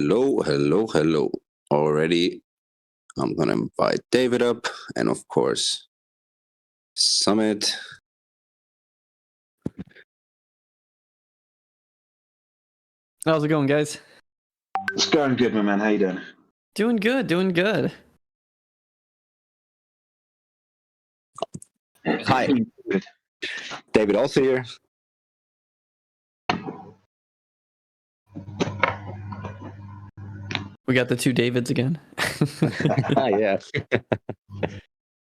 Hello, hello, hello. Already, I'm gonna invite David up, and of course, Summit. How's it going, guys? It's going good, my man. How you doing? Doing good, doing good. Hi, Good. David also here. We got the two Davids again. Yeah.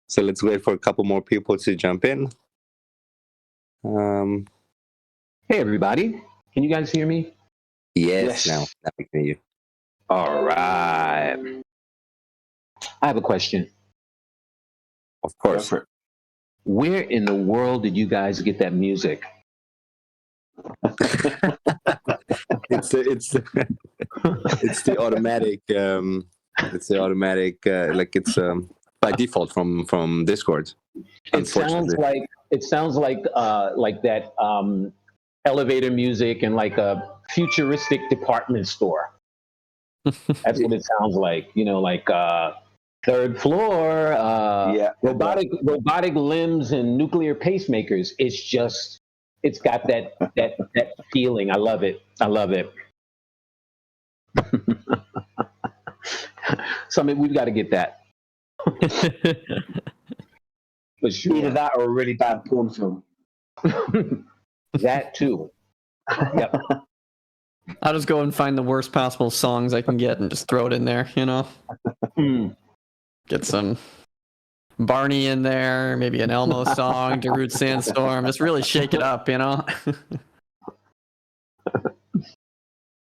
So let's wait for a couple more people to jump in. Hey, everybody. Can you guys hear me? Yes, Yes. now we can hear you. All right. I have a question. Of Go course. for it. Where in the world did you guys get that music? It's the automatic. Like it's by default from Discord. It sounds like that elevator music in like a futuristic department store. That's what it sounds like. You know, like third floor, Yeah. robotic limbs and nuclear pacemakers. It's got that feeling. I love it. So I mean, we've got to get that. For sure. Either that or a really bad porn film. That too. Yep. I'll just go and find the worst possible songs I can get and just throw it in there, you know? Get some Barney in there, maybe an Elmo song, Darude Sandstorm. Just really shake it up, you know?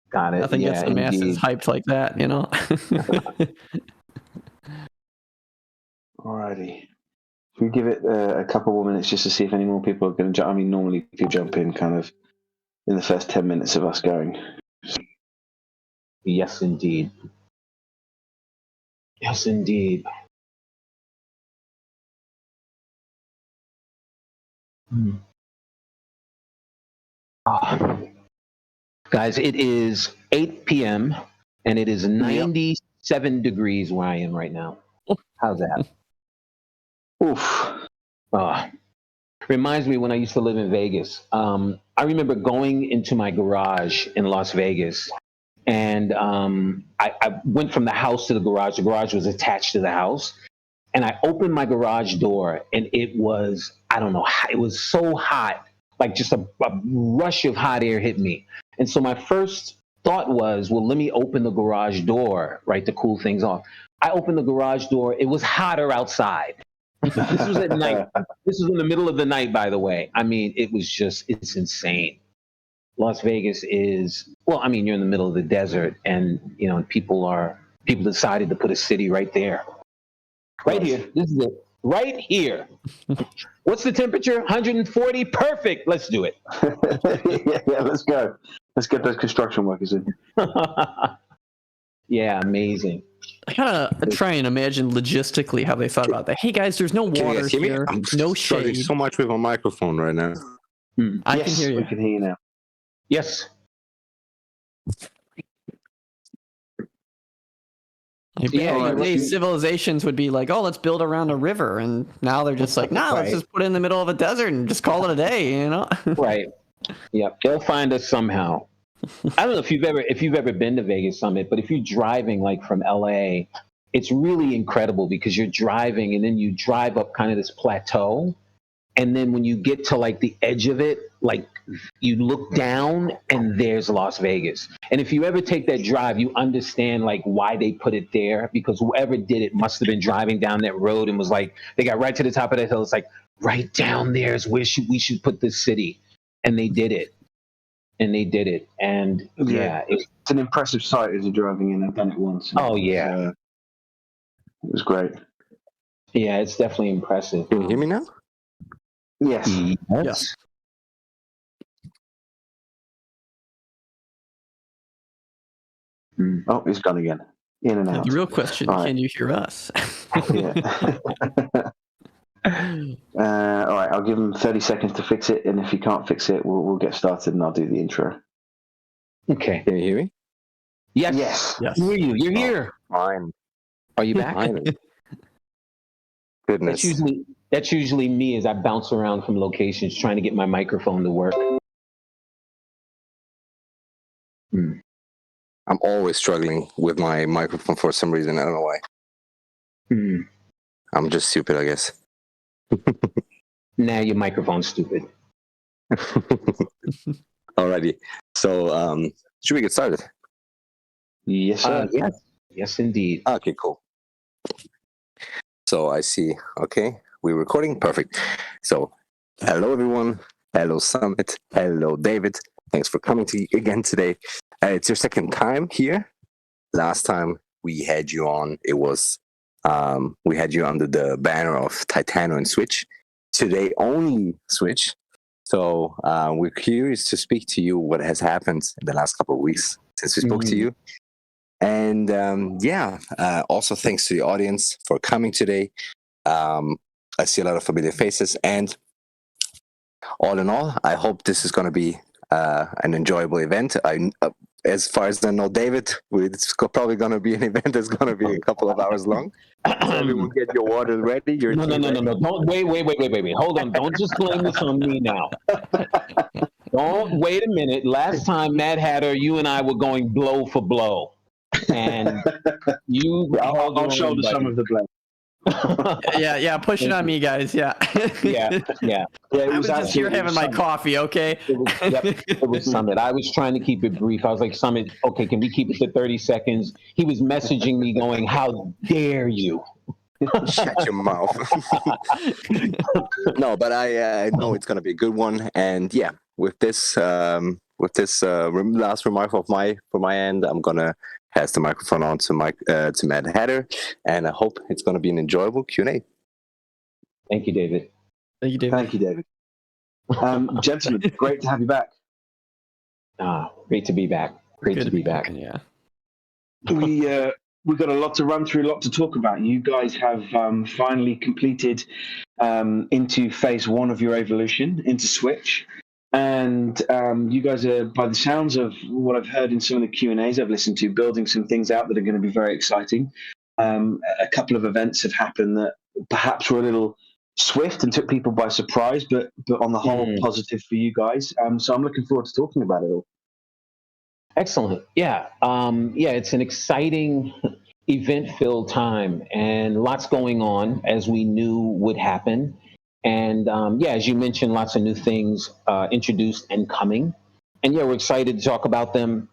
Got it. Nothing gets the masses hyped like that, you know? Alrighty. If we give it a couple more minutes just to see if any more people are going to jump. I mean, normally people jump in kind of in the first 10 minutes of us going. Yes, indeed. Yes, indeed. Guys, it is 8 p.m. and it is 97 degrees where I am right now. How's that? Oof. Reminds me when I used to live in Vegas. I remember going into my garage in Las Vegas, and I went from the house to the garage. The garage was attached to the house, and I opened my garage door, and it was, I don't know, it was so hot, like just a rush of hot air hit me. And so my first thought was, well, let me open the garage door, right, to cool things off. I opened the garage door. It was hotter outside. This was at night. This was in the middle of the night, by the way. I mean, it's insane. Las Vegas is, well, I mean, you're in the middle of the desert, and, you know, people decided to put a city right there. Right here. This is it. Right here. What's the temperature? 140? Perfect. Let's do it. yeah, let's go. Let's get those construction workers in. Yeah, amazing. I kind of try and imagine logistically how they thought about that. Hey, guys, there's no water here, I'm no struggling shade. so much with my microphone right now. I can hear you. We can hear you now. Yes. Civilizations would be like, oh, let's build around a river, and now they're just like, nah, let's just put it in the middle of a desert and just call it a day, you know? Right. Yep. They'll find us somehow. I don't know if you've ever been to Vegas Summit, but if you're driving like from LA, it's really incredible because you're driving and then you drive up kind of this plateau. And then when you get to like the edge of it, like you look down and there's Las Vegas. And if you ever take that drive, you understand like why they put it there, because whoever did it must have been driving down that road and was like, they got right to the top of that hill. It's like right down there is where we should put this city. And they did it. And yeah, it's an impressive sight as you're driving in. I've done it once. Oh yeah. It was great. Yeah, it's definitely impressive. Can you hear me now? Yes. Yes. Oh, it's gone again. In and out. The real question, can you hear us? All right, I'll give him 30 seconds to fix it, and if he can't fix it, we'll get started and I'll do the intro. Okay. Can you hear me? Yes. Yes. Yes. Who are you? You're here. Fine. Are you back? Finally. Goodness. That's usually me as I bounce around from locations trying to get my microphone to work. I'm always struggling with my microphone for some reason. I don't know why. I'm just stupid, I guess. Nah, your microphone's stupid. Alrighty. So, should we get started? Yes, sir. Yes, indeed. Okay, cool. So I see. Okay, we're recording. Perfect. So, hello everyone. Hello Summit. Hello David. Thanks for coming to again today. It's your second time here. Last time we had you on, it was we had you under the banner of TITANO and SWYTCH. Today only SWYTCH. So we're curious to speak to you what has happened in the last couple of weeks since we spoke to you. And also thanks to the audience for coming today. I see a lot of familiar faces, and all in all, I hope this is going to be an enjoyable event. As far as I know, David, it's probably going to be an event that's going to be a couple of hours long. So everyone get your water ready. No. Don't wait. Hold on. Don't just blame this on me now. Don't wait a minute. Last time, Mad Hatter, you and I were going blow for blow. And I'll shoulder some of the blame. Yeah. Push it on me, guys. Yeah. Yeah. It I was was just here absolutely having my Summit. coffee, okay? It was Summit. I was trying to keep it brief. I was like, Summit, okay, can we keep it to 30 seconds? He was messaging me going, how dare you? Shut your mouth. No, but I know it's going to be a good one. And yeah, with this last remark from my end, I'm going to pass the microphone on to Mad Hatter, and I hope it's going to be an enjoyable Q&A. Thank you, David. Thank you, David. Thank you, David. Gentlemen, great to have you back. Great to be back. Great to be back. Yeah. We've got a lot to run through, a lot to talk about. You guys have finally completed into phase 1 of your evolution into SWYTCH. And you guys are, by the sounds of what I've heard in some of the Q&As I've listened to, building some things out that are going to be very exciting. A couple of events have happened that perhaps were a little swift and took people by surprise, but on the whole, positive for you guys. So I'm looking forward to talking about it all. Excellent. Yeah. It's an exciting event-filled time and lots going on, as we knew would happen. And as you mentioned, lots of new things introduced and coming. And we're excited to talk about them.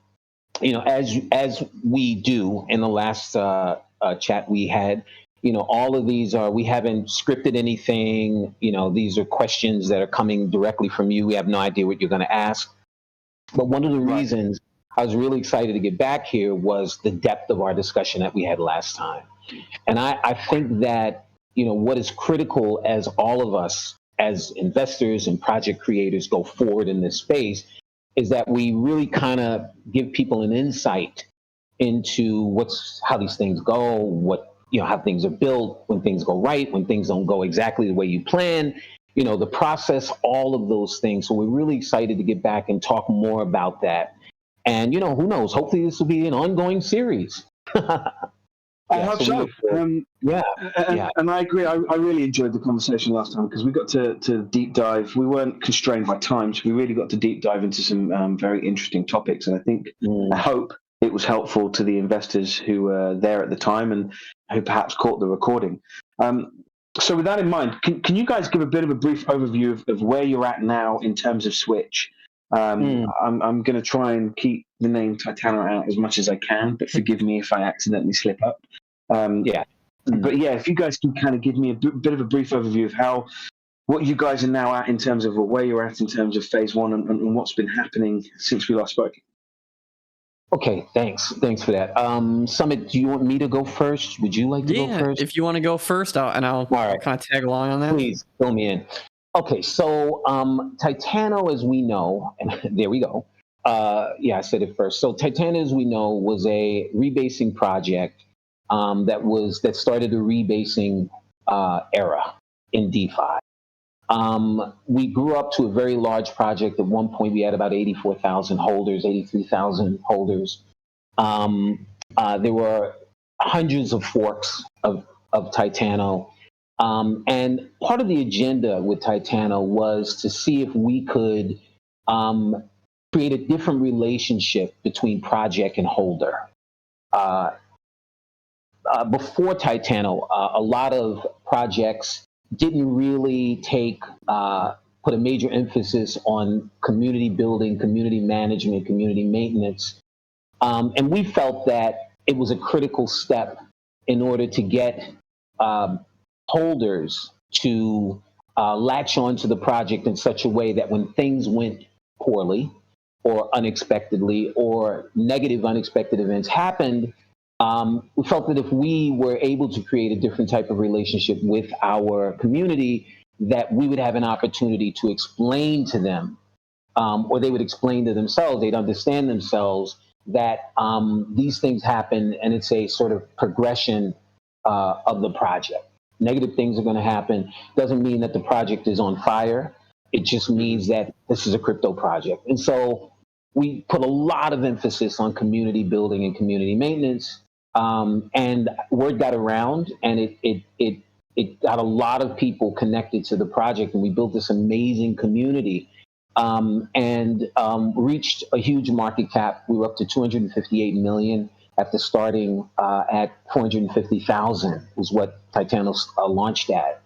As we do in the last chat we had. All of these we haven't scripted anything. These are questions that are coming directly from you. We have no idea what you're going to ask. But one of the reasons I was really excited to get back here was the depth of our discussion that we had last time. And I think that, what is critical as all of us as investors and project creators go forward in this space is that we really kind of give people an insight into how these things go, how things are built, when things go right, when things don't go exactly the way you plan, the process, all of those things. So we're really excited to get back and talk more about that. And, who knows, hopefully this will be an ongoing series. I hope so. And I agree. I really enjoyed the conversation last time because we got to deep dive. We weren't constrained by time, so we really got to deep dive into some very interesting topics. And I hope it was helpful to the investors who were there at the time and who perhaps caught the recording. So with that in mind, can you guys give a bit of a brief overview of where you're at now in terms of SWYTCH? I'm going to try and keep the name TITANO out as much as I can, but forgive me if I accidentally slip up. But if you guys can kind of give me a bit of a brief overview of what you guys are now at in terms of where you're at in terms of phase 1 and what's been happening since we last spoke. Okay, thanks for that. Summit, do you want me to go first? Would you like to go first? If you want to go first, I'll kind of tag along on that. Please, fill me in. Okay, so TITANO, as we know, and there we go. I said it first. So TITANO, as we know, was a rebasing project that started the rebasing era in DeFi. We grew up to a very large project. At one point, we had about 84,000 holders, 83,000 holders. There were hundreds of forks of TITANO. And part of the agenda with TITANO was to see if we could create a different relationship between project and holder. Before TITANO, a lot of projects didn't really put a major emphasis on community building, community management, community maintenance. And we felt that it was a critical step in order to get holders to latch onto the project in such a way that when things went poorly or unexpectedly or negative unexpected events happened, we felt that if we were able to create a different type of relationship with our community, that we would have an opportunity to explain to them, or they would explain to themselves, they'd understand themselves that these things happen and it's a sort of progression of the project. Negative things are going to happen. Doesn't mean that the project is on fire. It just means that this is a crypto project. And so we put a lot of emphasis on community building and community maintenance. And word got around, and it got a lot of people connected to the project, and we built this amazing community. And reached a huge market cap. We were up to 258 million after starting at 450,000 was what TITANO launched at.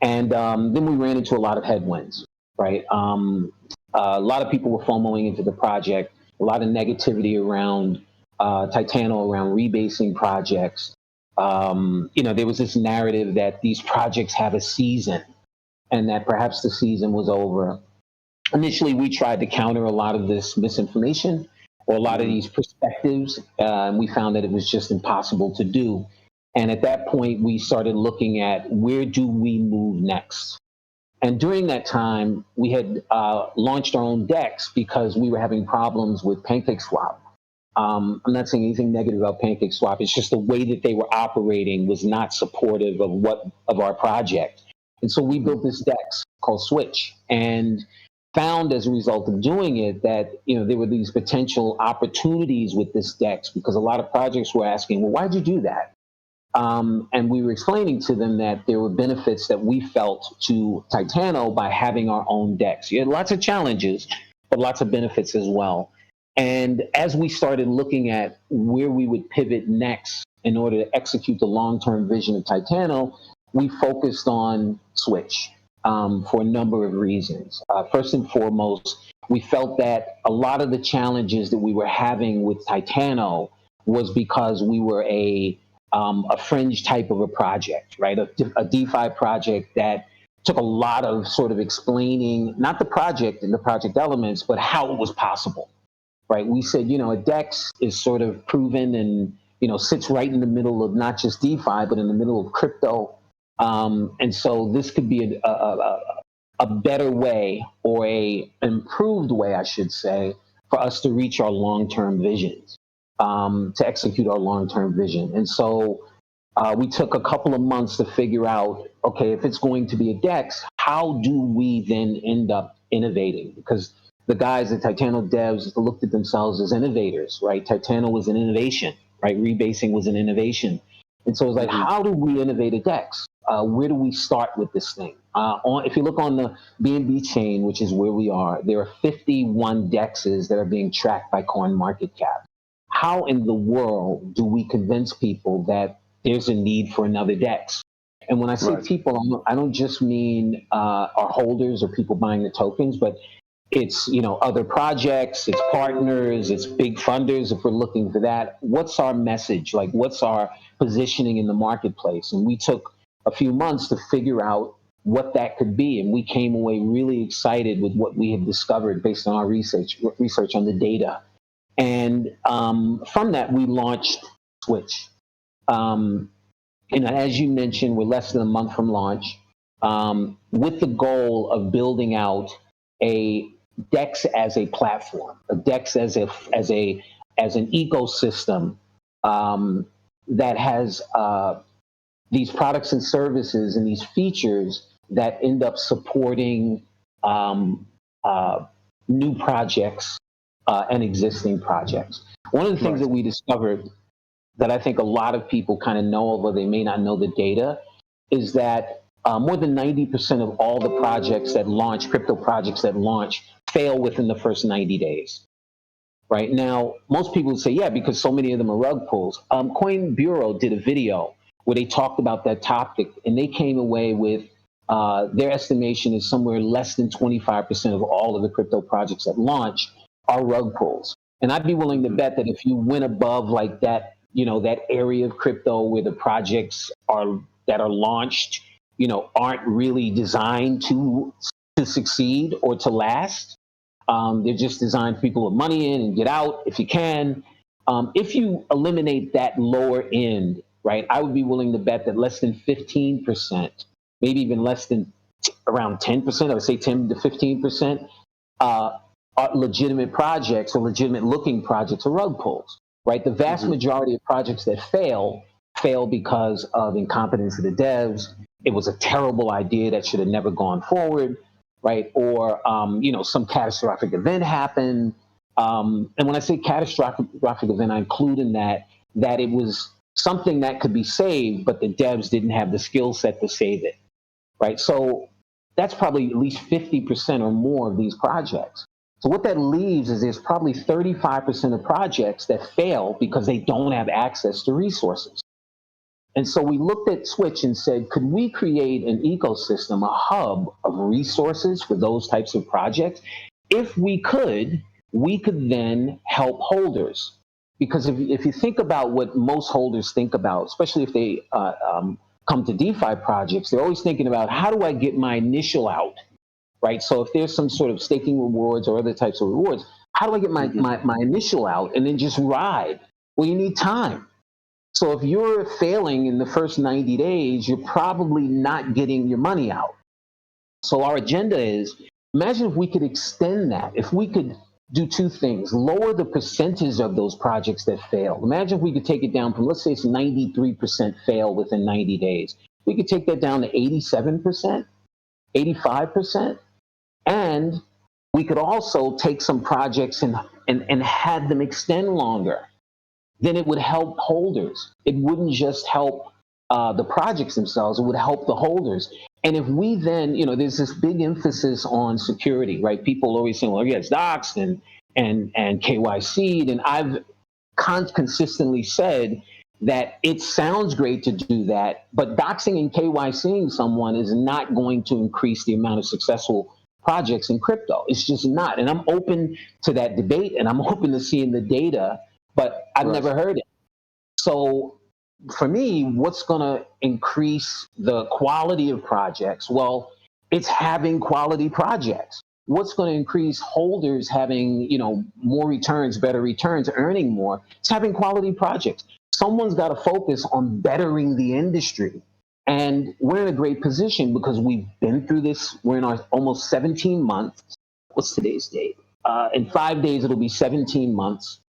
And then we ran into a lot of headwinds, right? A lot of people were FOMOing into the project, a lot of negativity around TITANO, around rebasing projects. There was this narrative that these projects have a season and that perhaps the season was over. Initially, we tried to counter a lot of this misinformation or a lot of these perspectives, and we found that it was just impossible to do. And at that point, we started looking at where do we move next? And during that time, we had launched our own DEX because we were having problems with PancakeSwap. I'm not saying anything negative about PancakeSwap. It's just the way that they were operating was not supportive of our project. And so we built this DEX called SWYTCH, and found as a result of doing it that there were these potential opportunities with this DEX, because a lot of projects were asking, well, why'd you do that? And we were explaining to them that there were benefits that we felt to TITANO by having our own DEX. You had lots of challenges, but lots of benefits as well. And as we started looking at where we would pivot next in order to execute the long-term vision of TITANO, we focused on SWYTCH. For a number of reasons. First and foremost, we felt that a lot of the challenges that we were having with TITANO was because we were a fringe type of a project, right? A DeFi project that took a lot of sort of explaining, not the project and the project elements, but how it was possible, right? We said, a DEX is sort of proven and, sits right in the middle of not just DeFi, but in the middle of crypto. And so this could be a better way, or a improved way, I should say, for us to reach our long-term visions, to execute our long-term vision. And so we took a couple of months to figure out, okay, if it's going to be a DEX, how do we then end up innovating? Because the guys at TITANO devs looked at themselves as innovators, right? TITANO was an innovation, right? Rebasing was an innovation. And so it was like, how do we innovate a DEX? Where do we start with this thing? If you look on the BNB chain, which is where we are, there are 51 DEXs that are being tracked by CoinMarketCap. How in the world do we convince people that there's a need for another DEX? And when I say people, I don't just mean our holders or people buying the tokens, but it's other projects, it's partners, it's big funders. If we're looking for that, what's our message? Like, what's our positioning in the marketplace? And we took a few months to figure out what that could be, and we came away really excited with what we had discovered based on our research on the data. And from that, we launched SWYTCH. As you mentioned, we're less than a month from launch, with the goal of building out a DEX as a platform, a DEX as an ecosystem that has these products and services and these features that end up supporting new projects and existing projects. One of the things that we discovered that I think a lot of people kind of know, although they may not know the data, is that more than 90% of all the projects that launch, crypto projects that launch, fail within the first 90 days. Right now, most people would say, yeah, because so many of them are rug pulls. Coin Bureau did a video where they talked about that topic, and they came away with their estimation is somewhere less than 25% of all of the crypto projects that launch are rug pulls. And I'd be willing to bet that if you went above like that, that area of crypto where the projects that are launched, aren't really designed to succeed or to last. They're just designed for people with money in and get out if you can. If you eliminate that lower end, right, I would be willing to bet that less than 15%, maybe even less than around 10%, I would say 10 to 15%, are legitimate projects or legitimate looking projects or rug pulls, right? The vast majority of projects that fail because of incompetence of the devs. It was a terrible idea that should have never gone forward, right? Or, some catastrophic event happened. And when I say catastrophic event, I include in that it was something that could be saved, but the devs didn't have the skill set to save it, right? So that's probably at least 50% or more of these projects. So what that leaves is there's probably 35% of projects that fail because they don't have access to resources. And so we looked at Switch and said, could we create an ecosystem, a hub of resources for those types of projects? If we could then help holders. Because if you think about what most holders think about, especially if they come to DeFi projects, they're always thinking about, how do I get my initial out, right? So if there's some sort of staking rewards or other types of rewards, how do I get my initial out and then just ride? Well, you need time. So if you're failing in the first 90 days, you're probably not getting your money out. So our agenda is, imagine if we could extend that, if we could do two things, lower the percentage of those projects that fail. Imagine if we could take it down from, let's say it's 93% fail within 90 days. We could take that down to 87%, 85%, and we could also take some projects and have them extend longer. Then it would help holders. It wouldn't just help the projects themselves, it would help the holders. And if we then, there's this big emphasis on security, right? People always saying, well, yeah, it's doxed and KYC'd. And I've consistently said that it sounds great to do that, but doxing and KYCing someone is not going to increase the amount of successful projects in crypto. It's just not. And I'm open to that debate and I'm open to seeing the data, but I've never heard it. So for me, what's going to increase the quality of projects? Well, it's having quality projects. What's going to increase holders having, more returns, better returns, earning more? It's having quality projects. Someone's got to focus on bettering the industry. And we're in a great position because we've been through this. We're in our almost 17 months. What's today's date? In 5 days, it'll be 17 months.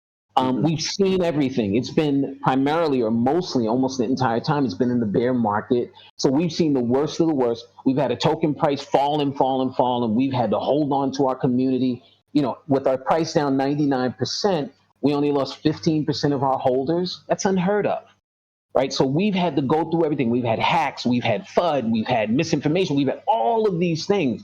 We've seen everything. It's been primarily or mostly almost the entire time, it's been in the bear market. So we've seen the worst of the worst. We've had a token price fall and we've had to hold on to our community. With our price down 99%, we only lost 15% of our holders. That's unheard of, right? So we've had to go through everything. We've had hacks, we've had FUD, we've had misinformation, we've had all of these things.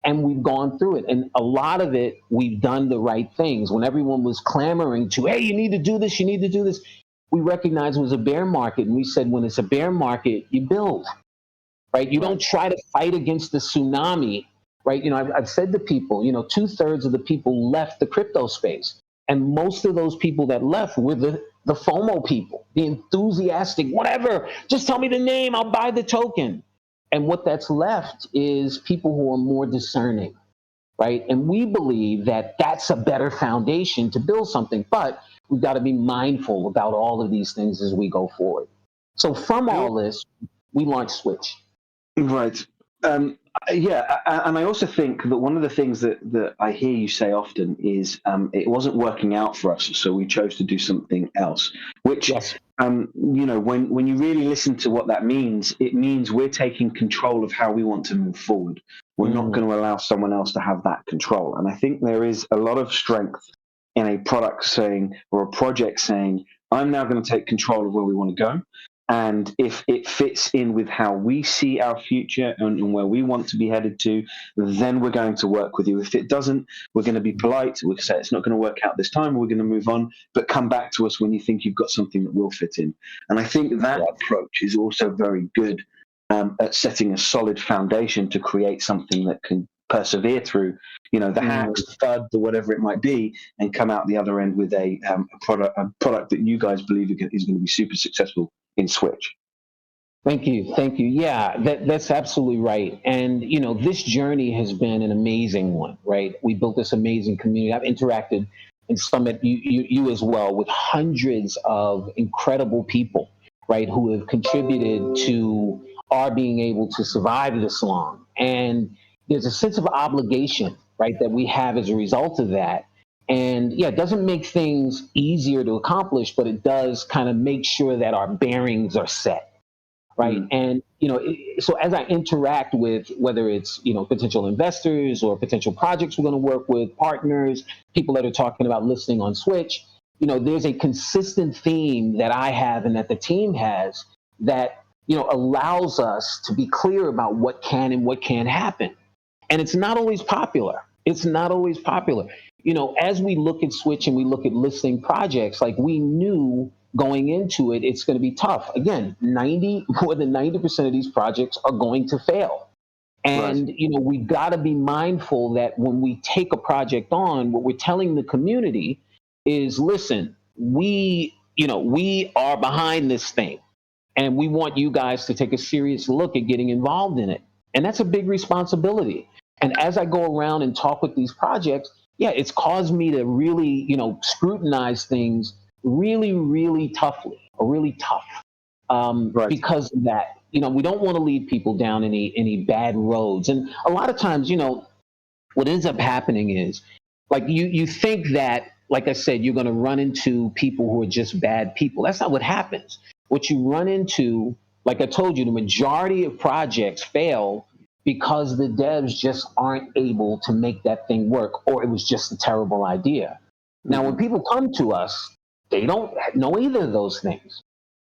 And we've gone through it. And a lot of it, we've done the right things. When everyone was clamoring to, hey, you need to do this, we recognized it was a bear market. And we said, when it's a bear market, you build, right? You don't try to fight against the tsunami, right? I've said to people, 2/3 of the people left the crypto space. And most of those people that left were the FOMO people, the enthusiastic, whatever, just tell me the name, I'll buy the token. And what that's left is people who are more discerning, right? And we believe that that's a better foundation to build something, but we've got to be mindful about all of these things as we go forward. So from all this, we launched Switch. Right. Yeah, and I also think that one of the things that I hear you say often is it wasn't working out for us, so we chose to do something else. Which, yes. When you really listen to what that means, it means we're taking control of how we want to move forward. We're not going to allow someone else to have that control. And I think there is a lot of strength in a product saying, or a project saying, I'm now going to take control of where we want to go. And if it fits in with how we see our future and where we want to be headed to, then we're going to work with you. If it doesn't, we're going to be polite. We'll say it's not going to work out this time. We're going to move on, but come back to us when you think you've got something that will fit in. And I think that approach is also very good at setting a solid foundation to create something that can persevere through, the hacks, the thud, the whatever it might be, and come out the other end with a product that you guys believe is going to be super successful in Switch. Thank you. Yeah, that's absolutely right. And this journey has been an amazing one, right? We built this amazing community. I've interacted in Summit, you as well, with hundreds of incredible people, right, who have contributed to our being able to survive this long. And there's a sense of obligation, right, that we have as a result of that. And yeah, it doesn't make things easier to accomplish, but it does kind of make sure that our bearings are set, right? And so as I interact with whether it's potential investors or potential projects we're going to work with, partners, people that are talking about listing on Switch, there's a consistent theme that I have and that the team has that allows us to be clear about what can and what can't happen. And it's not always popular. As we look at Switch and we look at listing projects, like we knew going into it, it's going to be tough. Again, more than 90% of these projects are going to fail. And, we've got to be mindful that when we take a project on, what we're telling the community is, listen, we are behind this thing and we want you guys to take a serious look at getting involved in it. And that's a big responsibility. And as I go around and talk with these projects, it's caused me to really, scrutinize things really, really toughly, or really tough, because of that. We don't want to lead people down any bad roads. And a lot of times, what ends up happening is, like, you think that, like I said, you're going to run into people who are just bad people. That's not what happens. What you run into, like I told you, the majority of projects fail because the devs just aren't able to make that thing work, or it was just a terrible idea. Now, when people come to us, they don't know either of those things.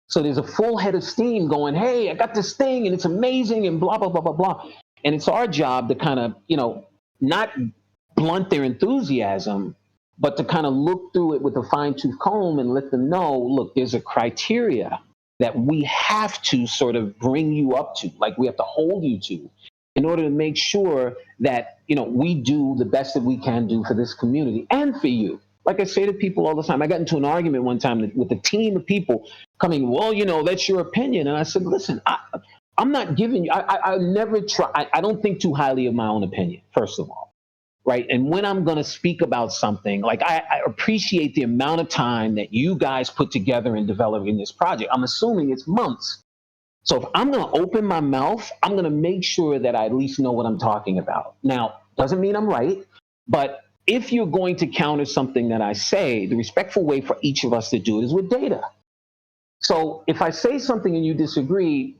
So there's a full head of steam going, hey, I got this thing and it's amazing and blah, blah, blah, blah, blah. And it's our job to kind of, not blunt their enthusiasm, but to kind of look through it with a fine-tooth comb and let them know, look, there's a criteria that we have to sort of bring you up to, like we have to hold you to, in order to make sure that, we do the best that we can do for this community and for you. Like I say to people all the time, I got into an argument one time with a team of people coming, well, that's your opinion. And I said, listen, I'm not giving you, I never try, I don't think too highly of my own opinion, first of all, right? And when I'm going to speak about something, like I appreciate the amount of time that you guys put together in developing this project. I'm assuming it's months. So if I'm going to open my mouth, I'm going to make sure that I at least know what I'm talking about. Now, doesn't mean I'm right, but if you're going to counter something that I say, the respectful way for each of us to do it is with data. So if I say something and you disagree,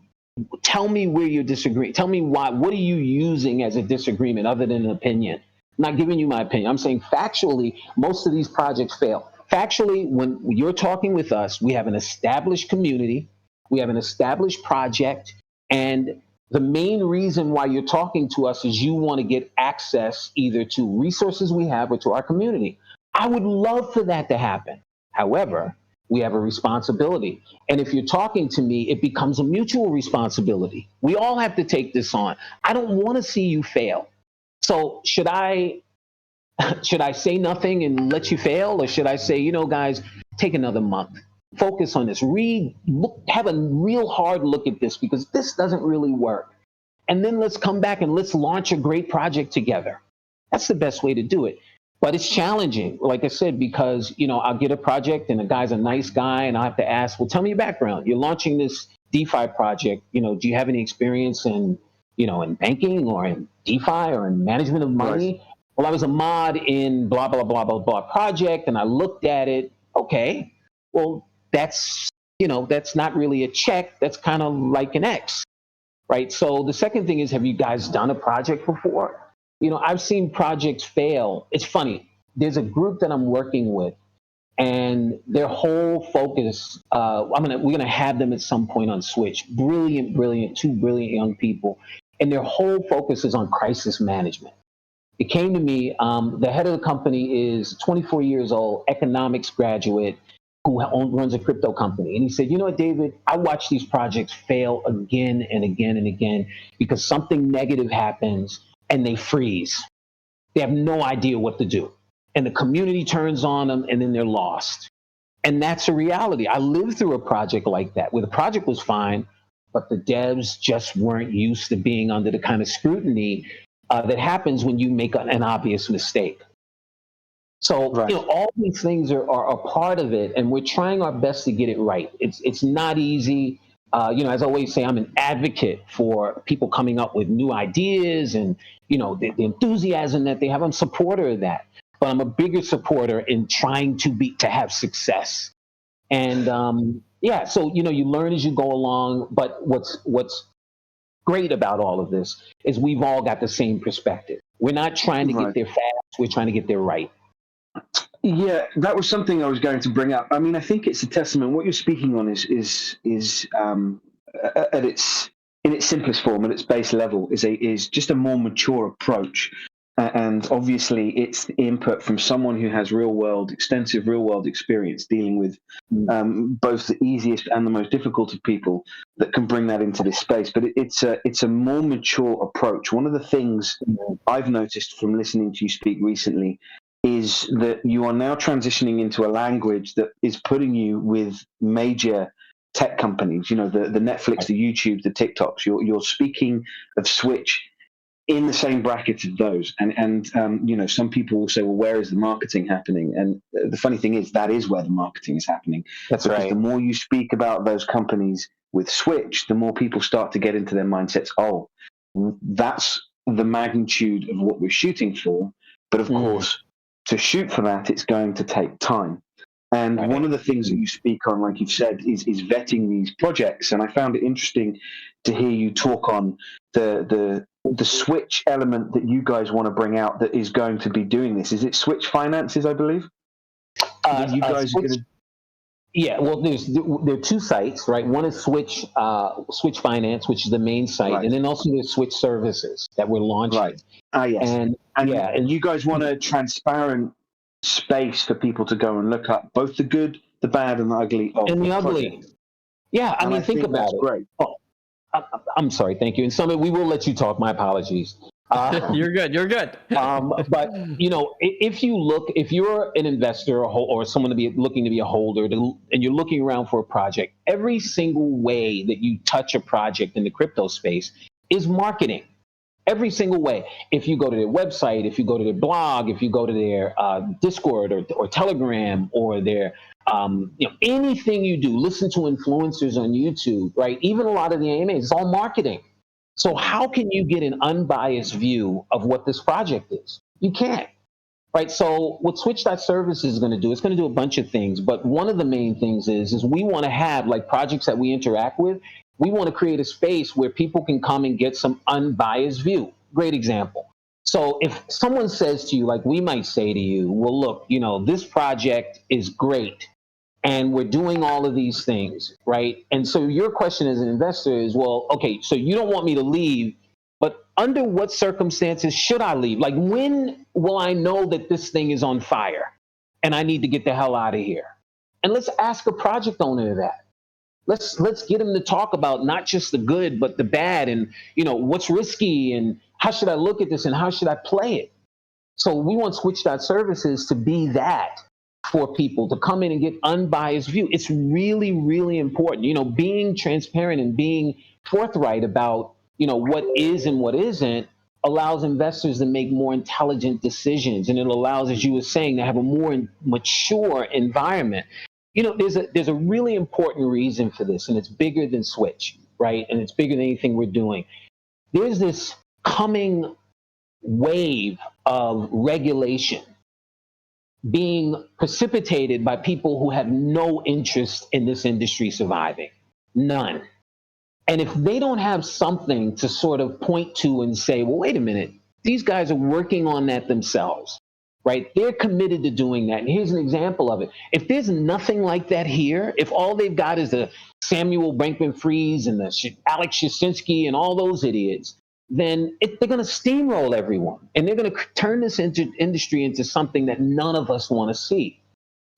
tell me where you disagree. Tell me why. What are you using as a disagreement other than an opinion? I'm not giving you my opinion. I'm saying factually, most of these projects fail. Factually, when you're talking with us, we have an established community, we have an established project, and the main reason why you're talking to us is you want to get access either to resources we have or to our community. I would love for that to happen. However, we have a responsibility. And if you're talking to me, it becomes a mutual responsibility. We all have to take this on. I don't want to see you fail. So should I say nothing and let you fail? Or should I say, guys, take another month. Focus on this. Have a real hard look at this, because this doesn't really work. And then let's come back and let's launch a great project together. That's the best way to do it. But it's challenging, like I said, because, I'll get a project and a guy's a nice guy and I have to ask, well, tell me your background. You're launching this DeFi project. Do you have any experience in banking or in DeFi or in management of money? Right. Well, I was a mod in blah, blah, blah, blah, blah project. And I looked at it. Okay, well, that's not really a check. That's kind of like an X, right? So the second thing is, have you guys done a project before? I've seen projects fail. It's funny. there's a group that I'm working with, and their whole focus, we're gonna have them at some point on Switch. Brilliant, two brilliant young people, and their whole focus is on crisis management. It came to me. The head of the company is 24 years old, economics graduate, who runs a crypto company. And he said, you know what, David, I watch these projects fail again and again and again because something negative happens and they freeze. They have no idea what to do. And the community turns on them and then they're lost. And that's a reality. I lived through a project like that where the project was fine, but the devs just weren't used to being under the kind of scrutiny that happens when you make an obvious mistake. So, right. All these things are a part of it, and we're trying our best to get it right. It's not easy. As I always say, I'm an advocate for people coming up with new ideas and, the enthusiasm that they have. I'm a supporter of that, but I'm a bigger supporter in trying to have success. And so, you learn as you go along, but what's great about all of this is we've all got the same perspective. We're not trying to get there fast. We're trying to get there right. Yeah, that was something I was going to bring up. I mean, I think it's a testament. What you're speaking on is at its in its simplest form, at its base level, is just a more mature approach. And obviously, it's the input from someone who has extensive real world experience dealing with both the easiest and the most difficult of people that can bring that into this space. But it's a more mature approach. One of the things I've noticed from listening to you speak recently is that you are now transitioning into a language that is putting you with major tech companies, the Netflix, the YouTube, the TikToks. You're speaking of Switch in the same bracket of those. And some people will say, well, where is the marketing happening? And the funny thing is, that is where the marketing is happening. That's because right. The more you speak about those companies with Switch, the more people start to get into their mindsets. Oh, that's the magnitude of what we're shooting for. But of course, to shoot for that, it's going to take time. And one of the things that you speak on, like you've said, is vetting these projects. And I found it interesting to hear you talk on the Switch element that you guys want to bring out that is going to be doing this. Is it Switch Finances, I believe? That you guys are going to... Yeah, well, there are two sites, right? One is Switch Finance, which is the main site, right. And then also there's Switch Services that we're launching. Right. Yes. And you guys want a transparent space for people to go and look up both the good, the bad, and the ugly of and the ugly. Project. Yeah, I mean, think about it. Great. Oh, I'm sorry, thank you. And Summit, we will let you talk. My apologies. You're good. But if you're an investor or someone looking to be a holder, and you're looking around for a project, every single way that you touch a project in the crypto space is marketing. Every single way. If you go to their website, if you go to their blog, if you go to their Discord or Telegram or their anything you do, listen to influencers on YouTube, right? Even a lot of the AMAs, it's all marketing. So how can you get an unbiased view of what this project is? You can't, right? So what Switch.Services is going to do, it's going to do a bunch of things, but one of the main things is we want to have, like, projects that we interact with, we want to create a space where people can come and get some unbiased view. Great example. So if someone says to you, like we might say to you, well, look, this project is great, and we're doing all of these things, right? And so your question as an investor is, well, okay, so you don't want me to leave, but under what circumstances should I leave? Like, when will I know that this thing is on fire and I need to get the hell out of here? And let's ask a project owner that. Let's get them to talk about not just the good, but the bad, and what's risky, and how should I look at this, and how should I play it? So we want Switch.Services to be that for people to come in and get unbiased view. It's really, really important. Being transparent and being forthright about, what is and what isn't allows investors to make more intelligent decisions. And it allows, as you were saying, to have a more mature environment. There's a really important reason for this, and it's bigger than Switch, right? And it's bigger than anything we're doing. There's this coming wave of regulation being precipitated by people who have no interest in this industry surviving. None. And if they don't have something to sort of point to and say, well, wait a minute, these guys are working on that themselves. right? They're committed to doing that. And here's an example of it. If there's nothing like that here, if all they've got is the Samuel Bankman-Frieds and the Alex Jasinski and all those idiots, then they're going to steamroll everyone. And they're going to turn this industry into something that none of us want to see.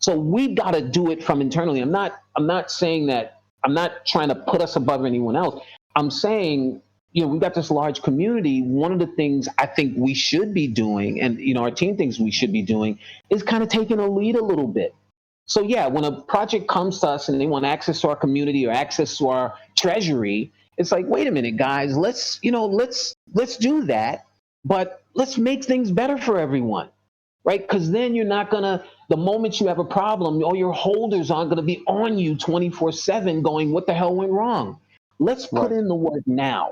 So we've got to do it from internally. I'm not saying that, I'm not trying to put us above anyone else. I'm saying, we've got this large community. One of the things I think we should be doing, and, our team thinks we should be doing, is kind of taking a lead a little bit. So yeah, when a project comes to us and they want access to our community or access to our treasury, it's like, wait a minute, guys, let's do that, but let's make things better for everyone, right? Because then you're not gonna, the moment you have a problem, all your holders aren't gonna be on you 24/7 going, what the hell went wrong? Let's put in the work now.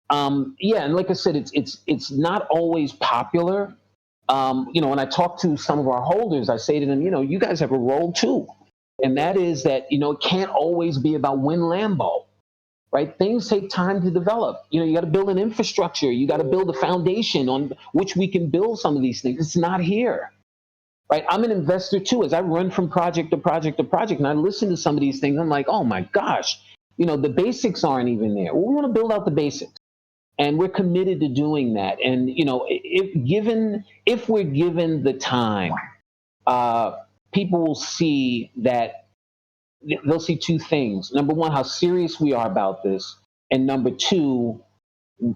And like I said, it's not always popular. When I talk to some of our holders, I say to them, you guys have a role too. And that is that, it can't always be about win Lambo, right? Things take time to develop. You got to build an infrastructure. You got to build a foundation on which we can build some of these things. It's not here, right? I'm an investor too. As I run from project to project to project, and I listen to some of these things, I'm like, oh my gosh, the basics aren't even there. Well, we want to build out the basics. And we're committed to doing that. And, if we're given the time, people will see that they'll see two things. Number one, how serious we are about this. And number two,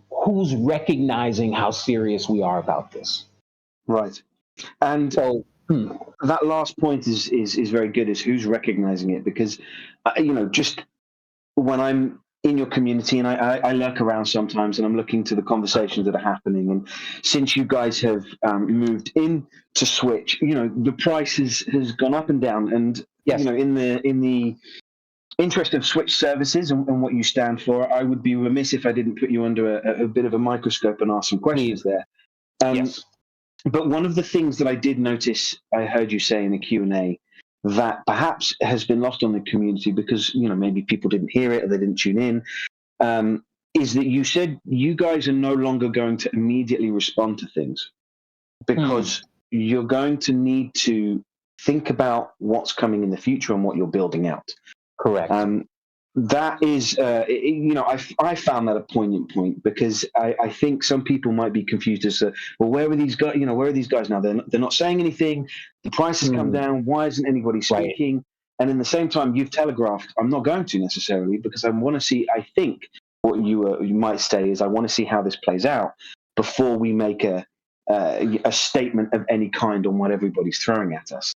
who's recognizing how serious we are about this. Right. And so that last point is very good, is who's recognizing it. Because, just when I'm in your community, and I lurk around sometimes, and I'm looking to the conversations that are happening. And since you guys have moved into Switch, the price has gone up and down. And yes. In the interest of Switch services and what you stand for, I would be remiss if I didn't put you under a bit of a microscope and ask some questions there. Yes. But one of the things that I did notice, I heard you say in the Q&A, that perhaps has been lost on the community because, maybe people didn't hear it or they didn't tune in, is that you said you guys are no longer going to immediately respond to things because you're going to need to think about what's coming in the future and what you're building out. Correct. That is, I found that a poignant point because I think some people might be confused as to, well, where are these guys? Where are these guys now? They're not saying anything. The price has come down. Why isn't anybody speaking? Right. And in the same time, you've telegraphed, I'm not going to necessarily because I want to see. I think what you might say is, I want to see how this plays out before we make a statement of any kind on what everybody's throwing at us.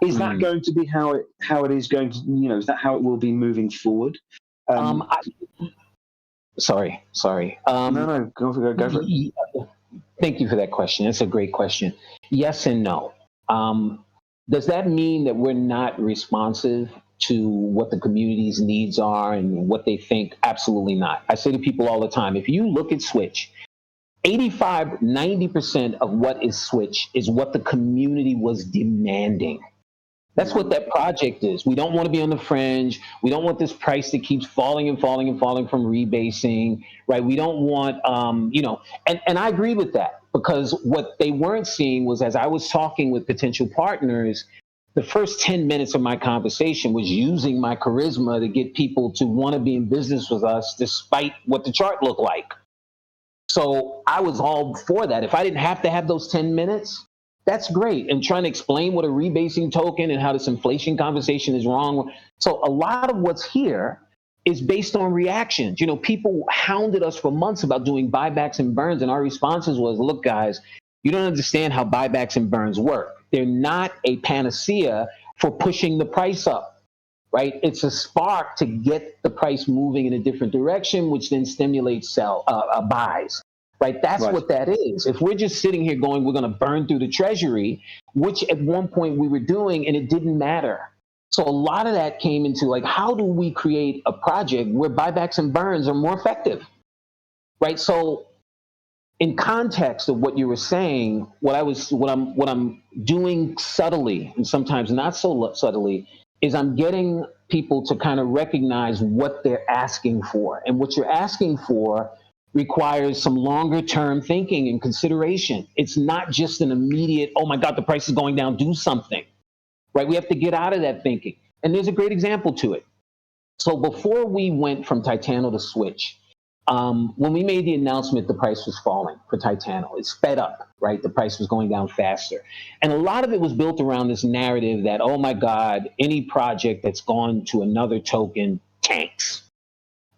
Is that going to be how it is going to, is that how it will be moving forward? Sorry. No, go for it. Thank you for that question. That's a great question. Yes and no. Does that mean that we're not responsive to what the community's needs are and what they think? Absolutely not. I say to people all the time, if you look at Switch, 85-90% of what is Switch is what the community was demanding. That's what that project is. We don't want to be on the fringe. We don't want this price that keeps falling and falling and falling from rebasing, right? We don't want, and I agree with that because what they weren't seeing was, as I was talking with potential partners, the first 10 minutes of my conversation was using my charisma to get people to want to be in business with us despite what the chart looked like. So I was all for that. If I didn't have to have those 10 minutes, that's great. And trying to explain what a rebasing token and how this inflation conversation is wrong. So a lot of what's here is based on reactions. People hounded us for months about doing buybacks and burns. And our responses was, look, guys, you don't understand how buybacks and burns work. They're not a panacea for pushing the price up, right? It's a spark to get the price moving in a different direction, which then stimulates buys. Right, that's right. What that is. If we're just sitting here going, we're going to burn through the treasury, which at one point we were doing, and it didn't matter. So a lot of that came into like, how do we create a project where buybacks and burns are more effective? Right. So in context of what you were saying, what I'm doing subtly and sometimes not so subtly is I'm getting people to kind of recognize what they're asking for, and what you're asking for requires some longer term thinking and consideration. It's not just an immediate, oh my God, the price is going down, do something, right? We have to get out of that thinking. And there's a great example to it. So before we went from TITANO to SWYTCH, when we made the announcement the price was falling for TITANO, it sped up, right? The price was going down faster. And a lot of it was built around this narrative that, oh my God, any project that's gone to another token tanks.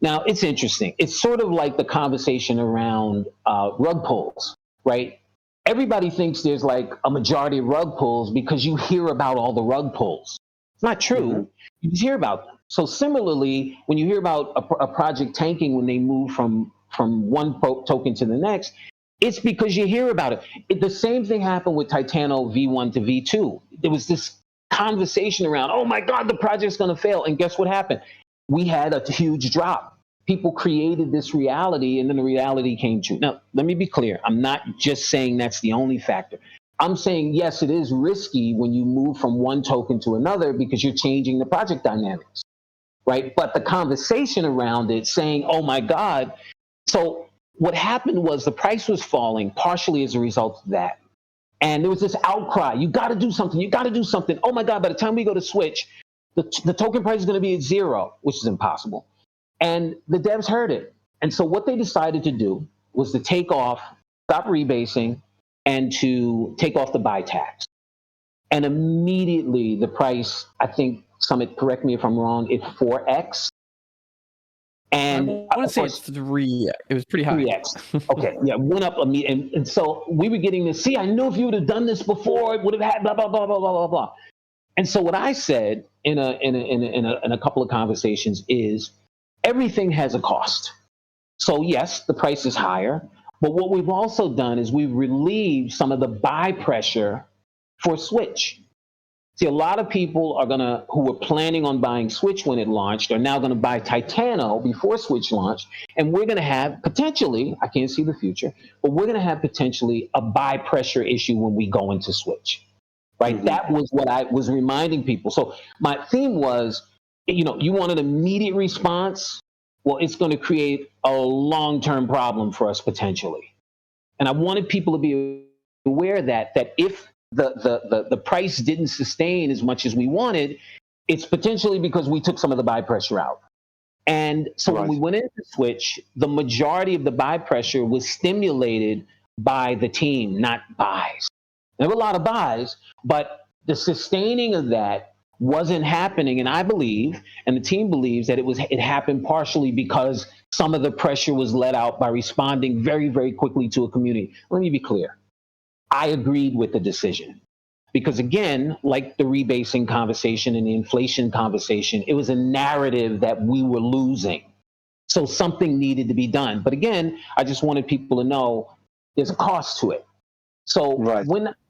Now, it's interesting. It's sort of like the conversation around rug pulls, right? Everybody thinks there's like a majority of rug pulls because you hear about all the rug pulls. It's not true. Mm-hmm. You just hear about them. So similarly, when you hear about a project tanking when they move from one token to the next, it's because you hear about it. The same thing happened with TITANO V1 to V2. There was this conversation around, oh my God, the project's going to fail. And guess what happened? We had a huge drop. People created this reality, and then the reality came true. Now, let me be clear. I'm not just saying that's the only factor. I'm saying, yes, it is risky when you move from one token to another because you're changing the project dynamics, right? But the conversation around it saying, oh my God. So what happened was the price was falling partially as a result of that. And there was this outcry. You got to do something. You got to do something. Oh my God, by the time we go to SWYTCH, the token price is going to be at 0, which is impossible. And the devs heard it. And so what they decided to do was to take off, stop rebasing, and to take off the buy tax. And immediately the price, I think, Summit, correct me if I'm wrong, it's 4x. And I want to say it's 3. It was pretty high. 3x. Okay, yeah, went up immediately. And so we were getting this, see, I knew if you would have done this before, it would have had blah, blah, blah, blah, blah, blah, blah. And so what I said in a couple of conversations is everything has a cost. So yes, the price is higher. But what we've also done is we've relieved some of the buy pressure for SWYTCH. See, a lot of people who were planning on buying SWYTCH when it launched are now going to buy TITANO before SWYTCH launched. And we're going to have potentially, I can't see the future, but we're going to have potentially a buy pressure issue when we go into SWYTCH, right? Mm-hmm. That was what I was reminding people. So my theme was, you want an immediate response. Well, it's going to create a long-term problem for us potentially. And I wanted people to be aware that if the price didn't sustain as much as we wanted, it's potentially because we took some of the buy pressure out. And so When we went into SWYTCH, the majority of the buy pressure was stimulated by the team, not buys. There were a lot of buys, but the sustaining of that wasn't happening, and I believe, and the team believes, that it happened partially because some of the pressure was let out by responding very, very quickly to a community. Let me be clear. I agreed with the decision because, again, like the rebasing conversation and the inflation conversation, it was a narrative that we were losing. So something needed to be done. But again, I just wanted people to know there's a cost to it. So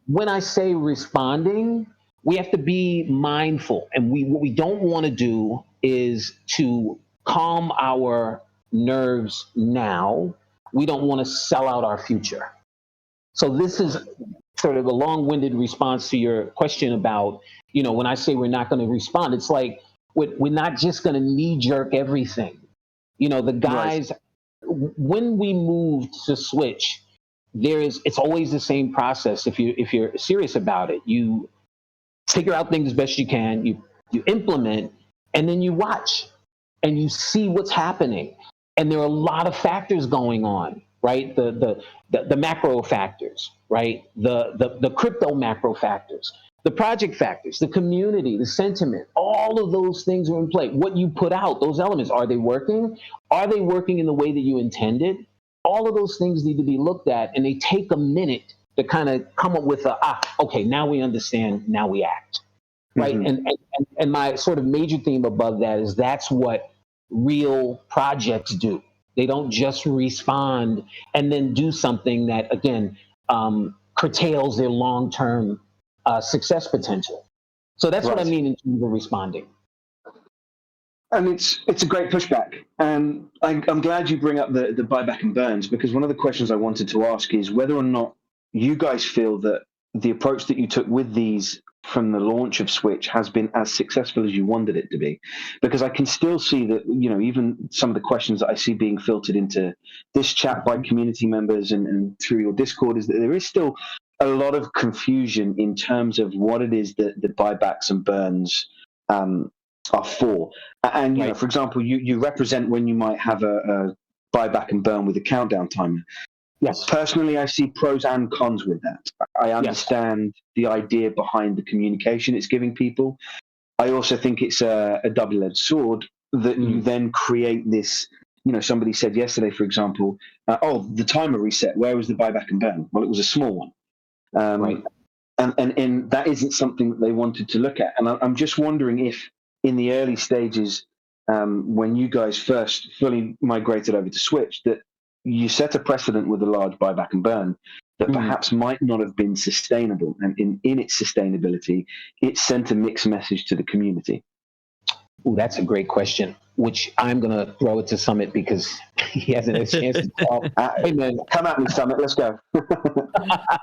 when I say responding, we have to be mindful, and what we don't want to do is to calm our nerves now. We don't want to sell out our future. So this is sort of a long-winded response to your question about, when I say we're not going to respond, it's like we're not just going to knee-jerk everything. The guys, when we moved to SWYTCH, it's always the same process. If you're serious about it, you figure out things as best you can, you implement, and then you watch and you see what's happening. And there are a lot of factors going on, right? The macro factors, right? The crypto macro factors, the project factors, the community, the sentiment, all of those things are in play. What you put out, those elements, are they working? Are they working in the way that you intended? All of those things need to be looked at, and they take a minute to kind of come up with okay, now we understand, now we act, right? Mm-hmm. And my sort of major theme above that is that's what real projects do. They don't just respond and then do something that, again, curtails their long-term success potential. So that's what I mean in terms of responding. And it's a great pushback. And I'm glad you bring up the buyback and burns, because one of the questions I wanted to ask is whether or not you guys feel that the approach that you took with these from the launch of Switch has been as successful as you wanted it to be, because I can still see that, even some of the questions that I see being filtered into this chat by community members and through your Discord is that there is still a lot of confusion in terms of what it is that the buybacks and burns are for. And for example, you represent when you might have a buyback and burn with a countdown timer. Yes. Personally, I see pros and cons with that. I understand the idea behind the communication it's giving people. I also think it's a double-edged sword that you then create this. Somebody said yesterday, for example, the timer reset. Where was the buyback and burn? Well, it was a small one. Right. And that isn't something that they wanted to look at. And I'm just wondering if in the early stages, when you guys first fully migrated over to Switch, that you set a precedent with a large buyback and burn that perhaps might not have been sustainable. And in its sustainability, it sent a mixed message to the community. Ooh, that's a great question, which I'm going to throw it to Summit because he hasn't had a chance to talk. Hey, man, come at me, Summit. Let's go.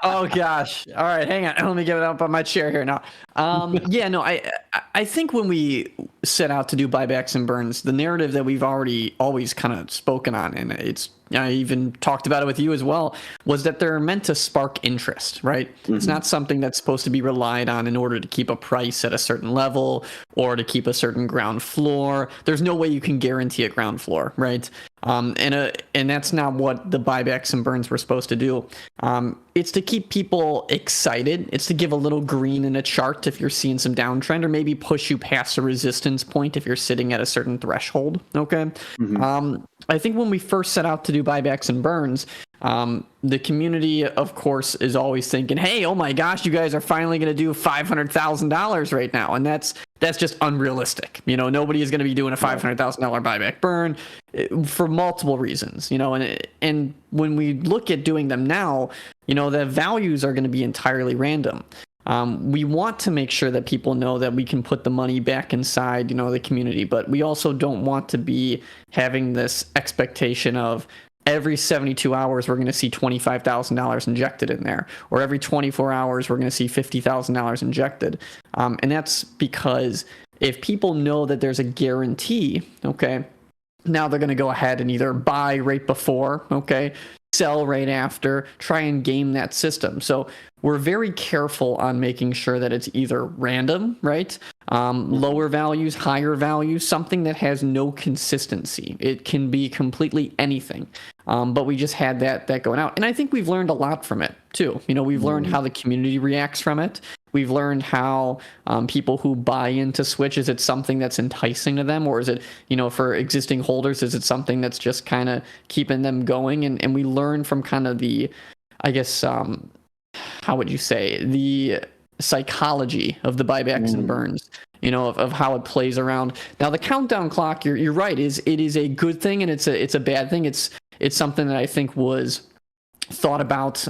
Oh, gosh. All right, hang on. Let me get up on my chair here now. I think when we set out to do buybacks and burns, the narrative that we've always kind of spoken on, and I even talked about it with you as well, was that they're meant to spark interest, right? It's not something that's supposed to be relied on in order to keep a price at a certain level or to keep a certain ground floor. There's no way you can guarantee a ground floor, right? And that's not what the buybacks and burns were supposed to do. It's to keep people excited. It's to give a little green in a chart if you're seeing some downtrend, or maybe push you past a resistance point if you're sitting at a certain threshold. Okay. I think when we first set out to do buybacks and burns, the community, of course, is always thinking, hey, oh my gosh, you guys are finally going to do $500,000 right now. And that's just unrealistic. Nobody is going to be doing a $500,000 buyback burn for multiple reasons, and when we look at doing them now, the values are going to be entirely random. We want to make sure that people know that we can put the money back inside, the community, but we also don't want to be having this expectation of every 72 hours we're going to see $25,000 injected in there, or every 24 hours we're going to see $50,000 injected. And that's because if people know that there's a guarantee, okay, now they're going to go ahead and either buy right before, okay, sell right after, try and game that system. So we're very careful on making sure that it's either random, right? Lower values, higher values, something that has no consistency. It can be completely anything. But we just had that going out. And I think we've learned a lot from it too. We've learned how the community reacts from it. We've learned how people who buy into Switch, is it something that's enticing to them, or is it, for existing holders, is it something that's just kind of keeping them going? And we learn from kind of the, I guess, how would you say, the psychology of the buybacks and burns, of how it plays around. Now, the countdown clock, you're right, it is a good thing and it's a bad thing. It's something that I think was thought about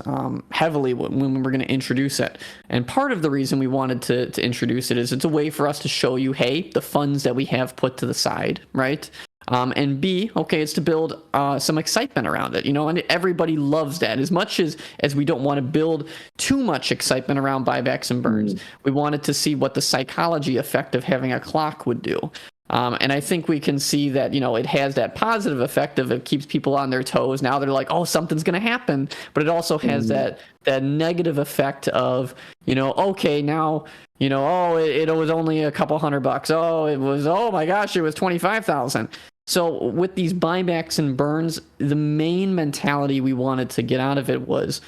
heavily when we were going to introduce it. And part of the reason we wanted to introduce it is it's a way for us to show you, hey, the funds that we have put to the side, right? And B, okay, it's to build some excitement around it, and everybody loves that. As much as we don't want to build too much excitement around buybacks and burns, we wanted to see what the psychology effect of having a clock would do. And I think we can see that, it has that positive effect of it keeps people on their toes. Now they're like, oh, something's going to happen. But it also has that negative effect of, okay, now, it was only a couple $100. Oh my gosh, it was 25,000. So with these buybacks and burns, the main mentality we wanted to get out of it was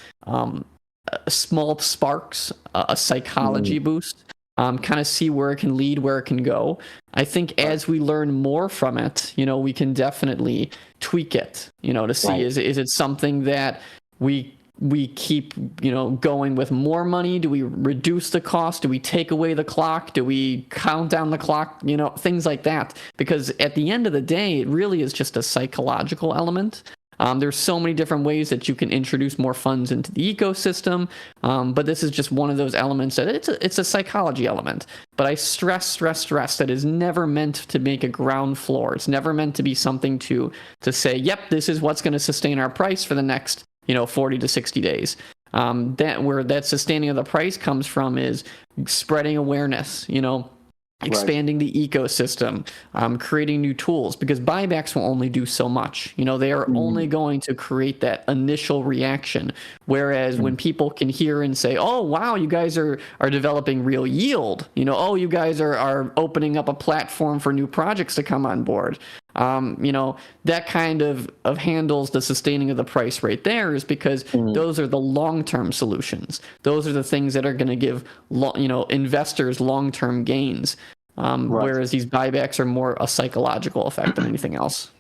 small sparks, a psychology boost. Kind of see where it can lead, where it can go. I think as we learn more from it, we can definitely tweak it, to see is it something that we keep, going with more money? Do we reduce the cost? Do we take away the clock? Do we count down the clock? Things like that. Because at the end of the day, it really is just a psychological element. There's so many different ways that you can introduce more funds into the ecosystem, but this is just one of those elements that it's a psychology element. But I stress that is never meant to make a ground floor. It's never meant to be something to say, yep, this is what's going to sustain our price for the next 40 to 60 days. That where that sustaining of the price comes from is spreading awareness, expanding the ecosystem, creating new tools, because buybacks will only do so much. They are only going to create that initial reaction. Whereas when people can hear and say, oh, wow, you guys are developing real yield, oh, you guys are opening up a platform for new projects to come on board. That kind of handles the sustaining of the price right there, is because those are the long-term solutions. Those are the things that are going to give, investors long-term gains. Whereas these buybacks are more a psychological effect than anything else.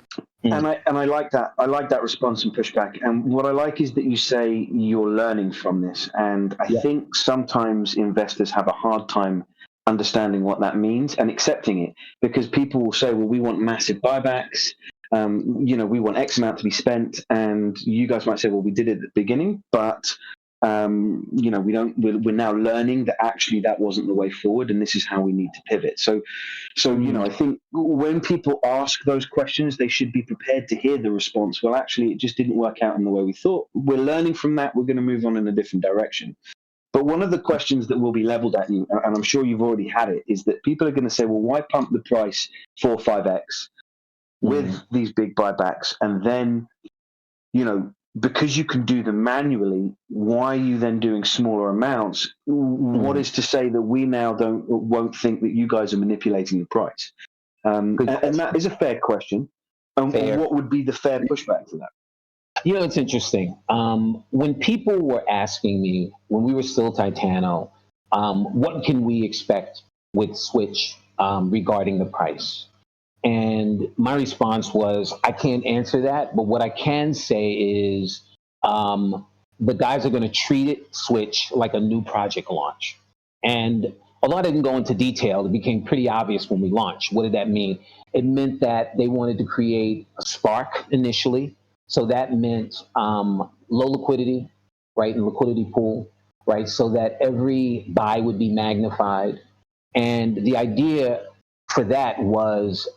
And I like that. I like that response and pushback. And what I like is that you say you're learning from this. And I think sometimes investors have a hard time understanding what that means and accepting it, because people will say, well, we want massive buybacks. We want X amount to be spent. And you guys might say, well, we did it at the beginning, but we're now learning that actually that wasn't the way forward, and this is how we need to pivot. So I think when people ask those questions, they should be prepared to hear the response. Well, actually, it just didn't work out in the way we thought. We're learning from that. We're going to move on in a different direction. But one of the questions that will be leveled at you, and I'm sure you've already had it, is that people are going to say, well, why pump the price 4 or 5x with these big buybacks? And then, because you can do them manually, why are you then doing smaller amounts? What is to say that we now won't think that you guys are manipulating the price? And that is a fair question. What would be the fair pushback to that? It's interesting. When people were asking me, when we were still TITANO, what can we expect with Switch regarding the price? And my response was, I can't answer that, but what I can say is the guys are going to treat Switch like a new project launch. And although I didn't go into detail, it became pretty obvious when we launched. What did that mean? It meant that they wanted to create a spark initially. So that meant low liquidity, right, and liquidity pool, right, so that every buy would be magnified. And the idea for that was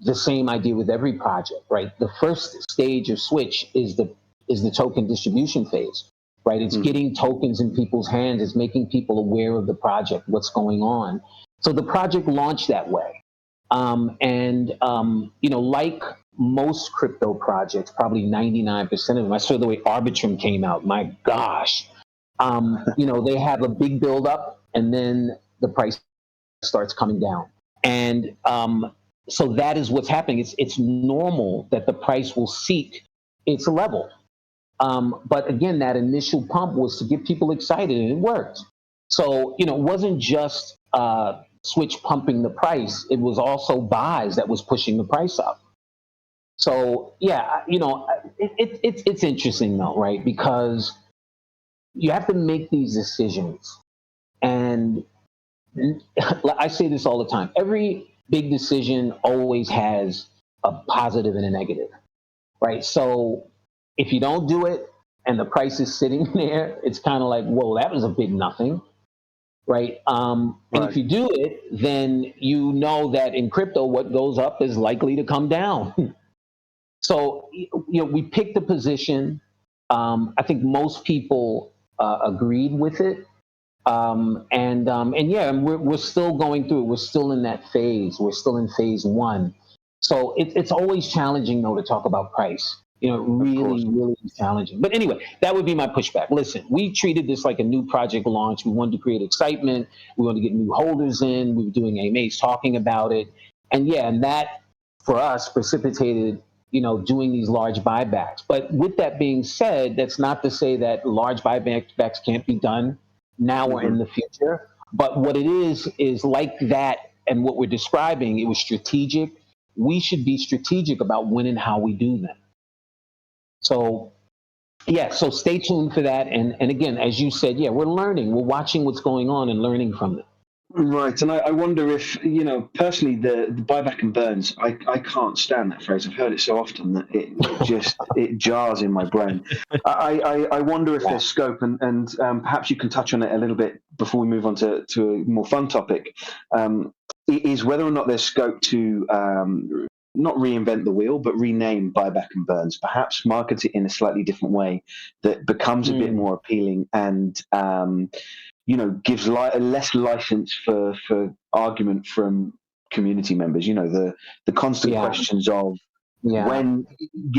the same idea with every project, right? The first stage of Switch is the token distribution phase, right? It's getting tokens in people's hands. It's making people aware of the project, what's going on. So the project launched that way. Like most crypto projects, probably 99% of them, I saw the way Arbitrum came out. My gosh, they have a big buildup and then the price starts coming down. And so that is what's happening. It's normal that the price will seek its level. But again, that initial pump was to get people excited, and it worked. So, it wasn't just Switch pumping the price. It was also buys that was pushing the price up. So, it's interesting though, right? Because you have to make these decisions. And I say this all the time. Every big decision always has a positive and a negative, right? So if you don't do it and the price is sitting there, it's kind of like, whoa, that was a big nothing, right? And if you do it, then you know that in crypto, what goes up is likely to come down. So, we picked a position. I think most people agreed with it. We're still going through it. We're still in that phase. We're still in phase 1. So it's always challenging, though, to talk about price. Really challenging. But anyway, that would be my pushback. Listen, we treated this like a new project launch. We wanted to create excitement. We wanted to get new holders in. We were doing AMAs talking about it. And that, for us, precipitated, doing these large buybacks. But with that being said, that's not to say that large buybacks can't be done now or in the future. But what it is like that, and what we're describing, it was strategic. We should be strategic about when and how we do them. So stay tuned for that. And again, as you said, we're learning. We're watching what's going on and learning from it. Right, and I wonder if, personally, the buyback and burns, I can't stand that phrase. I've heard it so often that it jars in my brain. I wonder if there's scope, and perhaps you can touch on it a little bit before we move on to a more fun topic, is whether or not there's scope to not reinvent the wheel, but rename buyback and burns. Perhaps market it in a slightly different way that becomes a bit more appealing and gives less license for argument from community members. The constant questions of when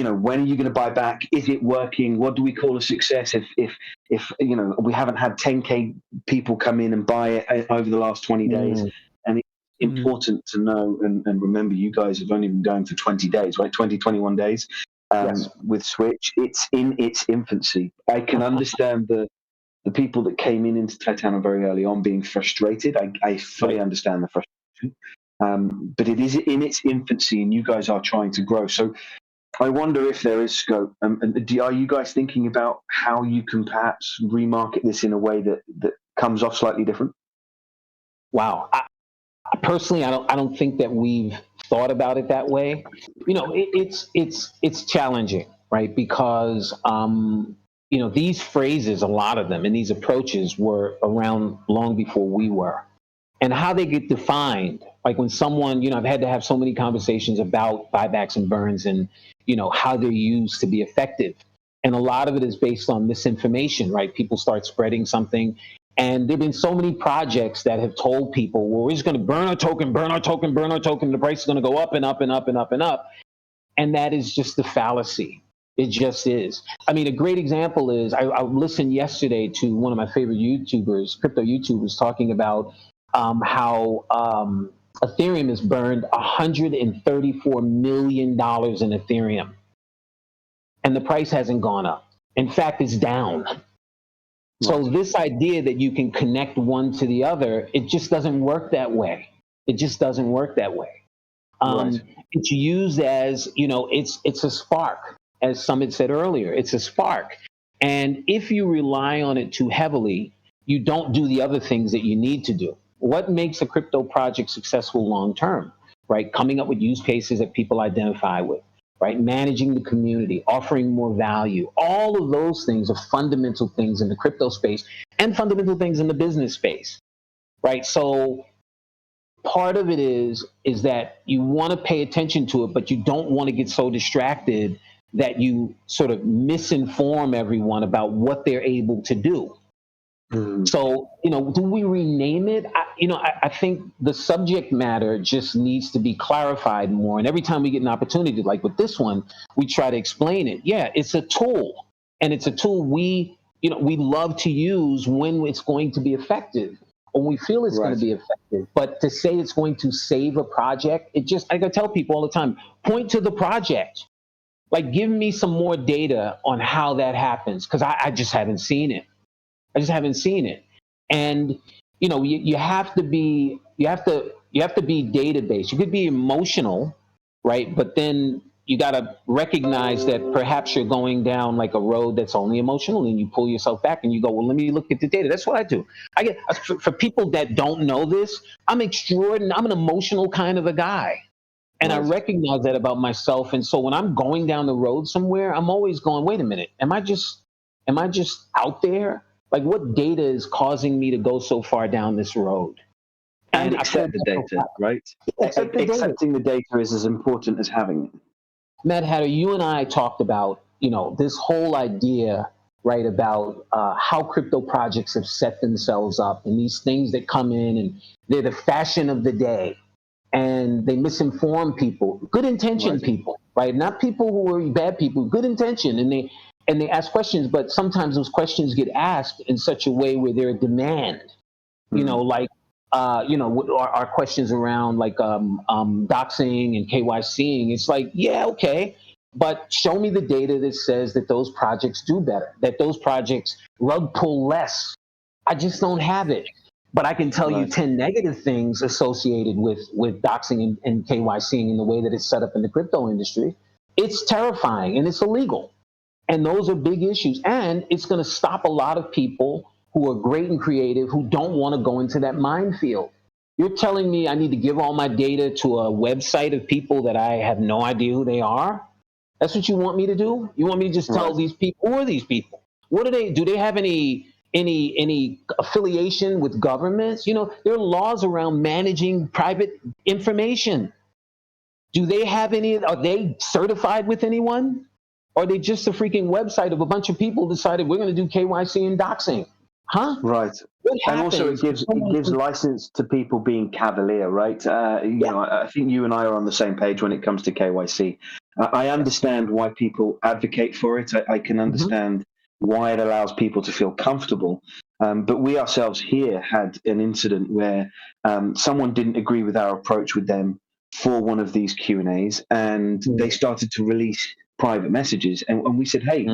are you going to buy back? Is it working? What do we call a success? If we haven't had 10K people come in and buy it over the last 20 days, and it's important to know and remember, you guys have only been going for 20 days, right? 21 days with Switch. It's in its infancy. I can understand the people that came into TITANO very early on being frustrated. I fully understand the frustration. But it is in its infancy, and you guys are trying to grow. So I wonder if there is scope. Are you guys thinking about how you can perhaps remarket this in a way that comes off slightly different? Wow. Personally, I don't think that we've thought about it that way. It's challenging, right? Because these phrases, a lot of them, and these approaches were around long before we were. And how they get defined, like when someone, I've had to have so many conversations about buybacks and burns and, how they're used to be effective. And a lot of it is based on misinformation, right? People start spreading something. And there have been so many projects that have told people, well, we're just going to burn our token, burn our token, burn our token. The price is going to go up and up and up and up and up. And that is just the fallacy. It just is. I mean, a great example is I listened yesterday to one of my favorite YouTubers, crypto YouTubers, talking about how Ethereum has burned $134 million in Ethereum. And the price hasn't gone up. In fact, it's down. So this idea that you can connect one to the other, it just doesn't work that way. It just doesn't work that way. It's used as, it's a spark, as Summit said earlier. It's a spark. And if you rely on it too heavily, you don't do the other things that you need to do. What makes a crypto project successful long term, right? Coming up with use cases that people identify with, right? Managing the community, offering more value. All of those things are fundamental things in the crypto space and fundamental things in the business space, right? So part of it is that you want to pay attention to it, but you don't want to get so distracted that you sort of misinform everyone about what they're able to do. So, do we rename it? I think the subject matter just needs to be clarified more. And every time we get an opportunity, like with this one, we try to explain it. Yeah, it's a tool, and it's a tool we love to use when it's going to be effective, when we feel it's going to be effective. But to say it's going to save a project, I tell people all the time, point to the project. Like, give me some more data on how that happens, because I just haven't seen it. And you have to be data-based. You could be emotional, right? But then you got to recognize that perhaps you're going down like a road that's only emotional, and you pull yourself back and you go, well, let me look at the data. That's what I do. For people that don't know this, I'm an emotional kind of a guy. And I recognize that about myself. And so when I'm going down the road somewhere, I'm always going, wait a minute, am I just out there? Like, what data is causing me to go so far down this road? And accept the data, right? Accepting the data is as important as having it. Mad Hatter, you and I talked about, this whole idea, right, about how crypto projects have set themselves up, and these things that come in and they're the fashion of the day, and they misinform people, good intentioned people, right? Not people who are bad people, good intention, and they ask questions, but sometimes those questions get asked in such a way where they're a demand, our questions around like doxing and KYCing. It's like, yeah, okay, but show me the data that says that those projects do better, that those projects rug pull less. I just don't have it. But I can tell you 10 negative things associated with doxing and KYCing in the way that it's set up in the crypto industry. It's terrifying and it's illegal. And those are big issues. And it's going to stop a lot of people who are great and creative who don't want to go into that minefield. You're telling me I need to give all my data to a website of people that I have no idea who they are? That's what you want me to do? You want me to just tell these people, who are these people? What do they have any affiliation with governments? There are laws around managing private information. Do they have any? Are they certified with anyone? Or are they just a freaking website of a bunch of people decided we're going to do KYC and doxing? Huh? Right. What And also, happens it gives license to people being cavalier, right? I think you and I are on the same page when it comes to KYC. I understand why people advocate for it. I can understand why it allows people to feel comfortable. But we ourselves here had an incident where someone didn't agree with our approach with them for one of these Q&As, and they started to release private messages. And we said, hey,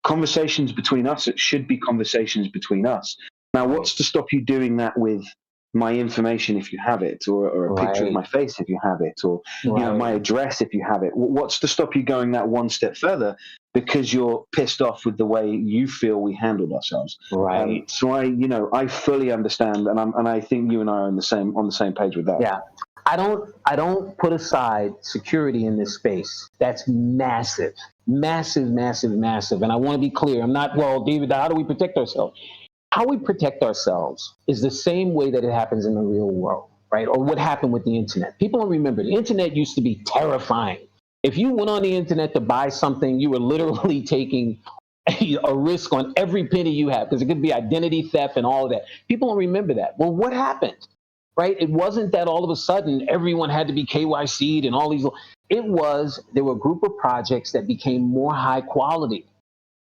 conversations between us, it should be conversations between us. Now, what's to stop you doing that with my information if you have it, or a picture of my face if you have it, or my address if you have it? What's to stop you going that one step further because you're pissed off with the way you feel we handled ourselves? Right. So I fully understand, and I think you and I are on the same page with that. Yeah. I don't put aside security in this space. That's massive, massive, massive, massive. And I want to be clear. I'm not, well, David, how do we protect ourselves? How we protect ourselves is the same way that it happens in the real world, right? Or what happened with the internet. People don't remember. The internet used to be terrifying. If you went on the internet to buy something, you were literally taking a risk on every penny you have, because it could be identity theft and all of that. People don't remember that. Well, what happened? Right? It wasn't that all of a sudden everyone had to be KYC'd and all these. There were a group of projects that became more high quality,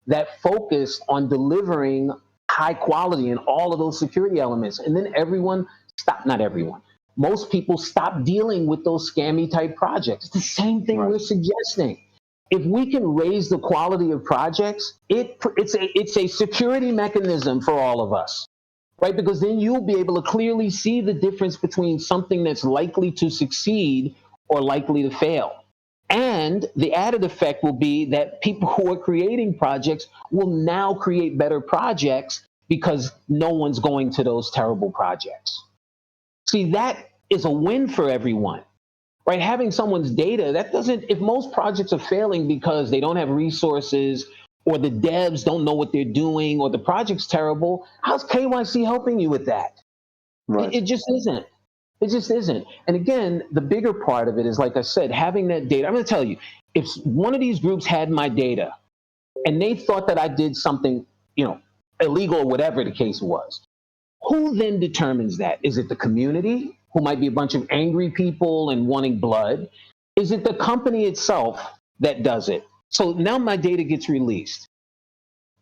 that focused on delivering high quality in all of those security elements. And then everyone stopped, not everyone, most people stopped dealing with those scammy type projects. It's the same thing we're suggesting. If we can raise the quality of projects, it's a security mechanism for all of us. Right? Because then you'll be able to clearly see the difference between something that's likely to succeed or likely to fail. And the added effect will be that people who are creating projects will now create better projects because no one's going to those terrible projects. See, that is a win for everyone. Right? Having someone's data, if most projects are failing because they don't have resources, or the devs don't know what they're doing, or the project's terrible, how's KYC helping you with that? Right. It just isn't. It just isn't. And again, the bigger part of it is, like I said, having that data. I'm going to tell you, if one of these groups had my data and they thought that I did something, illegal or whatever the case was, who then determines that? Is it the community, who might be a bunch of angry people and wanting blood? Is it the company itself that does it? So now my data gets released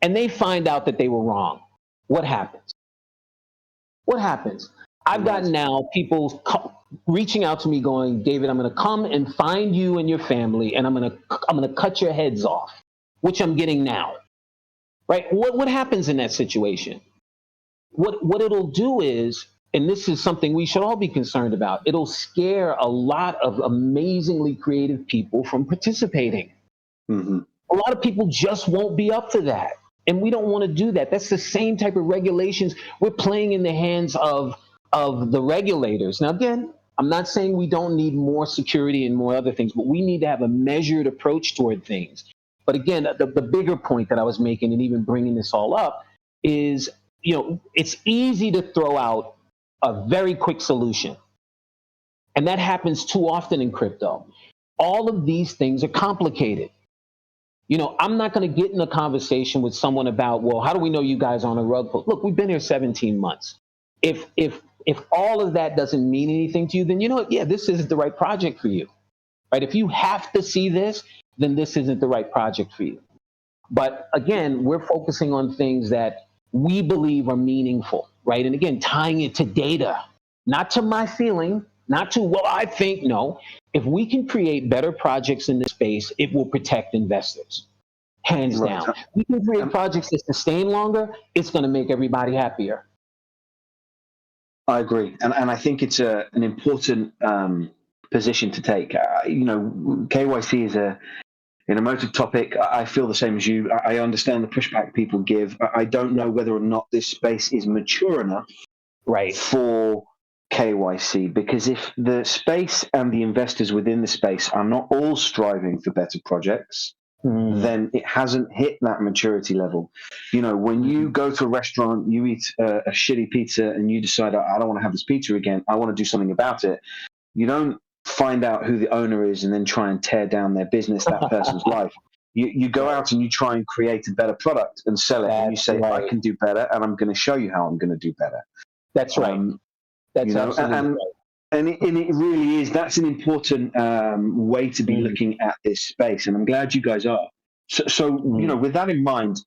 and they find out that they were wrong. What happens? What happens? I've gotten now people reaching out to me going, David, I'm going to come and find you and your family, and I'm going to cut your heads off, which I'm getting now. Right? What happens in that situation? What it'll do is, and this is something we should all be concerned about, it'll scare a lot of amazingly creative people from participating. Mm-hmm. A lot of people just won't be up for that. And we don't want to do that. That's the same type of regulations. We're playing in the hands of the regulators. Now, again, I'm not saying we don't need more security and more other things, but we need to have a measured approach toward things. But again, the bigger point that I was making, and even bringing this all up, is, it's easy to throw out a very quick solution. And that happens too often in crypto. All of these things are complicated. I'm not going to get in a conversation with someone about, well, how do we know you guys are on a rug pull? Look, we've been here 17 months. If all of that doesn't mean anything to you, then this isn't the right project for you. Right? If you have to see this, then this isn't the right project for you. But again, we're focusing on things that we believe are meaningful, right? And again, tying it to data, not to my feeling, not to, well, I think. No. If we can create better projects in this space, it will protect investors, hands down. If we can create projects that sustain longer, it's going to make everybody happier. I agree. And I think it's an important position to take. KYC is an emotive topic. I feel the same as you. I understand the pushback people give. I don't know whether or not this space is mature enough for KYC, because if the space and the investors within the space are not all striving for better projects, then it hasn't hit that maturity level. When you go to a restaurant, you eat a shitty pizza and you decide, I don't want to have this pizza again, I want to do something about it. You don't find out who the owner is and then try and tear down their business, that person's life. You go out and you try and create a better product and sell it, and you say, I can do better, and I'm going to show you how I'm going to do better. That's right. That's absolutely right. And it really is. That's an important way to be looking at this space, and I'm glad you guys are. So with that in mind,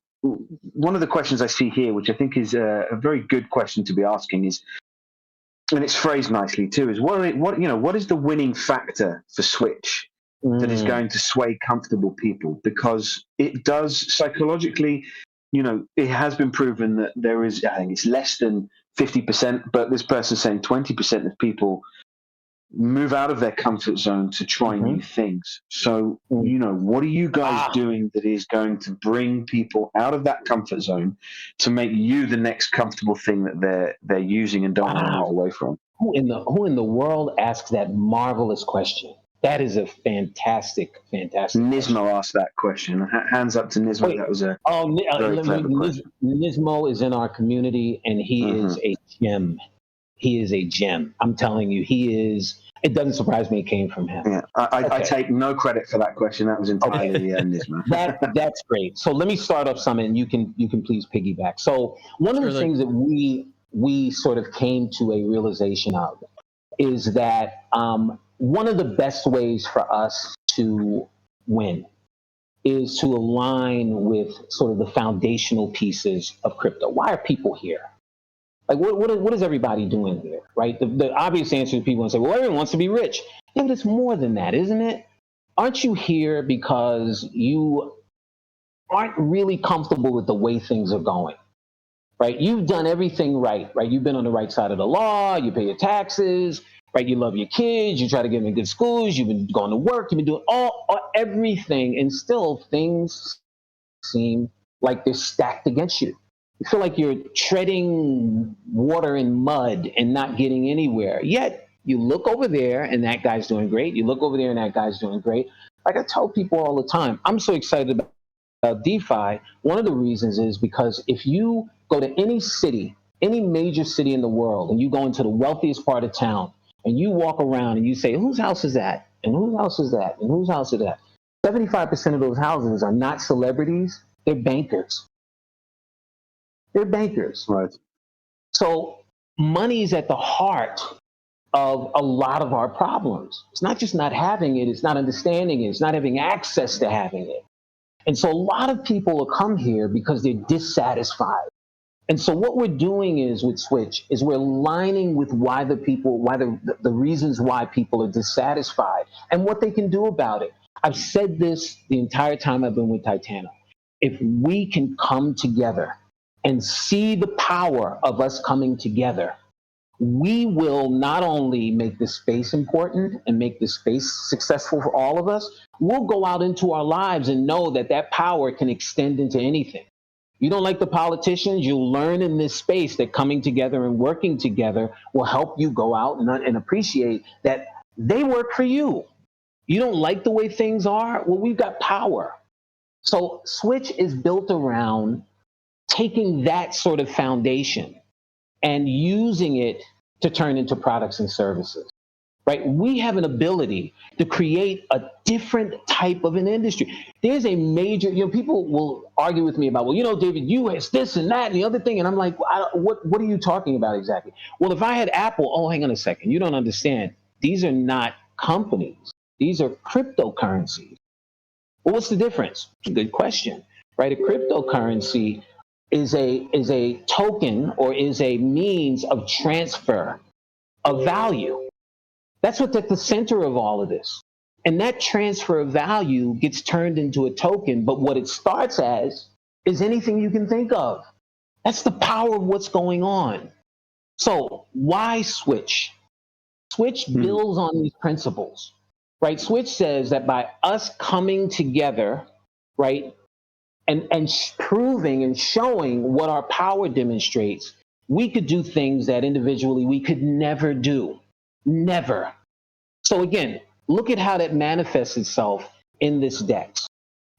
one of the questions I see here, which I think is a very good question to be asking, is, and it's phrased nicely too, is what is the winning factor for Switch that is going to sway comfortable people? Because it does psychologically, it has been proven that there is, I think it's less than 50%, but this person's saying 20% of people move out of their comfort zone to try new things. So, what are you guys doing that is going to bring people out of that comfort zone to make you the next comfortable thing that they're using and don't want to move away from? Who in the world asks that marvelous question? That is a fantastic Nismo asked that question. Hands up to Nismo. Wait, that was a very clever question. Nismo is in our community, and he is a gem. He is a gem. I'm telling you, he is. It doesn't surprise me it came from him. Yeah, I take no credit for that question. That was entirely Nismo. That's great. So let me start off some, and you can please piggyback. So one of the things that we sort of came to a realization of is that one of the best ways for us to win is to align with sort of the foundational pieces of crypto. Why are people here? Like, what is everybody doing here, right? The obvious answer to people and say, well, everyone wants to be rich. Yeah, but it's more than that, isn't it? Aren't you here because you aren't really comfortable with the way things are going, right? You've done everything right? You've been on the right side of the law, you pay your taxes, right? You love your kids, you try to get them in good schools, you've been going to work, you've been doing everything, and still things seem like they're stacked against you. You feel like you're treading water in mud and not getting anywhere. Yet you look over there and that guy's doing great. You look over there and that guy's doing great. Like I tell people all the time, I'm so excited about DeFi. One of the reasons is because if you go to any city, any major city in the world, and you go into the wealthiest part of town, and you walk around and you say, whose house is that? And whose house is that? And whose house is that? 75% of those houses are not celebrities, they're bankers. They're bankers. Right. So money's at the heart of a lot of our problems. It's not just not having it, it's not understanding it, it's not having access to having it. And so a lot of people will come here because they're dissatisfied. And so what we're doing is with Switch is we're aligning with the reasons why people are dissatisfied and what they can do about it. I've said this the entire time I've been with TITANO. If we can come together and see the power of us coming together, we will not only make this space important and make this space successful for all of us, we'll go out into our lives and know that that power can extend into anything. You don't like the politicians, you'll learn in this space that coming together and working together will help you go out and appreciate that they work for you. You don't like the way things are? Well, we've got power. So Switch is built around taking that sort of foundation and using it to turn into products and services, right? We have an ability to create a different type of an industry. There's a major, people will argue with me about, well, David, it's this and that and the other thing. And I'm like, what are you talking about exactly? Well, if I had Apple, hang on a second. You don't understand. These are not companies. These are cryptocurrencies. Well, what's the difference? It's a good question, right? A cryptocurrency is a token or is a means of transfer of value. That's what's at the center of all of this. And that transfer of value gets turned into a token, but what it starts as is anything you can think of. That's the power of what's going on. So why Switch? Switch builds on these principles, right? Switch says that by us coming together, right, and proving and showing what our power demonstrates, we could do things that individually we could never do. Never. So again, look at how that manifests itself in this DEX.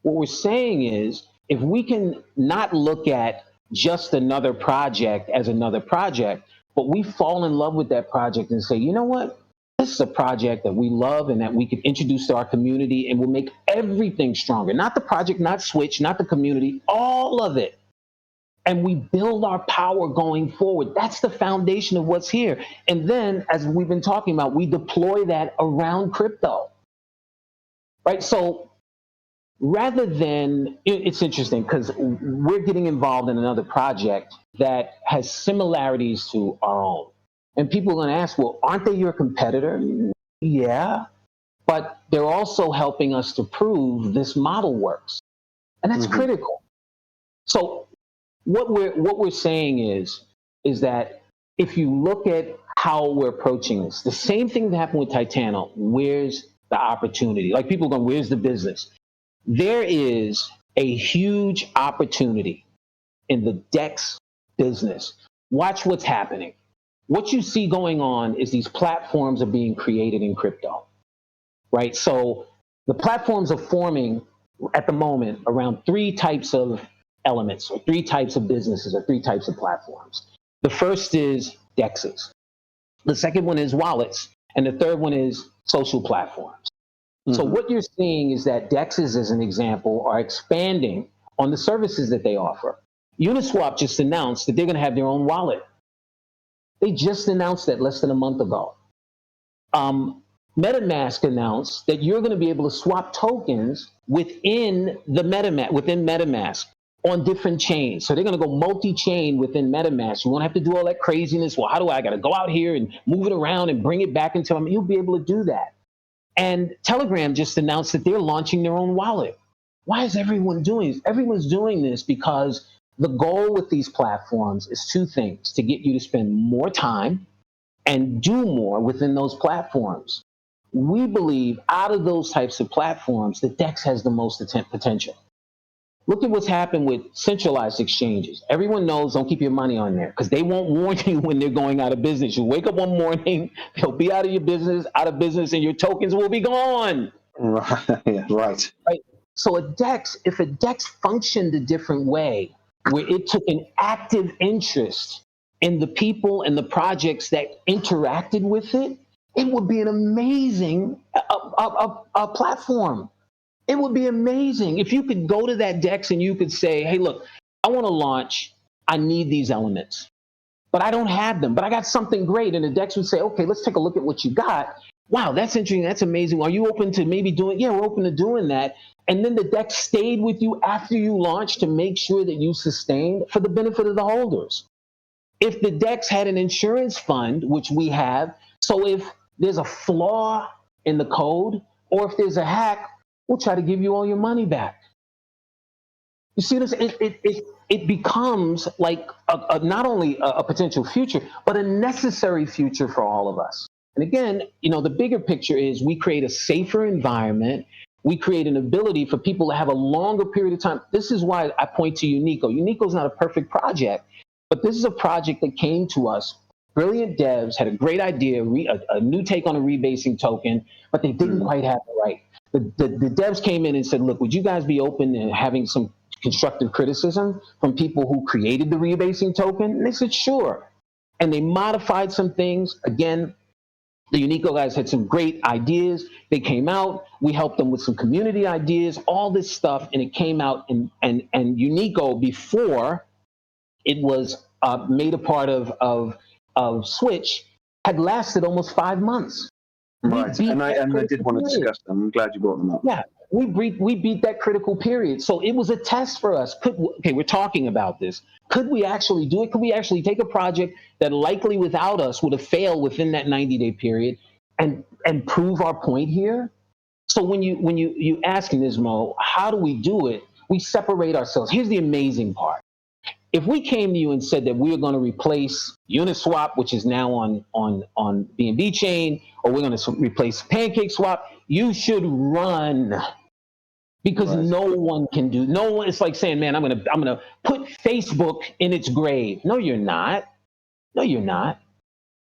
What we're saying is, if we can not look at just another project as another project, but we fall in love with that project and say, you know what? this is a project that we love and that we can introduce to our community and will make everything stronger. Not the project, not Switch, not the community, all of it. And we build our power going forward. That's the foundation of what's here. And then, as we've been talking about, we deploy that around crypto, right? So rather than, it's interesting because we're getting involved in another project that has similarities to our own. And people are going to ask, well, aren't they your competitor? Yeah, but they're also helping us to prove this model works. And that's critical. So what we're saying is that if you look at how we're approaching this, the same thing that happened with TITANO, where's the opportunity? Like people going, where's the business? There is a huge opportunity in the DEX business. Watch what's happening. What you see going on is these platforms are being created in crypto, right? So the platforms are forming at the moment around three types of elements, or three types of businesses, or three types of platforms. The first is DEXs. The second one is wallets. And the third one is social platforms. So what you're seeing is that DEXs, as an example, are expanding on the services that they offer. Uniswap just announced that they're going to have their own wallet. They just announced that less than a month ago. MetaMask announced that you're going to be able to swap tokens within the MetaMask on different chains. So they're going to go multi-chain within MetaMask. You won't have to do all that craziness. Well, how do I got to go out here and move it around and bring it back into them? You'll be able to do that. And Telegram just announced that they're launching their own wallet. Why is everyone doing this? Everyone's doing this because the goal with these platforms is two things: to get you to spend more time and do more within those platforms. We believe out of those types of platforms, the DEX has the most potential. Look at what's happened with centralized exchanges. Everyone knows don't keep your money on there because they won't warn you when they're going out of business. You wake up one morning, they'll be out of business, and your tokens will be gone. Right. So if a DEX functioned a different way, where it took an active interest in the people and the projects that interacted with it, it would be an amazing platform. It would be amazing if you could go to that DEX and you could say, hey, look, I want to launch. I need these elements, but I don't have them, but I got something great. And the DEX would say, okay, let's take a look at what you got. Wow, that's interesting. That's amazing. Are you open to maybe doing? Yeah, we're open to doing that. And then the DEX stayed with you after you launched to make sure that you sustained for the benefit of the holders. If the DEX had an insurance fund, which we have, so if there's a flaw in the code or if there's a hack, we'll try to give you all your money back. You see this? It becomes like not only a potential future, but a necessary future for all of us. And again, the bigger picture is we create a safer environment. We create an ability for people to have a longer period of time. This is why I point to Unico. Unico is not a perfect project, but this is a project that came to us. Brilliant devs had a great idea, a new take on a rebasing token, but they didn't quite have it right. The devs came in and said, look, would you guys be open to having some constructive criticism from people who created the rebasing token? And they said, sure. And they modified some things. Again, the Unico guys had some great ideas. They came out. We helped them with some community ideas, all this stuff, and it came out. And Unico, before it was made a part of SWYTCH, had lasted almost 5 months. Right, and I did want to discuss them. I'm glad you brought them up. Yeah, we beat that critical period. So it was a test for us. We're talking about this. Could we actually do it? Could we actually take a project that likely without us would have failed within that 90-day period and prove our point here? So when you ask Nismo, how do we do it? We separate ourselves. Here's the amazing part. If we came to you and said that we are going to replace Uniswap, which is now on BNB chain, or we're going to replace PancakeSwap, you should run, because no one can do. No one. It's like saying, man, I'm gonna put Facebook in its grave. No, you're not. No, you're not.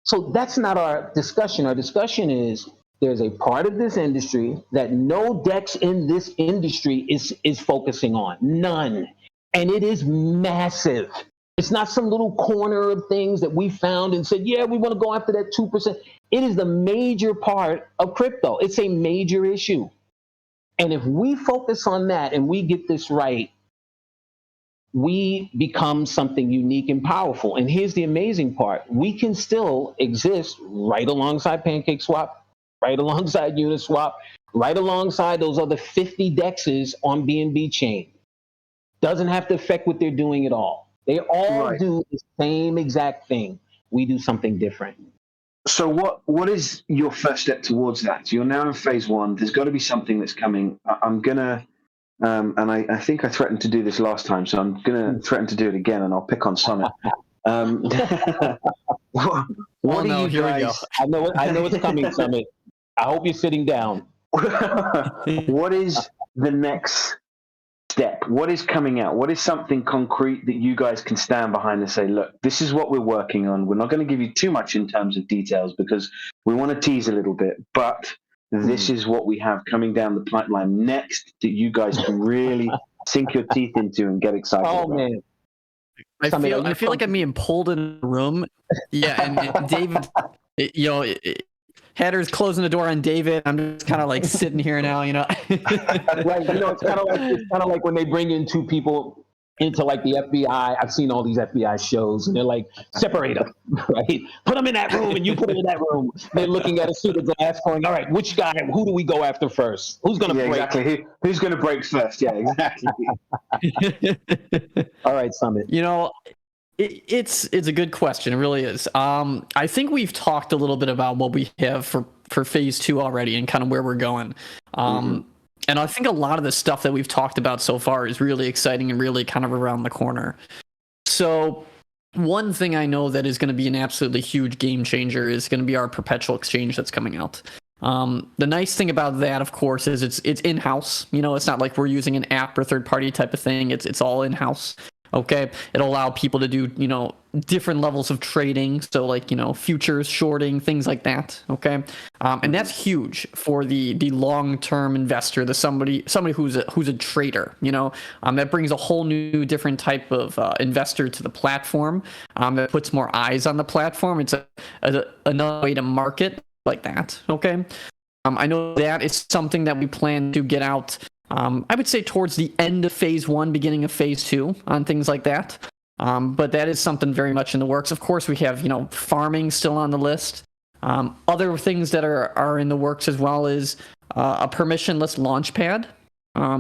So that's not our discussion. Our discussion is there's a part of this industry that no DEX in this industry is focusing on. None. And it is massive. It's not some little corner of things that we found and said, yeah, we want to go after that 2%. It is the major part of crypto. It's a major issue. And if we focus on that and we get this right, we become something unique and powerful. And here's the amazing part. We can still exist right alongside PancakeSwap, right alongside Uniswap, right alongside those other 50 DEXs on BNB chain. Doesn't have to affect what they're doing at all. They all do the same exact thing. We do something different. So what is your first step towards that? So you're now in phase one. There's got to be something that's coming. I'm going to, and I think I threatened to do this last time, so I'm going to threaten to do it again, and I'll pick on Summit. What do you guys... I know it's coming, Summit. I hope you're sitting down. What is the next step? What is coming out? What is something concrete that you guys can stand behind and say, look, this is what we're working on. We're not going to give you too much in terms of details because we want to tease a little bit, but this is what we have coming down the pipeline next that you guys can really sink your teeth into and get excited about. Man. I feel like I'm being pulled in the room. Yeah, and David, Hatter's closing the door on David. I'm just kind of like sitting here now, Right, it's kind of like when they bring in two people into like the FBI. I've seen all these FBI shows, and they're like, separate them, right? Put them in that room, and you put them in that room. They're looking at a suit of glass, going, all right, which guy? Who do we go after first? Who's going to break? Exactly. Who's going to break first? Yeah, exactly. All right, Summit. It's a good question. It really is. I think we've talked a little bit about what we have for phase 2 already and kind of where we're going. And I think a lot of the stuff that we've talked about so far is really exciting and really kind of around the corner. So one thing I know that is going to be an absolutely huge game changer is going to be our perpetual exchange that's coming out. The nice thing about that, of course, is it's in-house. It's not like we're using an app or third-party type of thing. It's all in-house. Okay, it'll allow people to do, different levels of trading. So like, futures, shorting, things like that. Okay. And that's huge for the long-term investor, somebody who's a trader, that brings a whole new different type of investor to the platform, that puts more eyes on the platform. It's another way to market like that. Okay. I know that is something that we plan to get out, I would say towards the end of phase 1, beginning of phase 2 on things like that. But that is something very much in the works. Of course, we have, farming still on the list. Other things that are in the works as well is a permissionless launchpad.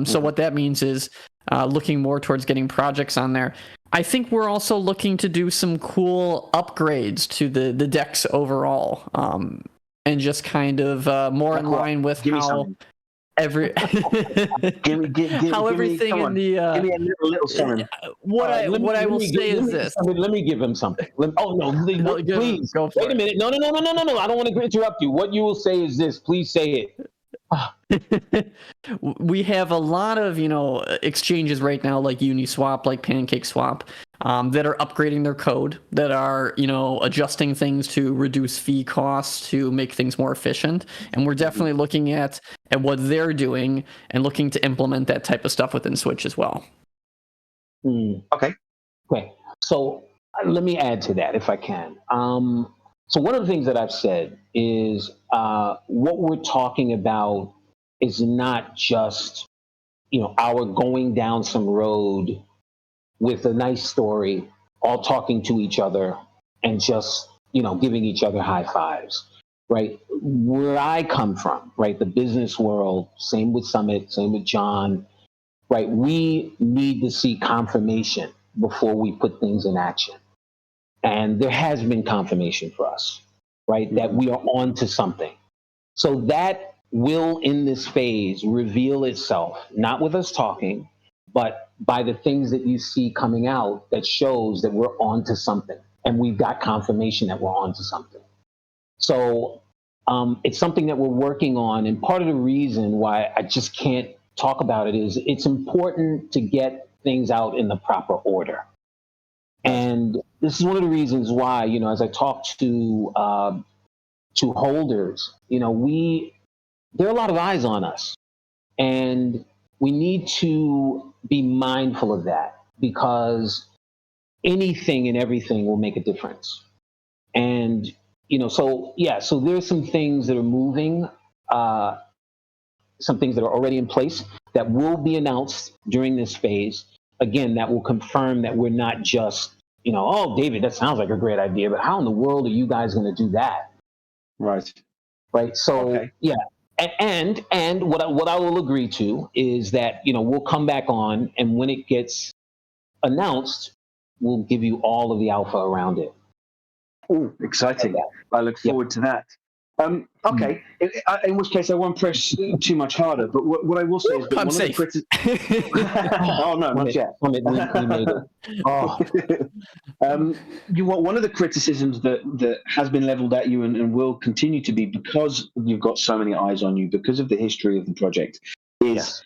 So what that means is looking more towards getting projects on there. I think we're also looking to do some cool upgrades to the DEX overall, and just kind of more in line with how... give everything in the give me a little summary. What I will say is this. Let me give him something. Please. Go for Wait a minute. No. I don't want to interrupt you. What you will say is this. Please say it. We have a lot of exchanges right now, like Uniswap, like PancakeSwap, that are upgrading their code, that are adjusting things to reduce fee costs, to make things more efficient. And we're definitely looking at what they're doing and looking to implement that type of stuff within SWYTCH as well. Okay. So let me add to that if I can. So one of the things that I've said is what we're talking about is not just, our going down some road with a nice story, all talking to each other and just, giving each other high fives, right? Where I come from, right, the business world, same with Summit, same with John, right? We need to see confirmation before we put things in action. And there has been confirmation for us, right, that we are on to something. So that will, in this phase, reveal itself, not with us talking, but by the things that you see coming out that shows that we're on to something. And we've got confirmation that we're on to something. So it's something that we're working on. And part of the reason why I just can't talk about it is it's important to get things out in the proper order. And this is one of the reasons why, as I talk to holders, there are a lot of eyes on us, and we need to be mindful of that, because anything and everything will make a difference. And, so there's some things that are moving, some things that are already in place that will be announced during this phase. Again, that will confirm that we're not just, oh, David, that sounds like a great idea, but how in the world are you guys going to do that? Right. So, okay. Yeah. And what I will agree to is that, we'll come back on, and when it gets announced, we'll give you all of the alpha around it. Oh, exciting. I look forward to that. Okay, in which case I won't press too much harder, but what I will say is that I'm one safe. of the oh, no, not yet. We made it. Oh. One of the criticisms that has been leveled at you and will continue to be, because you've got so many eyes on you, because of the history of the project, is,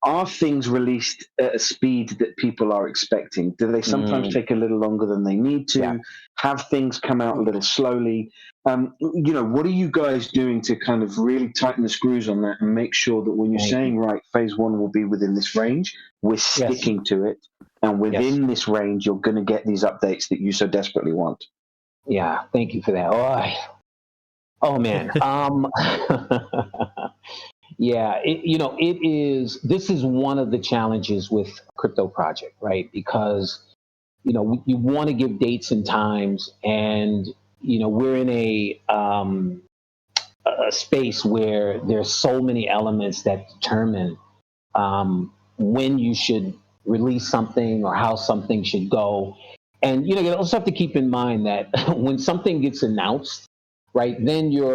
are things released at a speed that people are expecting? Do they sometimes take a little longer than they need to? Yeah. Have things come out a little slowly? What are you guys doing to kind of really tighten the screws on that and make sure that when you're saying, right, phase one will be within this range, we're sticking to it, and within this range, you're going to get these updates that you so desperately want? Yeah, thank you for that. Oh man. Yeah, it is. This is one of the challenges with crypto project, right? Because you want to give dates and times, and we're in a space where there's so many elements that determine when you should release something or how something should go. And you also have to keep in mind that when something gets announced, right, then you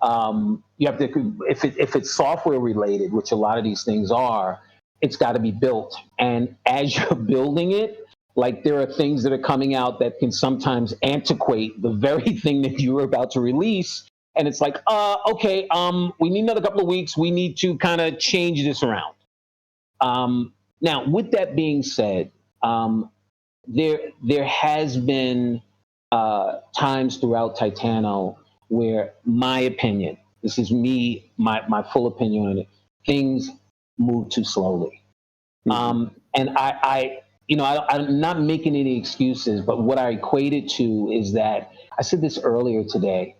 have to, if it's software related, which a lot of these things are, it's got to be built. And as you're building it, like, there are things that are coming out that can sometimes antiquate the very thing that you were about to release. And it's like, okay, we need another couple of weeks. We need to kind of change this around. Now, with that being said, there has been times throughout TITANO where my opinion, this is me, my full opinion on it, things move too slowly. And I'm not making any excuses, but what I equate it to is that, I said this earlier today,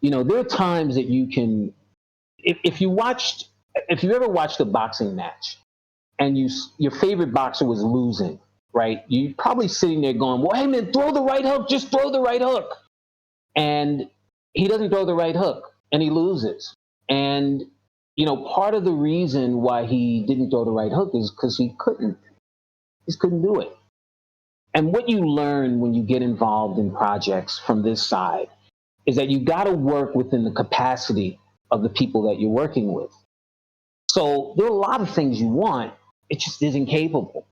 there are times that you can, if you ever watched a boxing match and your favorite boxer was losing, right? You're probably sitting there going, well, hey man, throw the right hook, just throw the right hook. And he doesn't throw the right hook and he loses. And, part of the reason why he didn't throw the right hook is because he just couldn't do it. And what you learn when you get involved in projects from this side is that you got to work within the capacity of the people that you're working with. So there are a lot of things you want, it just isn't capable.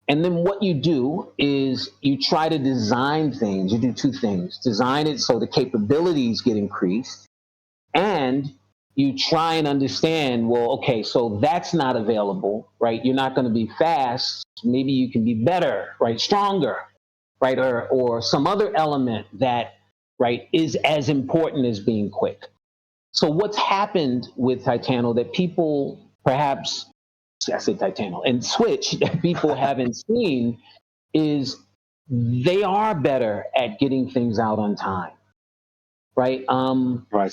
And then what you do is you try to design things. You do two things: design it so the capabilities get increased, and you try and understand, well, okay, so that's not available, right? You're not going to be fast. Maybe you can be better, right? Stronger, right? Or some other element that, right, is as important as being quick. So what's happened with TITANO that people perhaps, I said TITANO, and SWYTCH, that people haven't seen, is they are better at getting things out on time, right? Right.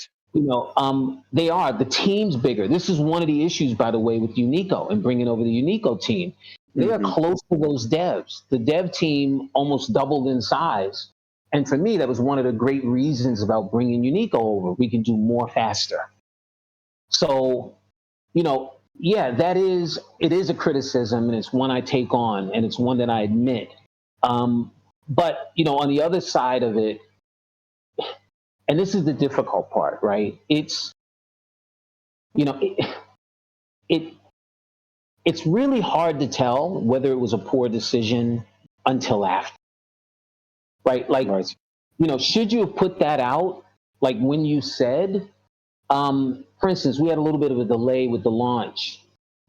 They are. The team's bigger. This is one of the issues, by the way, with Unico and bringing over the Unico team. They are close to those devs. The dev team almost doubled in size. And for me, that was one of the great reasons about bringing Unico over. We can do more faster. So, it is a criticism, and it's one I take on, and it's one that I admit. But, on the other side of it, and this is the difficult part, right? It's, it's really hard to tell whether it was a poor decision until after, right? Like, should you have put that out, like when you said, for instance, we had a little bit of a delay with the launch,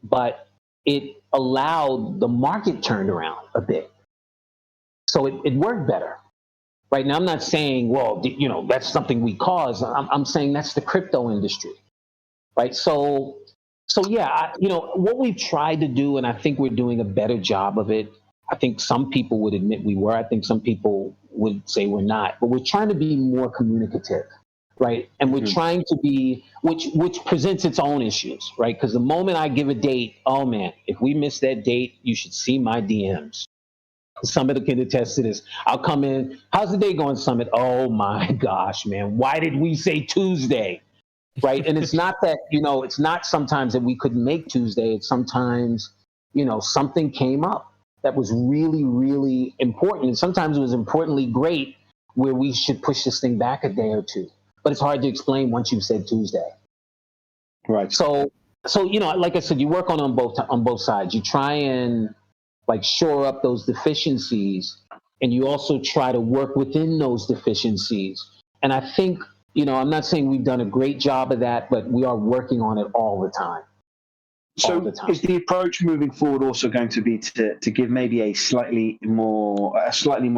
but it allowed the market turned around a bit. So it worked better. Right now, I'm not saying, well, that's something we caused. I'm saying that's the crypto industry, right? So yeah, what we've tried to do, and I think we're doing a better job of it, I think some people would admit we were. I think some people would say we're not. But we're trying to be more communicative, right? And we're trying to be, which presents its own issues, right? Because the moment I give a date, oh man, if we miss that date, you should see my DMs. Summit can attest to this. I'll come in. How's the day going, Summit? Oh my gosh, man. Why did we say Tuesday? Right. And it's not that, it's not sometimes that we couldn't make Tuesday. It's sometimes, something came up that was really, really important. And sometimes it was importantly great where we should push this thing back a day or two. But it's hard to explain once you've said Tuesday. Right. So like I said, you work on both sides. You try and like shore up those deficiencies, and you also try to work within those deficiencies. And I think, I'm not saying we've done a great job of that, but we are working on it all the time. So is the approach moving forward also going to be to give maybe a slightly more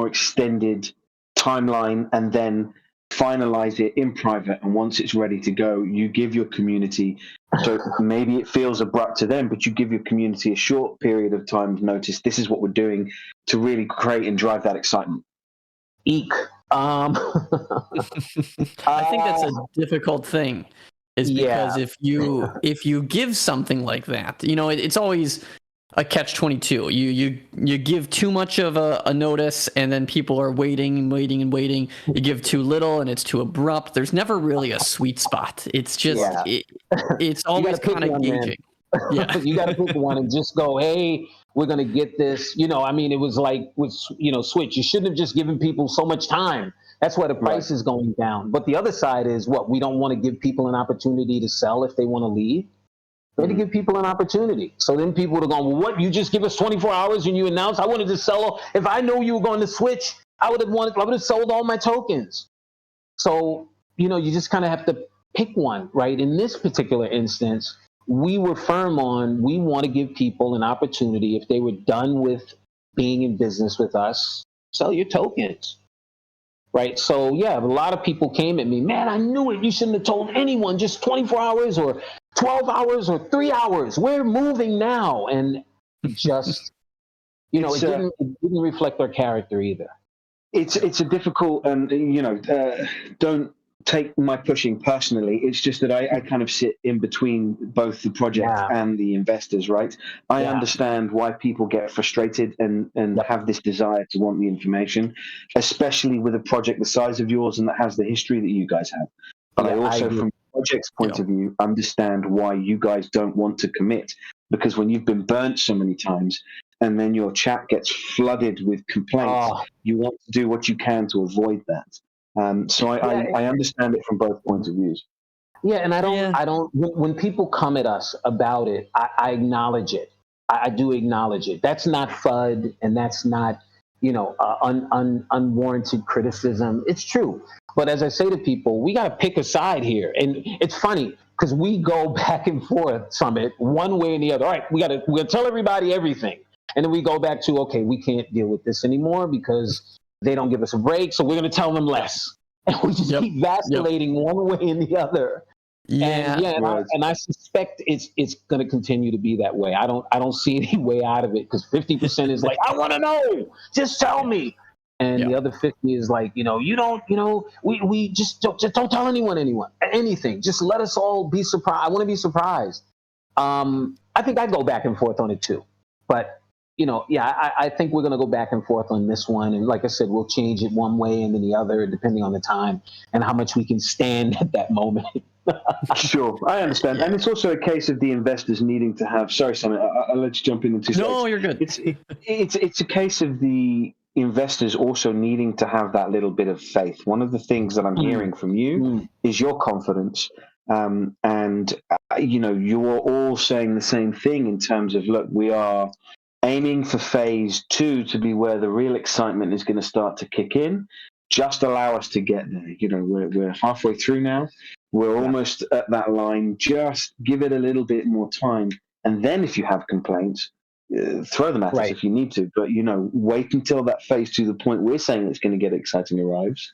extended timeline and then finalize it in private, and once it's ready to go, you give your community, so maybe it feels abrupt to them, but you give your community a short period of time of notice, this is what we're doing, to really create and drive that excitement? I think that's a difficult thing, is because if you give something like that, it's always a catch-22. You give too much of a notice, and then people are waiting and waiting and waiting. You give too little, and it's too abrupt. There's never really a sweet spot. It's just it's always kind of gauging. Yeah, you got to pick one and just go, hey, we're going to get this. It was like with Switch. You shouldn't have just given people so much time. That's why the price is going down. But the other side is what? We don't want to give people an opportunity to sell if they want to leave. We had to give people an opportunity. So then people would have gone, well, what? You just give us 24 hours and you announce I wanted to sell. If I know you were going to switch, I would have sold all my tokens. So, you just kind of have to pick one, right? In this particular instance, we were firm on, we want to give people an opportunity. If they were done with being in business with us, sell your tokens. Right. So, a lot of people came at me, man, I knew it. You shouldn't have told anyone, just 24 hours or 12 hours or 3 hours. We're moving now. And just, it didn't reflect their character either. It's a difficult, and, don't take my pushing personally. It's just that I kind of sit in between both the project and the investors, right? I understand why people get frustrated and have this desire to want the information, especially with a project the size of yours and that has the history that you guys have. But I also, from the project's point of view, understand why you guys don't want to commit, because when you've been burnt so many times and then your chat gets flooded with complaints, you want to do what you can to avoid that. So I understand it from both points of views. Yeah, and I don't. When people come at us about it, I acknowledge it. I do acknowledge it. That's not FUD, and that's not unwarranted criticism. It's true. But as I say to people, we got to pick a side here, and it's funny because we go back and forth from it one way and the other. All right, we're gonna tell everybody everything, and then we go back to, okay, we can't deal with this anymore because they don't give us a break, so we're going to tell them less. And we just keep vacillating one way and the other. And I suspect it's going to continue to be that way. I don't see any way out of it, because 50% is like, I want to know, just tell me. And the other 50 is like, we just don't tell anything. Just let us all be surprised. I want to be surprised. I think I go back and forth on it too. But I think we're going to go back and forth on this one. And like I said, we'll change it one way and then the other, depending on the time and how much we can stand at that moment. Sure, I understand. And it's also a case of the investors needing to have, sorry, Simon, I'll let you jump in 2 seconds. No, you're good. It's a case of the investors also needing to have that little bit of faith. One of the things that I'm hearing from you is your confidence. And you're all saying the same thing in terms of, look, we are aiming for phase 2 to be where the real excitement is going to start to kick in. Just allow us to get there. We're halfway through now. We're almost at that line. Just give it a little bit more time. And then if you have complaints, throw them at us if you need to. But, wait until that phase 2, the point we're saying it's going to get exciting, arrives.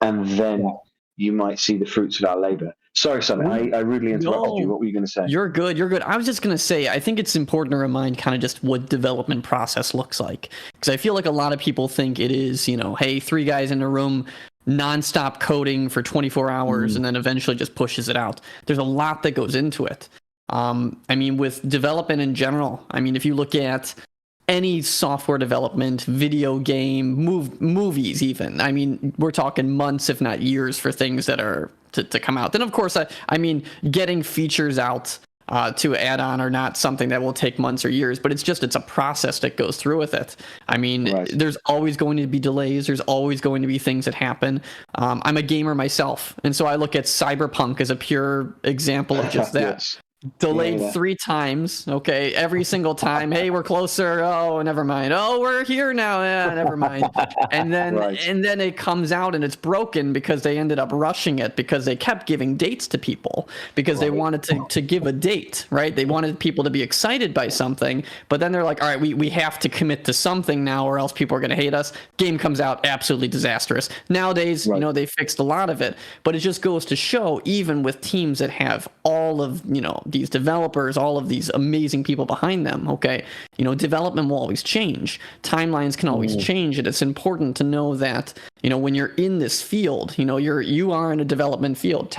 And then you might see the fruits of our labor. Sorry, Simon, I rudely interrupted you. What were you going to say? You're good. You're good. I was just going to say, I think it's important to remind kind of just what development process looks like. Because I feel like a lot of people think it is, hey, 3 guys in a room, nonstop coding for 24 hours, and then eventually just pushes it out. There's a lot that goes into it. With development in general, if you look at any software development, video game, movies even, we're talking months, if not years, for things that are to come out. Then, of course, getting features out to add on are not something that will take months or years, but it's a process that goes through with it. Right. There's always going to be delays. There's always going to be things that happen. I'm a gamer myself, and so I look at Cyberpunk as a pure example of just that. Yes. Delayed 3 times. Okay, every single time. Hey, we're closer. Oh, never mind. Oh, we're here now. Yeah, never mind. And then and then it comes out and it's broken because they ended up rushing it because they kept giving dates to people because they wanted to give a date, right? They wanted people to be excited by something, but then they're like, all right, we have to commit to something now or else people are going to hate us. Game comes out absolutely disastrous. Nowadays, they fixed a lot of it, but it just goes to show, even with teams that have all of, these developers, all of these amazing people behind them, development will always change. Timelines can always change, and it's important to know that, when you're in this field, you are in a development field.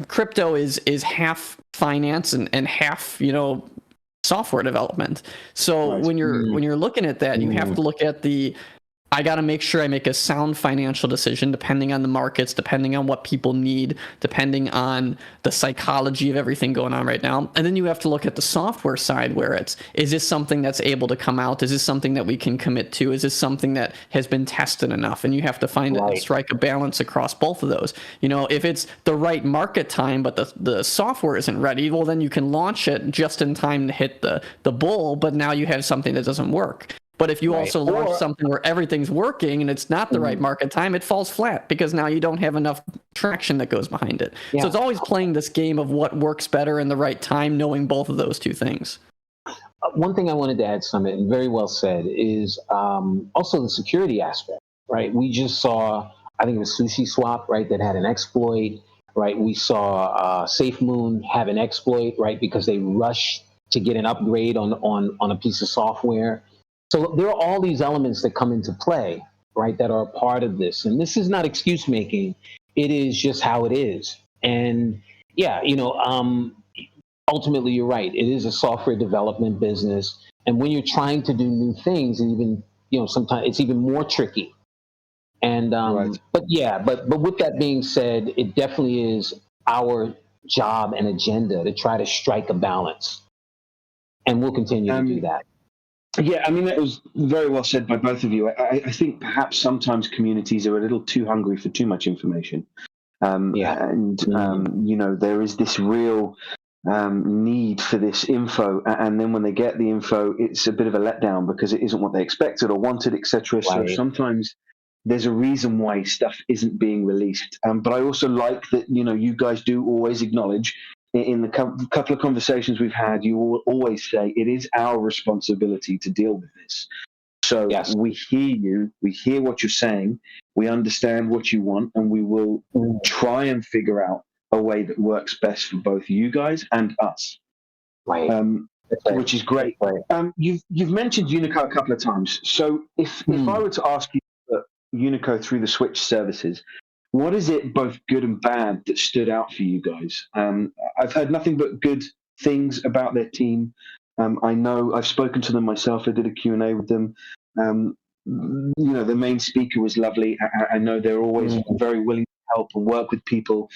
Crypto is half finance and half, software development. So when you're looking at that, you have to look at I got to make sure I make a sound financial decision depending on the markets, depending on what people need, depending on the psychology of everything going on right now. And then you have to look at the software side where is this something that's able to come out? Is this something that we can commit to? Is this something that has been tested enough? And you have to strike a balance across both of those. If it's the right market time, but the software isn't ready, well, then you can launch it just in time to hit the bull, but now you have something that doesn't work. But if you also launch something where everything's working and it's not the right market time, it falls flat because now you don't have enough traction that goes behind it. Yeah. So it's always playing this game of what works better in the right time, knowing both of those two things. One thing I wanted to add, Summit, and very well said, is also the security aspect, right? We just saw, I think it was Sushi Swap, right, that had an exploit, right? We saw SafeMoon have an exploit, right, because they rushed to get an upgrade on a piece of software. So there are all these elements that come into play, right, that are a part of this. And this is not excuse making. It is just how it is. And ultimately you're right. It is a software development business. And when you're trying to do new things, and even, sometimes it's even more tricky. And, but with that being said, it definitely is our job and agenda to try to strike a balance. And we'll continue to do that. Yeah, that was very well said by both of you. I think perhaps sometimes communities are a little too hungry for too much information. There is this real need for this info. And then when they get the info, it's a bit of a letdown because it isn't what they expected or wanted, etc. So sometimes there's a reason why stuff isn't being released. But I also like that, you guys do always acknowledge in the couple of conversations we've had, you will always say it is our responsibility to deal with this. So we hear you, we hear what you're saying, we understand what you want, and we will try and figure out a way that works best for both you guys and us. Which is great. You've mentioned Unico a couple of times. So if I were to ask you Unico through the Switch services, what is it, both good and bad, that stood out for you guys? I've heard nothing but good things about their team. I know I've spoken to them myself. I did a Q&A with them. The main speaker was lovely. I know they're always very willing to help and work with people.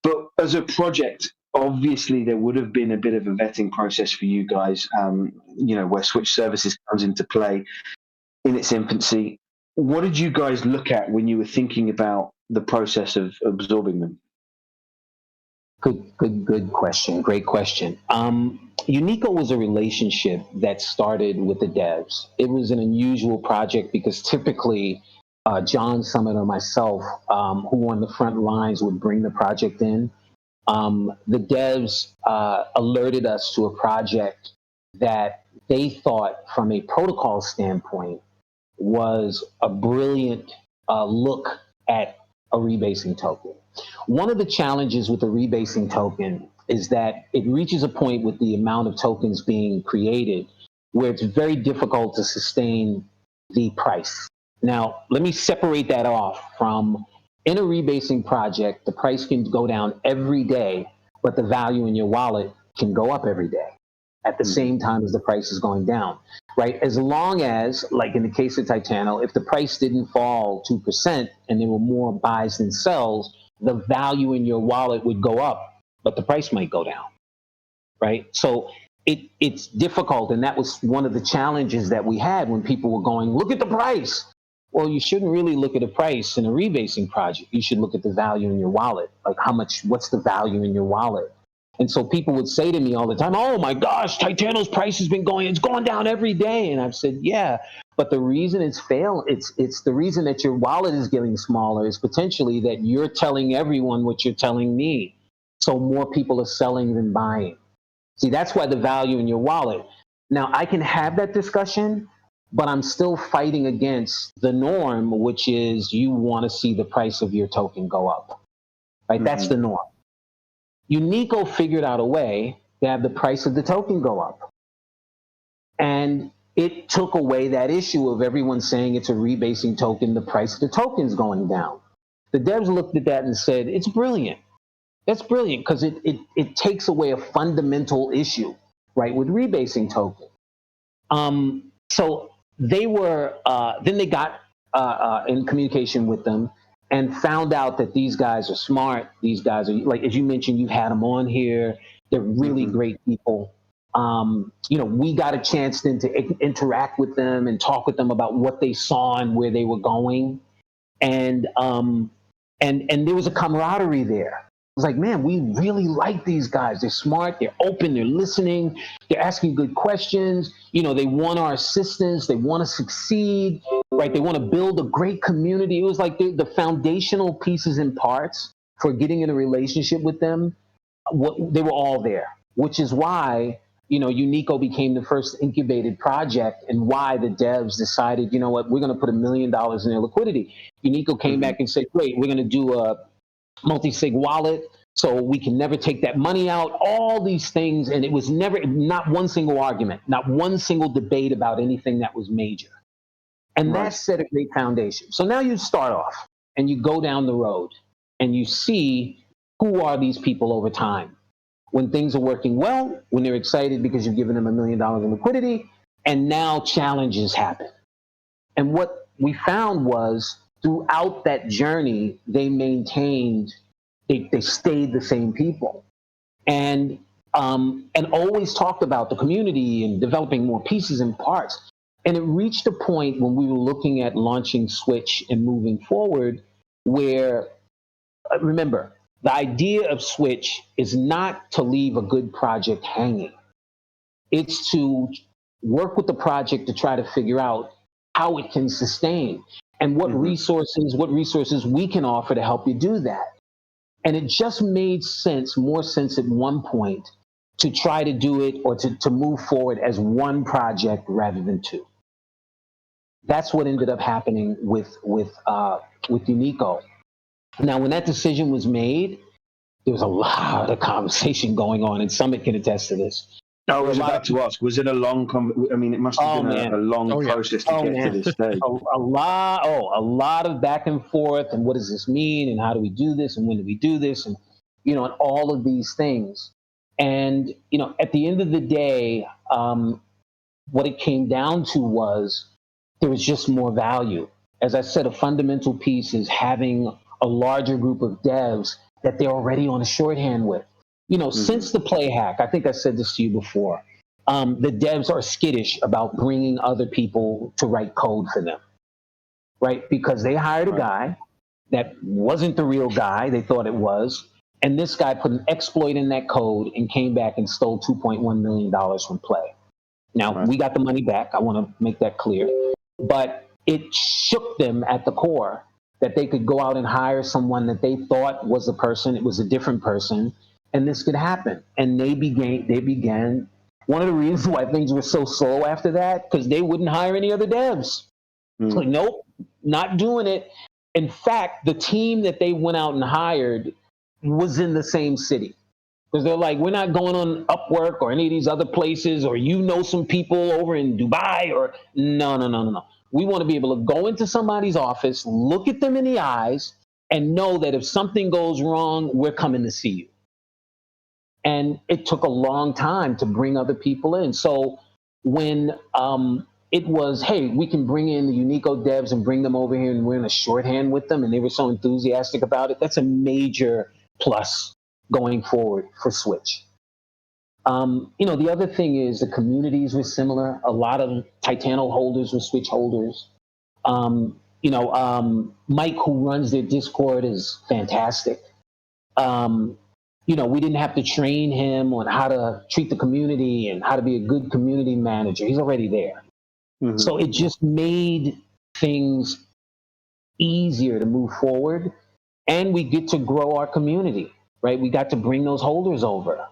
But as a project, obviously there would have been a bit of a vetting process for you guys, where Switch Services comes into play in its infancy. What did you guys look at when you were thinking about the process of absorbing them? Good question. Great question. Unico was a relationship that started with the devs. It was an unusual project because typically John, Summit, or myself, who were on the front lines, would bring the project in. The devs alerted us to a project that they thought, from a protocol standpoint, was a brilliant look at a rebasing token. One of the challenges with the rebasing token is that it reaches a point with the amount of tokens being created where it's very difficult to sustain the price. Now, let me separate that off from, in a rebasing project, the price can go down every day, but the value in your wallet can go up every day at the same time as the price is going down, right? As long as, like in the case of TITANO, if the price didn't fall 2% and there were more buys than sells, the value in your wallet would go up, but the price might go down, right? So it's difficult, and that was one of the challenges that we had when people were going, look at the price. Well, you shouldn't really look at a price in a rebasing project. You should look at the value in your wallet. Like what's the value in your wallet? And so people would say to me all the time, oh my gosh, TITANO's price has been it's going down every day. And I've said, yeah, but the reason it's the reason that your wallet is getting smaller is potentially that you're telling everyone what you're telling me. So more people are selling than buying. See, that's why the value in your wallet. Now, I can have that discussion, but I'm still fighting against the norm, which is you want to see the price of your token go up, right? That's the norm. Unico figured out a way to have the price of the token go up. And it took away that issue of everyone saying it's a rebasing token, the price of the token's going down. The devs looked at that and said, it's brilliant. That's brilliant because it takes away a fundamental issue, right, with rebasing token. So they were, then they got in communication with them and found out that these guys are smart. These guys are, like, as you mentioned, you've had them on here. They're really great people. We got a chance then to interact with them and talk with them about what they saw and where they were going. And there was a camaraderie there. It was like, man, we really like these guys. They're smart, they're open, they're listening, they're asking good questions. They want our assistance, they want to succeed, right? They want to build a great community. It was like the foundational pieces and parts for getting in a relationship with them, they were all there, which is why, Unico became the first incubated project and why the devs decided, you know what, we're going to put $1 million in their liquidity. Unico came back and said, great, we're going to do a multi-sig wallet so we can never take that money out, all these things. And it was not one single argument, not one single debate about anything that was major. And that set a great foundation. So now you start off and you go down the road and you see who are these people over time. When things are working well, when they're excited because you've given them $1 million in liquidity, and now challenges happen. And what we found was throughout that journey, they maintained, they stayed the same people, and always talked about the community and developing more pieces and parts. And it reached a point when we were looking at launching SWYTCH and moving forward where, remember, the idea of SWYTCH is not to leave a good project hanging. It's to work with the project to try to figure out how it can sustain and what resources we can offer to help you do that. And it just made more sense at one point to try to do it or to move forward as one project rather than two. That's what ended up happening with Unico. Now, when that decision was made, there was a lot of conversation going on, and Summit can attest to this. I was about to ask, was it a long, it must have been a long process to get to this stage. A lot of back and forth, and what does this mean, and how do we do this, and when do we do this, and, and all of these things. And, at the end of the day, what it came down to was there was just more value. As I said, a fundamental piece is having a larger group of devs that they're already on a shorthand with. Since the play hack, I think I said this to you before, the devs are skittish about bringing other people to write code for them, right? Because they hired a guy that wasn't the real guy they thought it was, and this guy put an exploit in that code and came back and stole $2.1 million from play. Now, we got the money back. I want to make that clear. But it shook them at the core that they could go out and hire someone that they thought was the person. It was a different person, and this could happen. And they began. One of the reasons why things were so slow after that, because they wouldn't hire any other devs. Like, nope, not doing it. In fact, the team that they went out and hired was in the same city. Because they're like, we're not going on Upwork or any of these other places, or some people over in Dubai, or no. We want to be able to go into somebody's office, look at them in the eyes, and know that if something goes wrong, we're coming to see you. And it took a long time to bring other people in. So when it was, hey, we can bring in the Unico devs and bring them over here and we're in a shorthand with them, and they were so enthusiastic about it, that's a major plus going forward for Switch. The other thing is the communities were similar. A lot of TITANO holders were Switch holders. Mike, who runs their Discord, is fantastic. We didn't have to train him on how to treat the community and how to be a good community manager. He's already there. Mm-hmm. So it just made things easier to move forward, and we get to grow our community, right? We got to bring those holders over.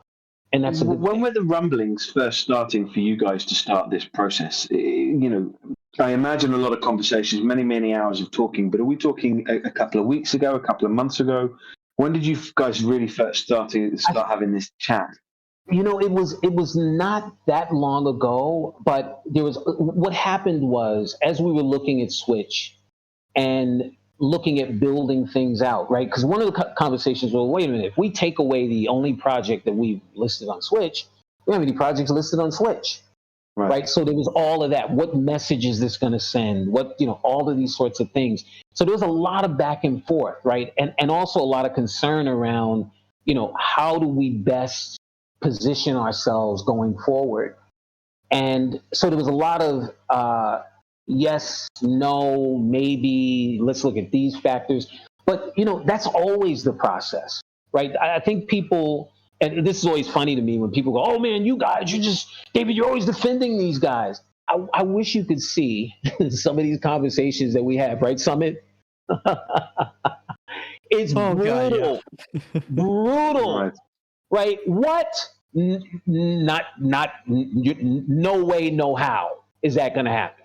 And that's when were the rumblings first starting for you guys to start this process? I imagine a lot of conversations, many hours of talking, but are we talking a couple of weeks ago, a couple of months ago? When did you guys really first start having this chat? It was not that long ago, but what happened was, as we were looking at Switch and looking at building things out, right? Because one of the conversations was, wait a minute, if we take away the only project that we've listed on Switch, we don't have any projects listed on Switch, right? So there was all of that. What message is this going to send? All of these sorts of things. So there was a lot of back and forth, right? And also a lot of concern around, how do we best position ourselves going forward? And so there was a lot of yes, no, maybe, let's look at these factors. But, that's always the process, right? I think people, and this is always funny to me when people go, oh man, you guys, David, you're always defending these guys. I wish you could see some of these conversations that we have, right, Summit? It's brutal. God, yeah. Brutal. Right? What? Not, no way, no how is that going to happen.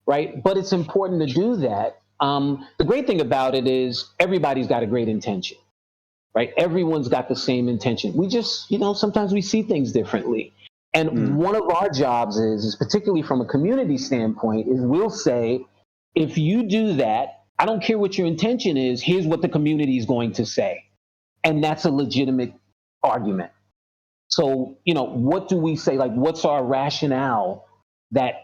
Right? But it's important to do that. The great thing about it is everybody's got a great intention, right? Everyone's got the same intention. We just, sometimes we see things differently. And one of our jobs is particularly from a community standpoint, is we'll say, if you do that, I don't care what your intention is, here's what the community is going to say. And that's a legitimate argument. So, what do we say? Like, what's our rationale that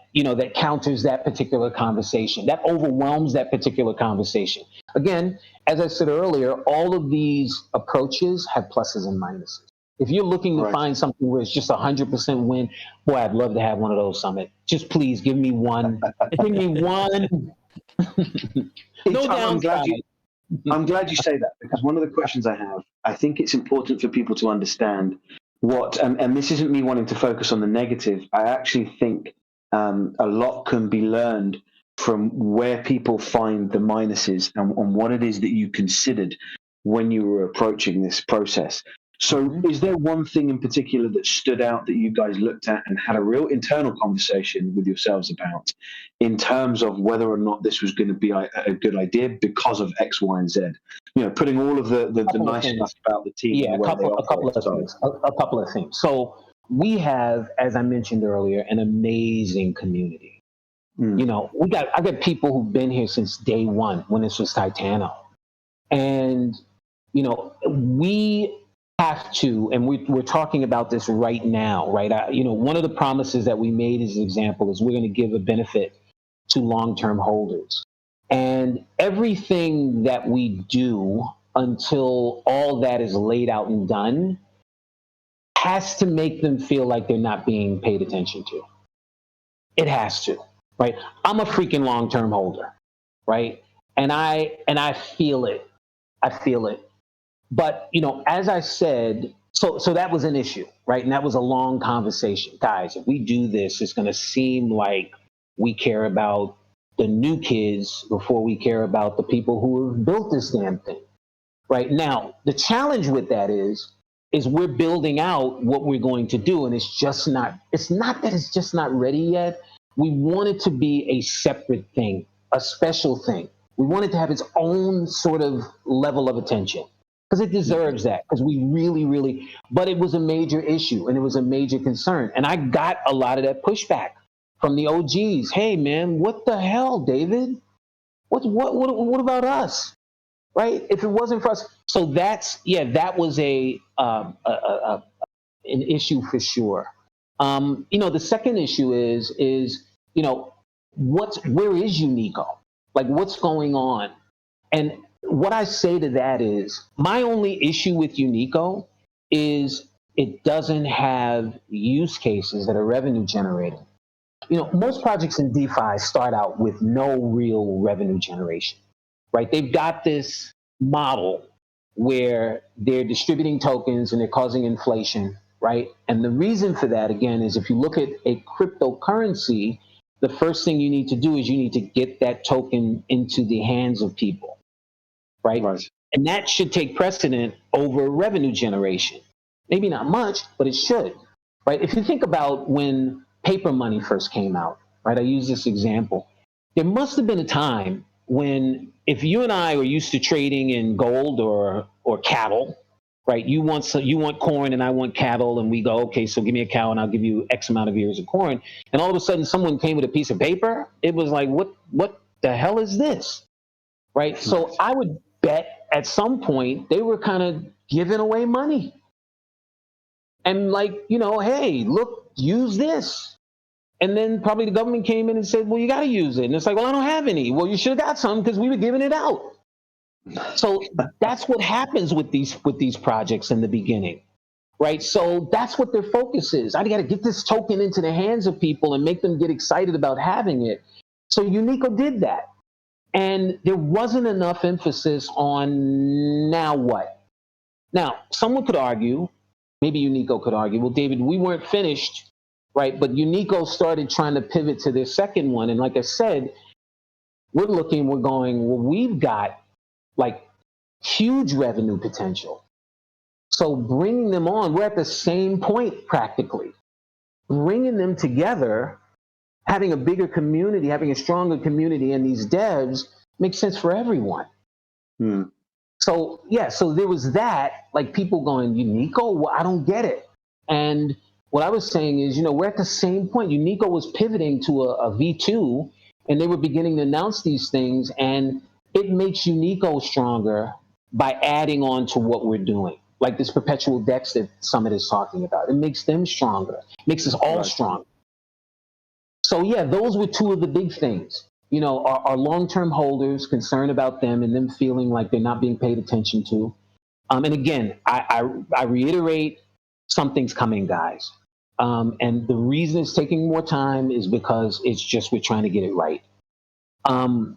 counters that particular conversation, that overwhelms that particular conversation? Again, as I said earlier, all of these approaches have pluses and minuses. If you're looking to find something where it's just 100% win, boy, I'd love to have one of those, Summit. Just please give me one. Give me one. No downside. I'm glad you say that, because one of the questions I have, I think it's important for people to understand and this isn't me wanting to focus on the negative. I actually think a lot can be learned from where people find the minuses and what it is that you considered when you were approaching this process. So is there one thing in particular that stood out that you guys looked at and had a real internal conversation with yourselves about in terms of whether or not this was going to be a good idea because of X, Y, and Z? Putting all of the nice stuff about the team. Yeah, a couple of things. So we have, as I mentioned earlier, an amazing community. I got people who've been here since day one when this was TITANO. And, we have to, and we're talking about this right now, right? One of the promises that we made as an example is we're going to give a benefit to long-term holders. And everything that we do until all that is laid out and done has to make them feel like they're not being paid attention to. It has to, right? I'm a freaking long-term holder, right? And I feel it. I feel it. But, as I said, so that was an issue, right? And that was a long conversation. Guys, if we do this, it's going to seem like we care about the new kids before we care about the people who have built this damn thing, right? Now, the challenge with that is we're building out what we're going to do, and it's not that it's just not ready yet. We want it to be a separate thing, a special thing, We want it to have its own sort of level of attention because it deserves that, because we really, really, but it was a major issue and it was a major concern. And I got a lot of that pushback from the OGs. Hey, man, what the hell, David? What about us? Right? If it wasn't for us. So that was an issue for sure. The second issue is where is Unico? Like, what's going on? And what I say to that is, my only issue with Unico is it doesn't have use cases that are revenue generating. Most projects in DeFi start out with no real revenue generation, right? They've got this model where they're distributing tokens and they're causing inflation, right? And the reason for that, again, is if you look at a cryptocurrency, the first thing you need to do is you need to get that token into the hands of people, right? And that should take precedent over revenue generation. Maybe not much, but it should, right? If you think about when paper money first came out, right? I use this example. There must have been a time when, if you and I were used to trading in gold or cattle, right? You want corn and I want cattle, and we go, okay, so give me a cow and I'll give you X amount of ears of corn. And all of a sudden someone came with a piece of paper. It was like, what the hell is this? Right? So I would bet at some point they were kind of giving away money. And hey, look, use this. And then probably the government came in and said, well, you got to use it. And it's like, well, I don't have any. Well, you should have got some because we were giving it out. So that's what happens with these projects in the beginning, right? So that's what their focus is. I got to get this token into the hands of people and make them get excited about having it. So Unico did that. And there wasn't enough emphasis on now what? Now, someone could argue, maybe Unico could argue, well, David, we weren't finished, right? But Unico started trying to pivot to their second one. And like I said, we're going, well, we've got like huge revenue potential. So bringing them on, we're at the same point practically. Bringing them together, having a bigger community, having a stronger community, and these devs makes sense for everyone. So there was that, like people going, Unico, well, I don't get it. And what I was saying is, we're at the same point. Unico was pivoting to a V2, and they were beginning to announce these things, and it makes Unico stronger by adding on to what we're doing, like this perpetual DEX that Summit is talking about. It makes them stronger, makes us all stronger. So those were two of the big things. Our long-term holders, concerned about them and them feeling like they're not being paid attention to. And again, I reiterate, something's coming, guys. And the reason it's taking more time is because we're trying to get it right. And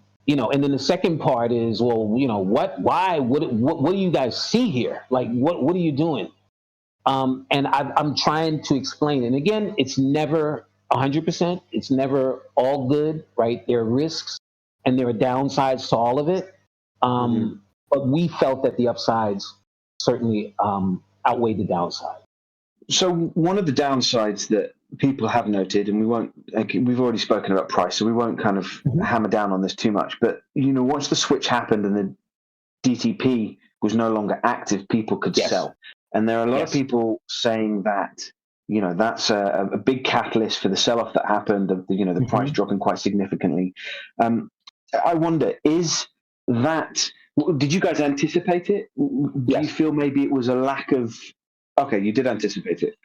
then the second part is, well, why, what do you guys see here? Like, what are you doing? And I'm trying to explain. And again, it's never 100%. It's never all good, right? There are risks and there are downsides to all of it. But we felt that the upsides certainly outweighed the downside. So one of the downsides that people have noted, and we've already spoken about price, so we won't kind of hammer down on this too much, but once the switch happened and the DTP was no longer active, people could sell. And there are a lot of people saying that, that's a big catalyst for the sell-off that happened, the price dropping quite significantly. I wonder, did you guys anticipate it? Do you feel maybe it was a lack of... Okay, you did anticipate it.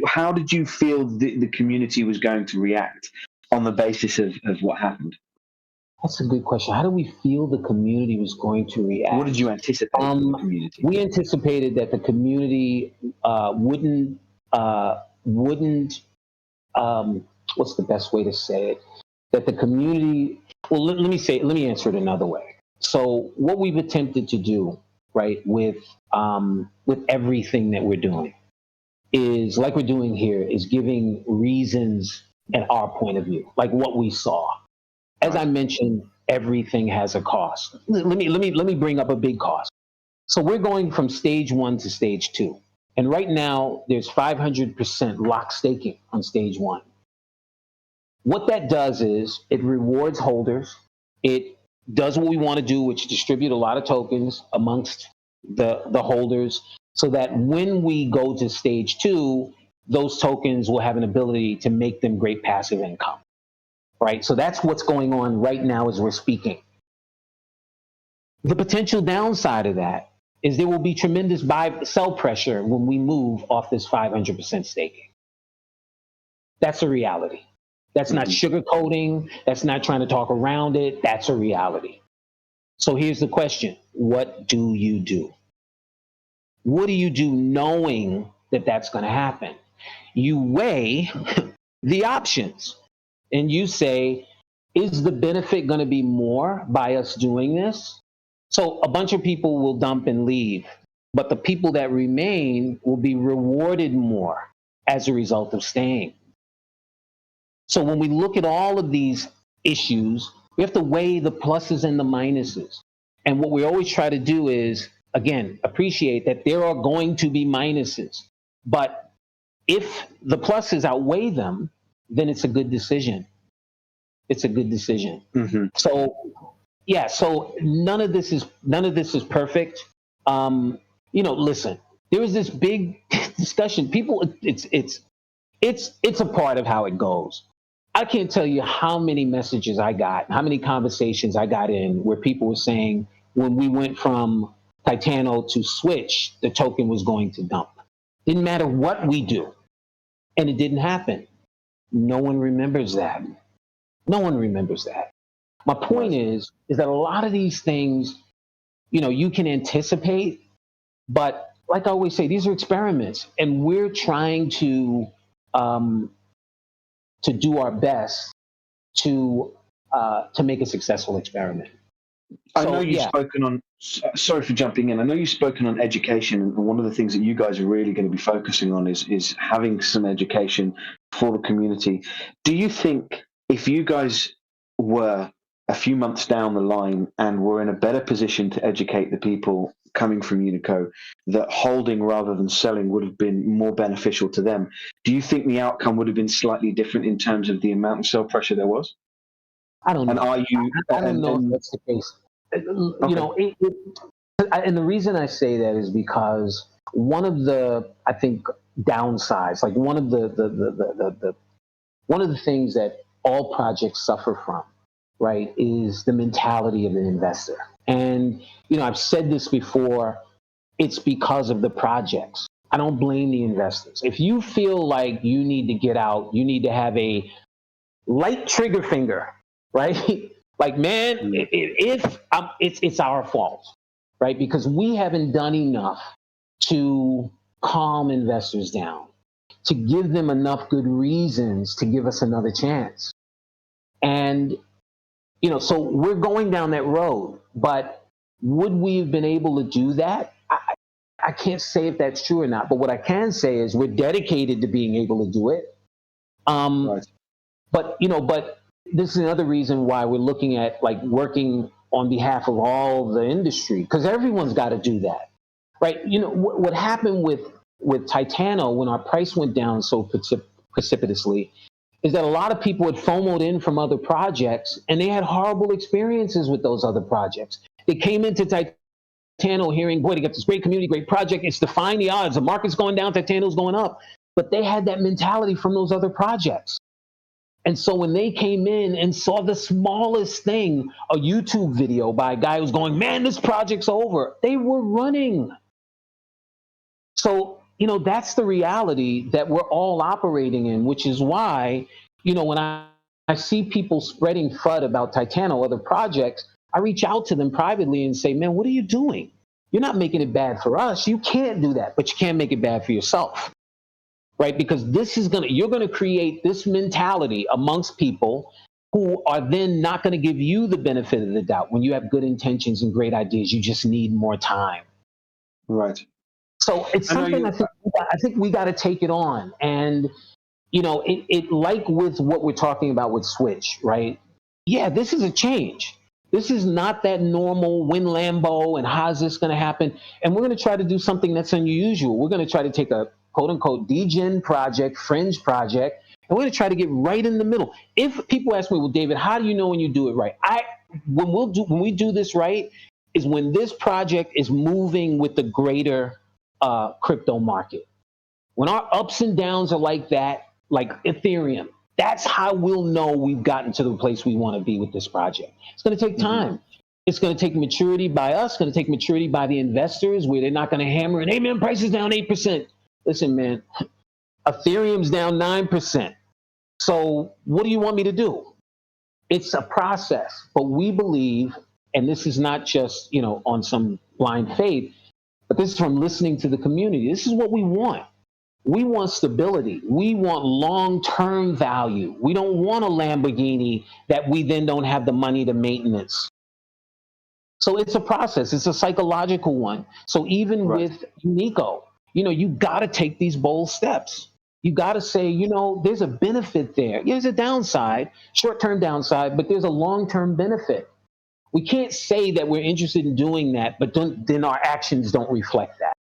How did you feel the community was going to react on the basis of what happened? That's a good question. How do we feel the community was going to react? What did you anticipate from the community? We anticipated that the community wouldn't what's the best way to say it? That the community, well, let me answer it another way. So what we've attempted to do, right, with everything that we're doing is, like we're doing here, is giving reasons and our point of view, like what we saw. As I mentioned, everything has a cost. Let me bring up a big cost. So we're going from stage 1 to stage 2. And right now there's 500% lock staking on stage 1. What that does is it rewards holders. It does what we want to do, which distribute a lot of tokens amongst the holders, so that when we go to stage 2, those tokens will have an ability to make them great passive income, right? So that's what's going on right now as we're speaking. The potential downside of that is there will be tremendous sell pressure when we move off this 500% staking. That's a reality. That's not sugarcoating. That's not trying to talk around it. That's a reality. So here's the question. What do you do? What do you do knowing that that's going to happen? You weigh the options and you say, is the benefit going to be more by us doing this? So a bunch of people will dump and leave, but the people that remain will be rewarded more as a result of staying. So when we look at all of these issues, we have to weigh the pluses and the minuses. And what we always try to do is, again, appreciate that there are going to be minuses. But if the pluses outweigh them, then it's a good decision. It's a good decision. So, yeah. So none of this is perfect. Listen, there was this big discussion. People, it's a part of how it goes. I can't tell you how many messages I got, how many conversations I got in where people were saying when we went from TITANO to SWYTCH, the token was going to dump. Didn't matter what we do. And it didn't happen. No one remembers that. No one remembers that. My point is that a lot of these things, you can anticipate, but like I always say, these are experiments, and we're trying to do our best to make a successful experiment. I know you've spoken on, sorry for jumping in, I know you've spoken on education, and one of the things that you guys are really going to be focusing on is having some education for the community. Do you think if you guys were a few months down the line and were in a better position to educate the people coming from Unico, that holding rather than selling would have been more beneficial to them? Do you think the outcome would have been slightly different in terms of the amount of sell pressure there was? I don't know. And are you? I don't know if that's the case. Okay. And the reason I say that is because one of the, I think, downsides, like one of the things that all projects suffer from, right, is the mentality of an investor. And I've said this before. It's because of the projects. I don't blame the investors. If you feel like you need to get out, you need to have a light trigger finger, right? Like, man, it's our fault, right? Because we haven't done enough to calm investors down, to give them enough good reasons to give us another chance. And, so we're going down that road, but would we have been able to do that? I can't say if that's true or not, but what I can say is we're dedicated to being able to do it. Right. But this is another reason why we're looking at like working on behalf of all the industry, because everyone's got to do that, right? What happened with TITANO when our price went down so precipitously is that a lot of people had FOMO'd in from other projects, and they had horrible experiences with those other projects. They came into TITANO hearing, boy, they got this great community, great project. It's defying the odds. The market's going down, TITANO's going up. But they had that mentality from those other projects. And so when they came in and saw the smallest thing, a YouTube video by a guy who's going, man, this project's over, they were running. So, that's the reality that we're all operating in, which is why, when I see people spreading FUD about TITANO, other projects, I reach out to them privately and say, man, what are you doing? You're not making it bad for us. You can't do that, but you can't make it bad for yourself. Right? Because you're going to create this mentality amongst people who are then not going to give you the benefit of the doubt when you have good intentions and great ideas. You just need more time. Right. So it's something I think we got to take it on. And, it like with what we're talking about with SWYTCH, right? Yeah, this is a change. This is not that normal win Lambo and how's this going to happen? And we're going to try to do something that's unusual. We're going to try to take a quote-unquote degen project, fringe project, and we're going to try to get right in the middle. If people ask me, well, David, how do you know when you do it right? when we do this right is when this project is moving with the greater crypto market. When our ups and downs are like that, like Ethereum, that's how we'll know we've gotten to the place we want to be with this project. It's going to take time. It's going to take maturity by us. It's going to take maturity by the investors, where they're not going to hammer and, hey man, price is down 8%. Listen, man, Ethereum's down 9%. So what do you want me to do? It's a process, but we believe, and this is not just, on some blind faith, but this is from listening to the community. This is what we want. We want stability. We want long-term value. We don't want a Lamborghini that we then don't have the money to maintenance. So it's a process. It's a psychological one. So even with Nico, you got to take these bold steps. You got to say, there's a benefit there. There's a downside, short-term downside, but there's a long-term benefit. We can't say that we're interested in doing that, but then our actions don't reflect that.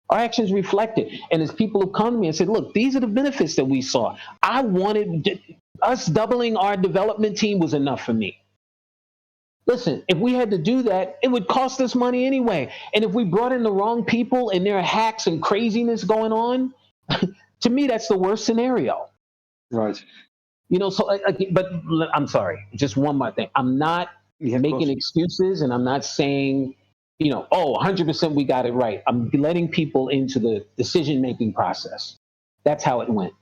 Our actions reflect it. And as people have come to me and said, look, these are the benefits that we saw. I wanted us doubling our development team was enough for me. Listen, if we had to do that, it would cost us money anyway. And if we brought in the wrong people and there are hacks and craziness going on, to me, that's the worst scenario. Right. But I'm sorry, just one more thing. I'm not making excuses, and I'm not saying, 100% we got it right. I'm letting people into the decision-making process. That's how it went.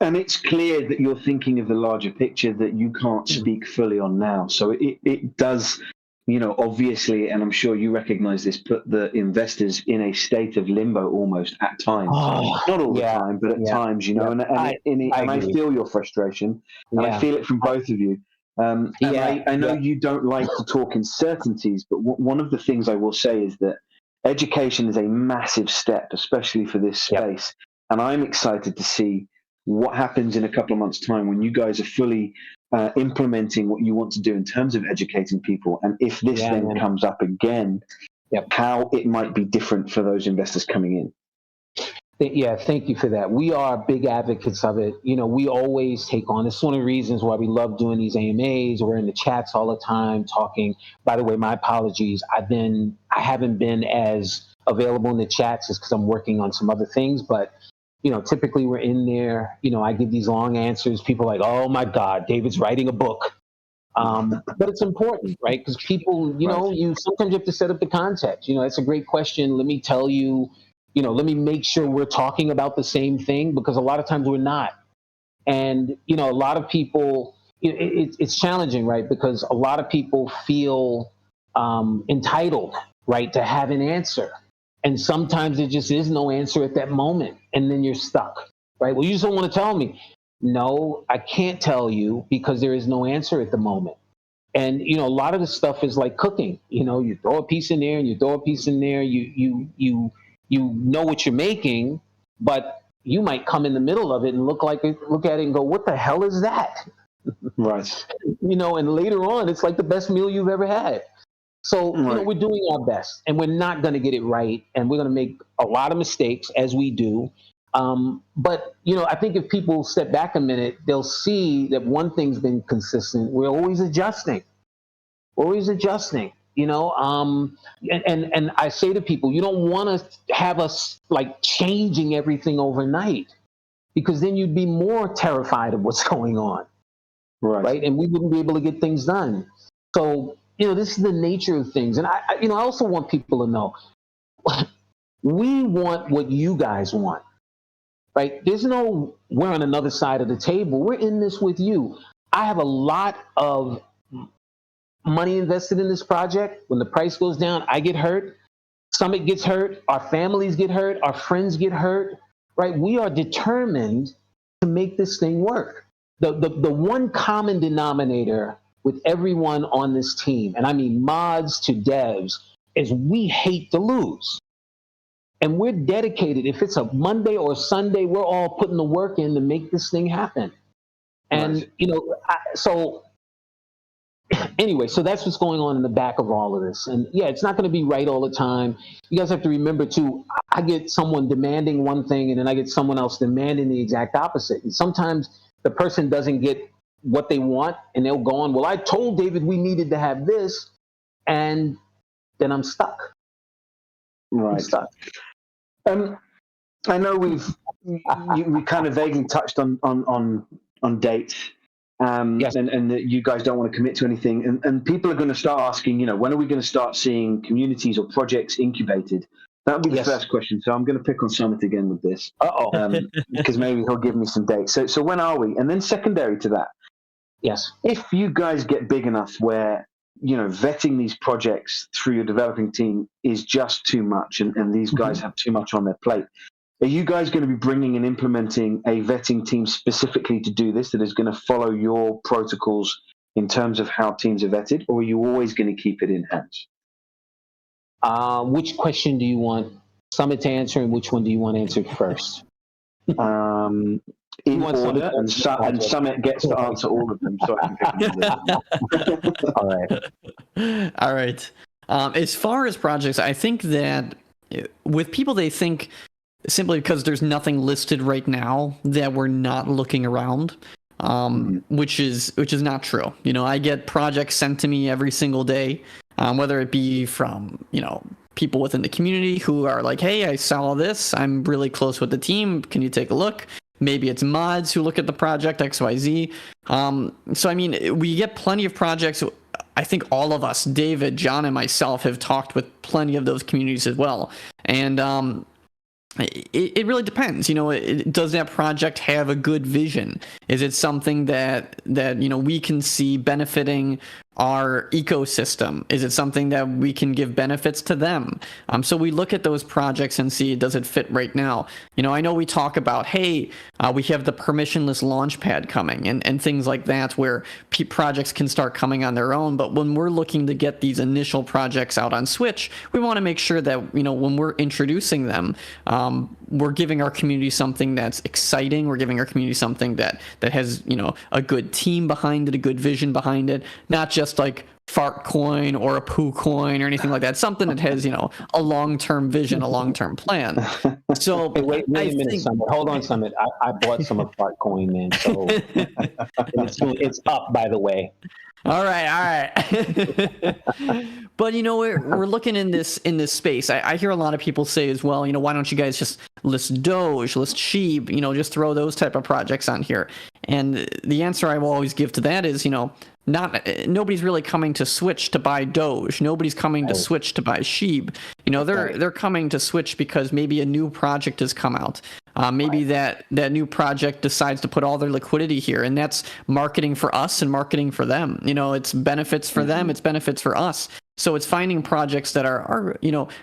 And it's clear that you're thinking of the larger picture that you can't speak fully on now. So it does, obviously, and I'm sure you recognize this, put the investors in a state of limbo almost at times. Not all the time, but at times, and I feel your frustration, and I feel it from both of you. I know you don't like to talk in certainties, but one of the things I will say is that education is a massive step, especially for this space. And I'm excited to see what happens in a couple of months' time when you guys are fully implementing what you want to do in terms of educating people. And if this comes up again, how it might be different for those investors coming in. Yeah, thank you for that. We are big advocates of it. We always take on. It's one of the reasons why we love doing these AMAs. We're in the chats all the time talking. By the way, my apologies. I haven't been as available in the chats just because I'm working on some other things. But, typically we're in there. I give these long answers. People are like, oh, my God, David's writing a book. But it's important, right? Because people, you sometimes you have to set up the context. It's a great question. Let me tell you. Let me make sure we're talking about the same thing, because a lot of times we're not. And, a lot of people, it's challenging, right? Because a lot of people feel entitled, right, to have an answer. And sometimes there just is no answer at that moment. And then you're stuck, right? Well, you just don't want to tell me. No, I can't tell you because there is no answer at the moment. And, a lot of the stuff is like cooking. You throw a piece in there and you throw a piece in there. You know what you're making, but you might come in the middle of it and look at it and go, what the hell is that? Right. And later on, it's like the best meal you've ever had. So, we're doing our best, and we're not going to get it right. And we're going to make a lot of mistakes, as we do. But, I think if people step back a minute, they'll see that one thing's been consistent. We're always adjusting. And I say to people, you don't want to have us like changing everything overnight, because then you'd be more terrified of what's going on, right? And we wouldn't be able to get things done. So, this is the nature of things. And I also want people to know, we want what you guys want, right? There's no, we're on another side of the table. We're in this with you. I have a lot of money invested in this project. When the price goes down, I get hurt. Summit gets hurt. Our families get hurt. Our friends get hurt, right? We are determined to make this thing work. The one common denominator with everyone on this team, and I mean mods to devs, is we hate to lose. And we're dedicated. If it's a Monday or a Sunday, we're all putting the work in to make this thing happen. And, anyway, so that's what's going on in the back of all of this. And it's not going to be right all the time. You guys have to remember too, I get someone demanding one thing and then I get someone else demanding the exact opposite. And sometimes the person doesn't get what they want, and they'll go on, well, I told David we needed to have this, and then I'm stuck. Right. I'm stuck. I know we kind of vaguely touched on dates, Yes. and that you guys don't want to commit to anything, and people are going to start asking, when are we going to start seeing communities or projects incubated? That would be the first question. So I'm going to pick on Summit again with this, because maybe he'll give me some dates. So when are we? And then secondary to that, yes, if you guys get big enough where vetting these projects through your developing team is just too much, and these guys have too much on their plate. Are you guys going to be bringing and implementing a vetting team specifically to do this that is going to follow your protocols in terms of how teams are vetted, or are you always going to keep it in-house? Which question do you want Summit to answer, and which one do you want answered first? In order, and Summit gets to answer all of them. So I can pick them. All right. All right. As far as projects, I think that with people, they think simply because there's nothing listed right now that we're not looking around, which is not true. I get projects sent to me every single day, whether it be from people within the community who are like, hey, I saw this, I'm really close with the team, can you take a look? Maybe it's mods who look at the project XYZ. So I mean, we get plenty of projects. I think all of us, David, John, and myself, have talked with plenty of those communities as well. And it really depends. Does that project have a good vision? Is it something that we can see benefiting our ecosystem? Is it something that we can give benefits to them? So we look at those projects and see, does it fit right now? I know we talk about, hey, we have the permissionless launchpad coming and things like that, where projects can start coming on their own. But when we're looking to get these initial projects out on Switch, we want to make sure that, when we're introducing them, we're giving our community something that's exciting. We're giving our community something that has, a good team behind it, a good vision behind it, not just like fart coin or a poo coin or anything like that. Something that has, a long-term vision, a long-term plan. So hey, wait a minute, Summit. Hold on, Summit. I bought some of fart coin, man. So it's up, by the way. All right. But we're looking in this space. I hear a lot of people say as well, why don't you guys just list Doge, list Sheep, just throw those type of projects on here. And the answer I will always give to that is, nobody's really coming to Switch to buy Doge. Nobody's coming to Switch to buy Sheep. They're coming to Switch because maybe a new project has come out. Maybe that new project decides to put all their liquidity here, and that's marketing for us and marketing for them. It's benefits for them, it's benefits for us. So it's finding projects that are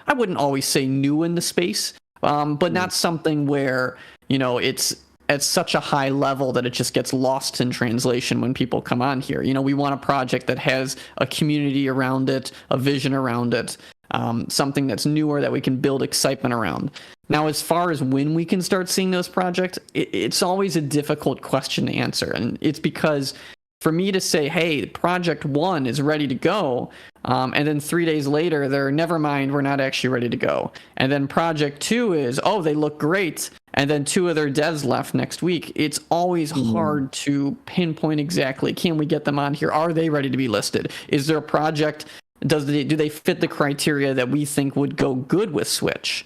I wouldn't always say new in the space, but not something where it's at such a high level that it just gets lost in translation when people come on here. We want a project that has a community around it, a vision around it, something that's newer that we can build excitement around. Now, as far as when we can start seeing those projects, it's always a difficult question to answer. And it's because for me to say, hey, project 1 is ready to go, and then 3 days later, never mind, we're not actually ready to go. And then project 2 is, oh, they look great, and then 2 of their devs left next week. It's always hard to pinpoint exactly, can we get them on here? Are they ready to be listed? Is there a project, do they fit the criteria that we think would go good with Switch?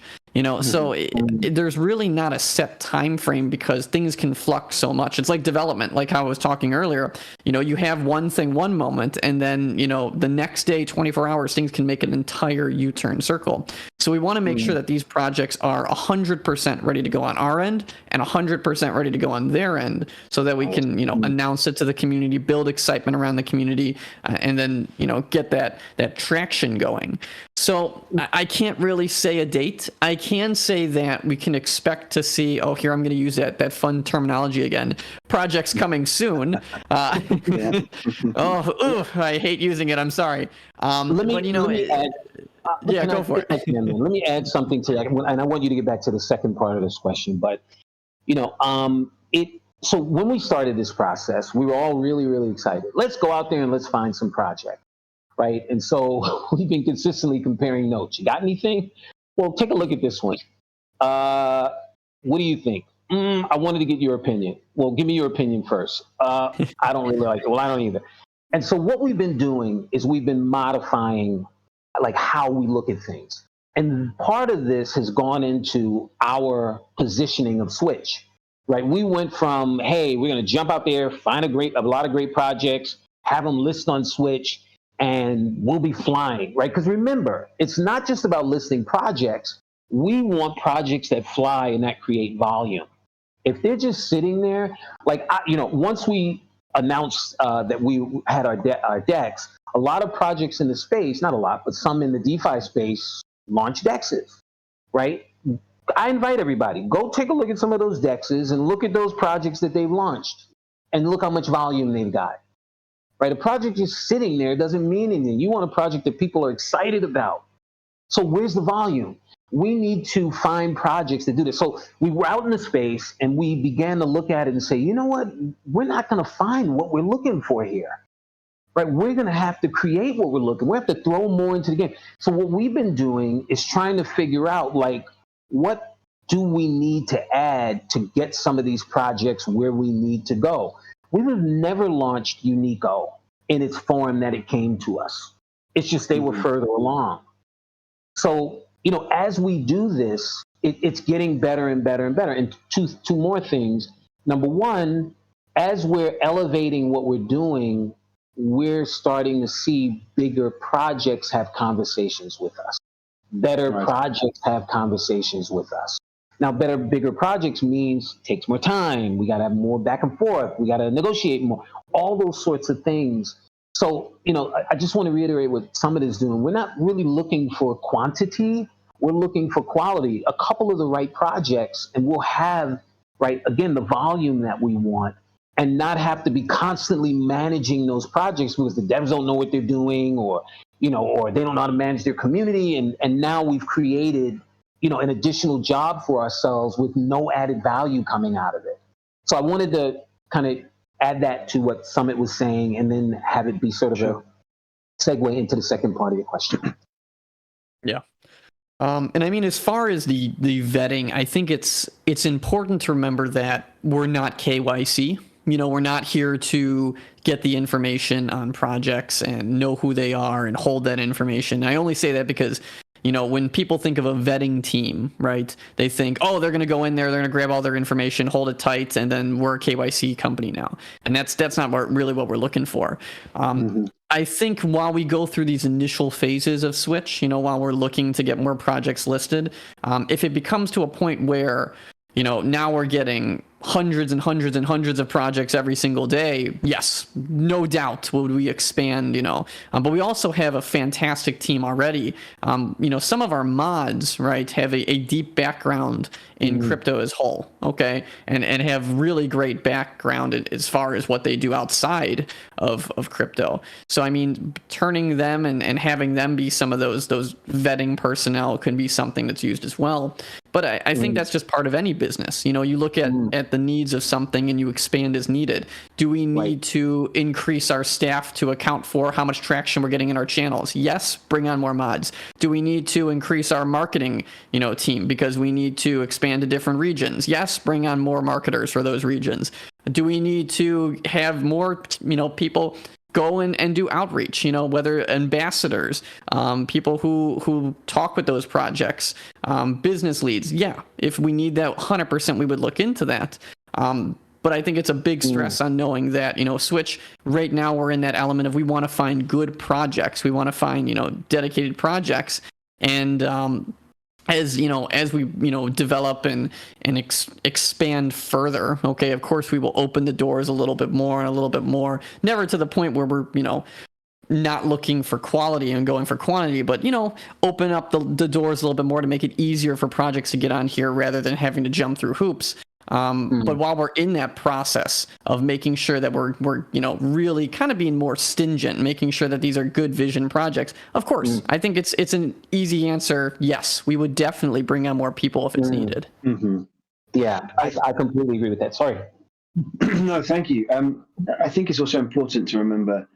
So there's really not a set time frame because things can flux so much. It's like development, like how I was talking earlier. You have one thing one moment, and then the next day, 24 hours, things can make an entire U-turn circle. So we want to make sure that these projects are 100% ready to go on our end and 100% ready to go on their end, so that we can announce it to the community, build excitement around the community, and then get that traction going. So I can't really say a date. I can say that we can expect to see, I'm going to use that fun terminology again, projects coming soon. I hate using it. I'm sorry. Let me add, go for it. Let me add something to that, and I want you to get back to the second part of this question. But, so when we started this process, we were all really, really excited. Let's go out there and let's find some projects. Right. And so we've been consistently comparing notes. You got anything? Well, take a look at this one. What do you think? I wanted to get your opinion. Well, give me your opinion first. I don't really like it. Well, I don't either. And so what we've been doing is we've been modifying like how we look at things. And part of this has gone into our positioning of Switch, right? We went from, hey, we're going to jump out there, find a lot of great projects, have them list on Switch, and we'll be flying, right? Because remember, it's not just about listing projects. We want projects that fly and that create volume. If they're just sitting there, like, once we announced that we had our DEX, a lot of projects in the space, not a lot, but some in the DeFi space launch DEXs, right? I invite everybody, go take a look at some of those DEXs and look at those projects that they've launched and look how much volume they've got, right? A project just sitting there doesn't mean anything. You want a project that people are excited about. So where's the volume? We need to find projects that do this. So we were out in the space and we began to look at it and say, you know what? We're not going to find what we're looking for here, right? We're going to have to create what we're looking. We have to throw more into the game. So what we've been doing is trying to figure out, like, what do we need to add to get some of these projects where we need to go? We would have never launched Unico in its form that it came to us. It's just they were further along. So, as we do this, it's getting better and better and better. And two more things. Number one, as we're elevating what we're doing, we're starting to see bigger projects have conversations with us. Better projects have conversations with us. Now, bigger projects means takes more time. We got to have more back and forth. We got to negotiate more. All those sorts of things. So, I just want to reiterate what Summit is doing. We're not really looking for quantity. We're looking for quality. A couple of the right projects, and we'll have, again, the volume that we want, and not have to be constantly managing those projects because the devs don't know what they're doing, or they don't know how to manage their community. And now we've created, an additional job for ourselves with no added value coming out of it. So I wanted to kind of add that to what Summit was saying, and then have it be sort of a segue into the second part of your question. Yeah. And I mean, as far as the vetting, I think it's important to remember that we're not KYC. We're not here to get the information on projects and know who they are and hold that information. I only say that because, when people think of a vetting team, right, they think, oh, they're going to go in there, they're going to grab all their information, hold it tight, and then we're a KYC company now. And that's not really what we're looking for. I think while we go through these initial phases of Switch, while we're looking to get more projects listed, if it becomes to a point where, now we're getting hundreds and hundreds and hundreds of projects every single day, yes, no doubt would we expand, but we also have a fantastic team already. Some of our mods, right, have a deep background in crypto as whole, okay, and have really great background as far as what they do outside of crypto. So I mean, turning them and having them be some of those vetting personnel can be something that's used as well. But I think that's just part of any business. You look at the needs of something and you expand as needed. Do we need to increase our staff to account for how much traction we're getting in our channels? Yes, bring on more mods. Do we need to increase our marketing, team because we need to expand to different regions? Yes, bring on more marketers for those regions. Do we need to have more, people go and do outreach, whether ambassadors, people who talk with those projects, business leads. Yeah, if we need that, 100% we would look into that. But I think it's a big stress on knowing that, Switch, right now we're in that element of we want to find good projects. We want to find, dedicated projects. And as we develop and expand further, okay, of course we will open the doors a little bit more, never to the point where we're not looking for quality and going for quantity, but open up the doors a little bit more to make it easier for projects to get on here rather than having to jump through hoops. But while we're in that process of making sure that we're really kind of being more stingent, making sure that these are good vision projects, of course, I think it's an easy answer. Yes, we would definitely bring on more people if it's needed. Yeah, I completely agree with that. Sorry. No, thank you. I think it's also important to remember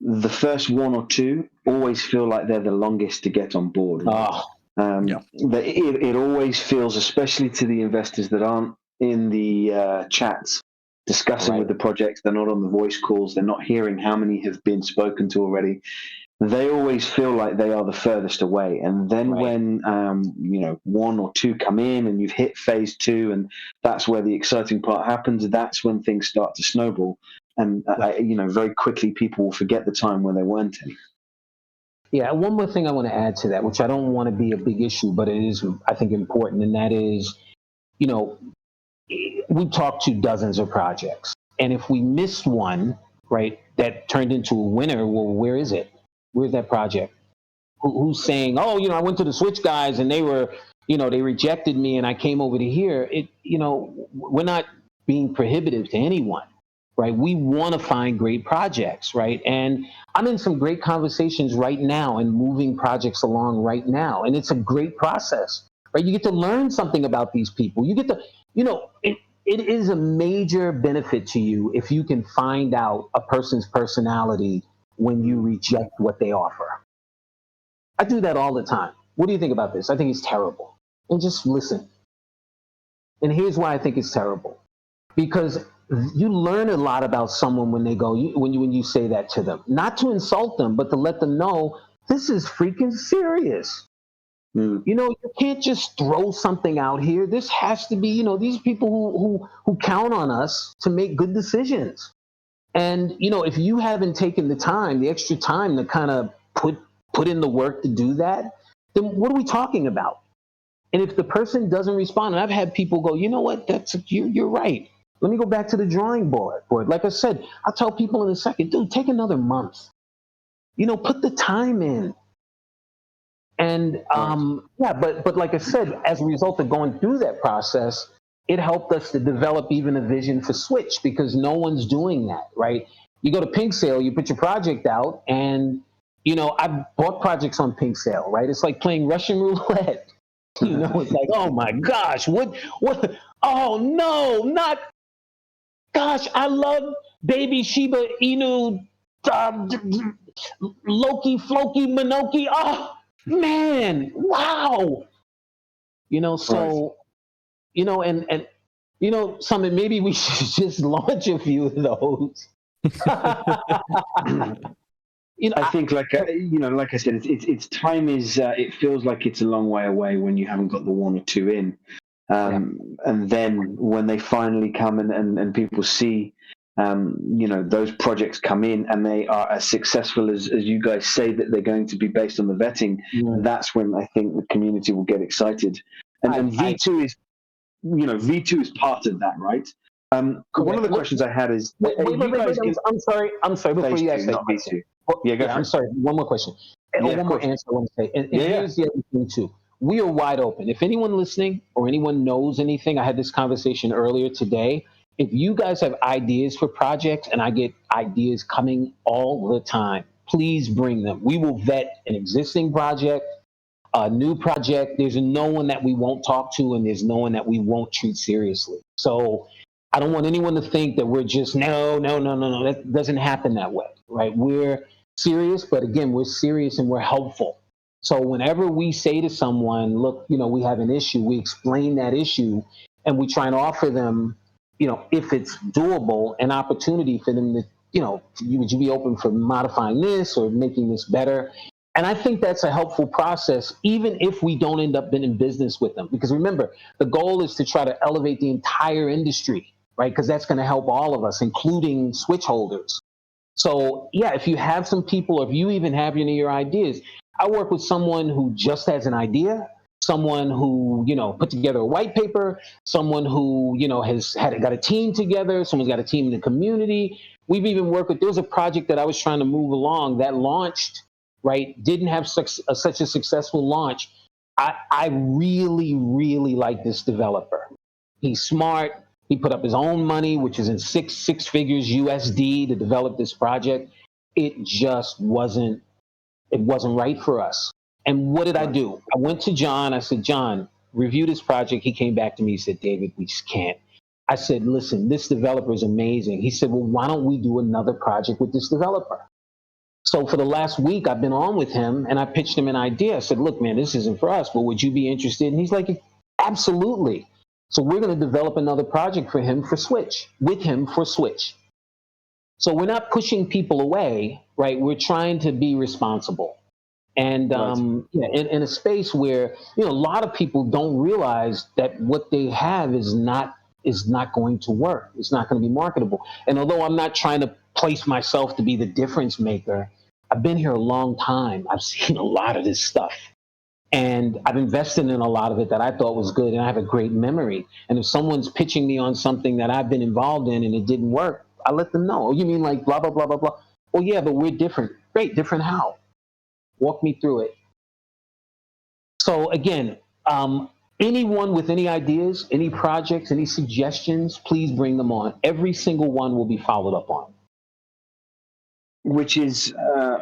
the first one or two always feel like they're the longest to get on board. Right? It always feels, especially to the investors that aren't in the chats discussing with the projects. They're not on the voice calls. They're not hearing how many have been spoken to already. They always feel like they are the furthest away. And then when, one or two come in and you've hit phase 2, and that's where the exciting part happens, that's when things start to snowball. And, very quickly people will forget the time when there weren't any. Yeah, one more thing I want to add to that, which I don't want to be a big issue, but it is, I think, important, and that is, we talked to dozens of projects, and if we missed one, right, that turned into a winner, well, where is it? Where's that project? Who's saying, oh, I went to the SWYTCH guys and they were, they rejected me and I came over to here. We're not being prohibitive to anyone, right? We want to find great projects, right? And I'm in some great conversations right now and moving projects along right now. And it's a great process, right? You get to learn something about these people. You get to, it is a major benefit to you if you can find out a person's personality when you reject what they offer. I do that all the time. What do you think about this? I think it's terrible. And just listen. And here's why I think it's terrible. Because you learn a lot about someone when they go, when you say that to them. Not to insult them, but to let them know this is freaking serious. You can't just throw something out here. This has to be, these people who count on us to make good decisions. And, if you haven't taken the extra time to kind of put in the work to do that, then what are we talking about? And if the person doesn't respond, and I've had people go, you know what, you're right. Let me go back to the drawing board. Like I said, I'll tell people in a second, dude, take another month. Put the time in. And but like I said, as a result of going through that process, it helped us to develop even a vision for SWYTCH, because no one's doing that, right? You go to Pink Sale, you put your project out, and I bought projects on Pink Sale, right? It's like playing Russian roulette. It's like, oh my gosh, what? Oh no, not. Gosh, I love Baby Shiba Inu, Loki, Floki, Minoki. Oh man, wow. Summit, maybe we should just launch a few of those. I think, like I said, it's time is. It feels like it's a long way away when you haven't got the one or two in, and then when they finally come and people see, those projects come in and they are as successful as you guys say that they're going to be based on the vetting. That's when I think the community will get excited, and V2 is, V2 is part of that, right? One of the questions I had is, I'm sorry. Before you ask that question, I'm sorry. One more question. One more answer I want to say. And here's the other thing too. We are wide open. If anyone listening or anyone knows anything, I had this conversation earlier today. If you guys have ideas for projects, and I get ideas coming all the time, please bring them. We will vet an existing project, a new project. There's no one that we won't talk to, and there's no one that we won't treat seriously. So I don't want anyone to think that we're just, no. That doesn't happen that way, right? We're serious, but again, we're serious and we're helpful. So whenever we say to someone, look, we have an issue, we explain that issue, and we try and offer them, if it's doable, an opportunity for them to, would you be open for modifying this or making this better? And I think that's a helpful process, even if we don't end up in business with them. Because remember, the goal is to try to elevate the entire industry, right? Because that's going to help all of us, including SWYTCH holders. So yeah, if you have some people, or if you even have any of your ideas, I work with someone who just has an idea, someone who, put together a white paper, someone who, has got a team together, someone's got a team in the community. We've even worked with, there was a project that I was trying to move along that launched, right? Didn't have such a successful launch. I really, really like this developer. He's smart. He put up his own money, which is in six figures USD, to develop this project. It just wasn't right for us. And what did I do? I went to John. I said, John, review this project. He came back to me. He said, David, we just can't. I said, listen, this developer is amazing. He said, well, why don't we do another project with this developer? So for the last week, I've been on with him, and I pitched him an idea. I said, look, man, this isn't for us, but would you be interested? And he's like, absolutely. So we're going to develop another project for him for SWYTCH, with him for SWYTCH. So we're not pushing people away, right? We're trying to be responsible. And in a space where, a lot of people don't realize that what they have is not going to work. It's not going to be marketable. And although I'm not trying to place myself to be the difference maker, I've been here a long time. I've seen a lot of this stuff. And I've invested in a lot of it that I thought was good, and I have a great memory. And if someone's pitching me on something that I've been involved in and it didn't work, I let them know. Oh, you mean like blah, blah, blah, blah, blah. Well, yeah, but we're different. Great, different how? Walk me through it. So again, anyone with any ideas, any projects, any suggestions, please bring them on. Every single one will be followed up on. Which is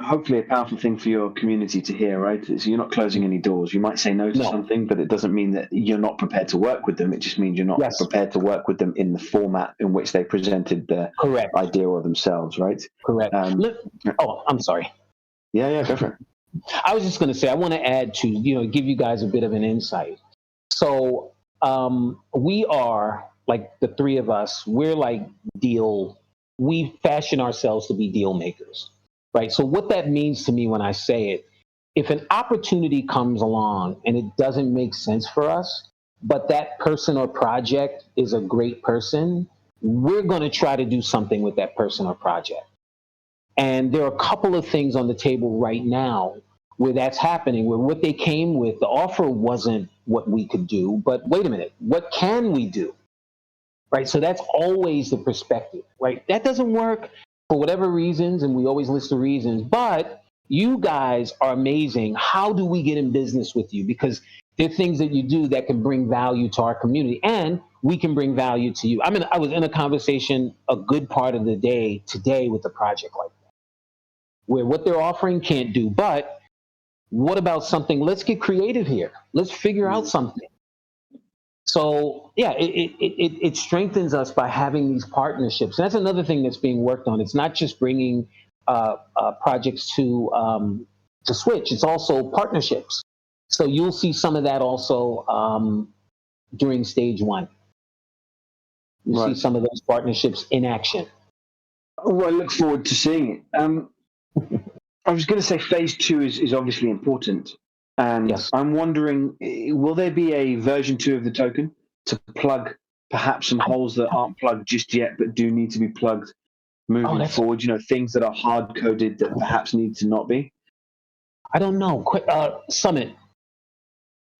hopefully a powerful thing for your community to hear, right? So you're not closing any doors. You might say no to something, but it doesn't mean that you're not prepared to work with them. It just means you're not prepared to work with them in the format in which they presented the idea or themselves, right? Correct. I'm sorry. Yeah, go for it. I was just going to say, I want to add to, give you guys a bit of an insight. So we are, like the three of us, we're like we fashion ourselves to be deal makers, right? So what that means to me when I say it, if an opportunity comes along and it doesn't make sense for us, but that person or project is a great person, we're going to try to do something with that person or project. And there are a couple of things on the table right now where that's happening, where what they came with, the offer wasn't what we could do, but wait a minute, what can we do? Right? So that's always the perspective, right? That doesn't work for whatever reasons, and we always list the reasons, but you guys are amazing. How do we get in business with you? Because there are things that you do that can bring value to our community, and we can bring value to you. I was in a conversation a good part of the day today with a project like that, where what they're offering can't do, but what about something? Let's get creative here. Let's figure out something. So yeah, it strengthens us by having these partnerships. And that's another thing that's being worked on. It's not just bringing projects to SWYTCH. It's also partnerships. So you'll see some of that also during stage one. You'll see some of those partnerships in action. Well, I look forward to seeing it. I was going to say phase 2 is obviously important. And I'm wondering, will there be a version 2 of the token to plug perhaps some holes that aren't plugged just yet, but do need to be plugged moving forward? Things that are hard-coded that perhaps need to not be? I don't know. Summit,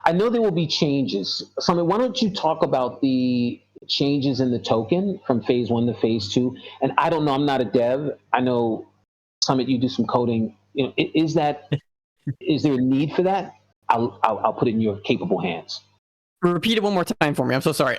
I know there will be changes. Summit, why don't you talk about the changes in the token from phase 1 to phase 2? And I don't know, I'm not a dev. I know, Summit, you do some coding. Is there a need for that? I'll put it in your capable hands. Repeat it one more time for me. I'm so sorry.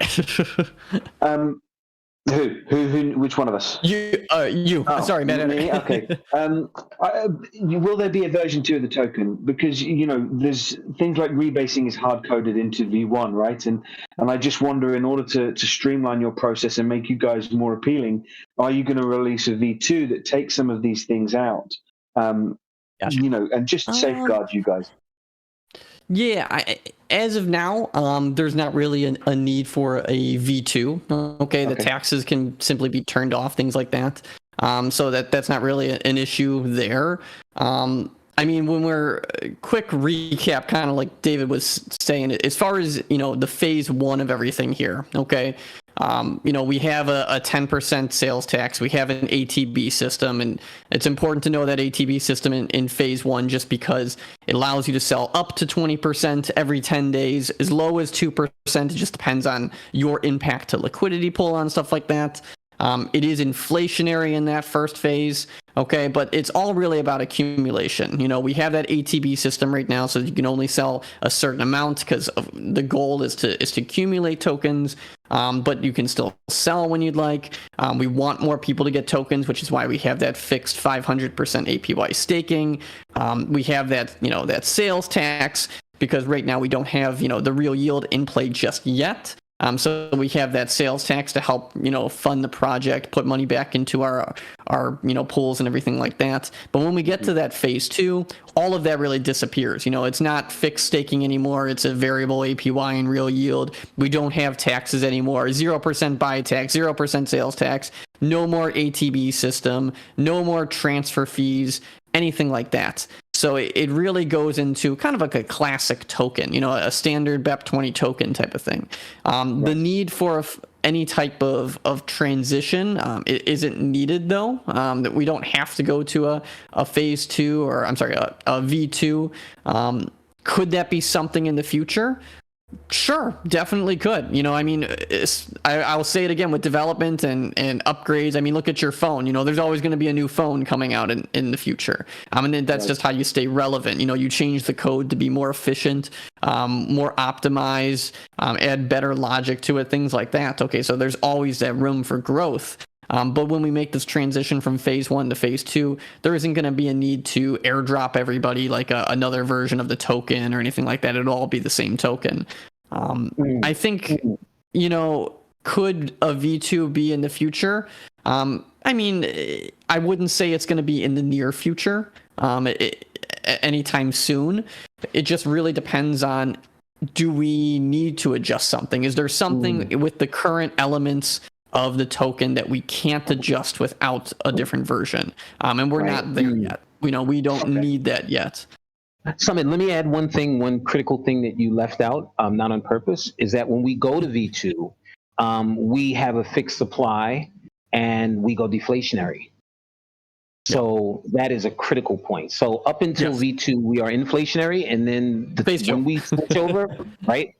Who? Which one of us? You. Oh, sorry, man. Me? Okay. Will there be a version 2 of the token? Because there's things like rebasing is hard coded into V1, right? And I just wonder, in order to streamline your process and make you guys more appealing, are you going to release a V2 that takes some of these things out? And just safeguard you guys. Yeah, as of now, there's not really a need for a V2. Okay, the taxes can simply be turned off, things like that. So that's not really an issue there. When we're quick recap, kind of like David was saying, as far as the phase 1 of everything here. Okay. We have a 10% sales tax. We have an ATB system, and it's important to know that ATB system in phase 1 just because it allows you to sell up to 20% every 10 days, as low as 2%. It just depends on your impact to liquidity pool and stuff like that. It is inflationary in that first phase, okay, but it's all really about accumulation. We have that ATB system right now, so you can only sell a certain amount because the goal is to accumulate tokens, but you can still sell when you'd like. We want more people to get tokens, which is why we have that fixed 500% APY staking. We have that, that sales tax because right now we don't have, the real yield in play just yet. So we have that sales tax to help, fund the project, put money back into our pools and everything like that. But when we get to that phase 2, all of that really disappears. It's not fixed staking anymore. It's a variable APY and real yield. We don't have taxes anymore. 0% buy tax, 0% sales tax, no more ATB system, no more transfer fees, anything like that. So it really goes into kind of like a classic token, a standard BEP20 token type of thing. The need for any type of transition it isn't needed, though. That we don't have to go to a phase 2, or I'm sorry, a V2. Could that be something in the future? Sure, definitely could. I'll say it again with development and upgrades. Look at your phone. There's always going to be a new phone coming out in the future. And then that's just how you stay relevant. You change the code to be more efficient, more optimized, add better logic to it, things like that. Okay, so there's always that room for growth. But when we make this transition from phase 1 to phase 2, there isn't going to be a need to airdrop everybody like another version of the token or anything like that. It'll all be the same token. I think, could a V2 be in the future? I wouldn't say it's going to be in the near future, anytime soon. It just really depends on, do we need to adjust something? Is there something with the current elements of the token that we can't adjust without a different version? And we're not there yet. We don't need that yet. Summit, let me add one critical thing that you left out, not on purpose, is that when we go to V2, we have a fixed supply and we go deflationary. So that is a critical point. So up until V2, we are inflationary, and then when we switch over, right,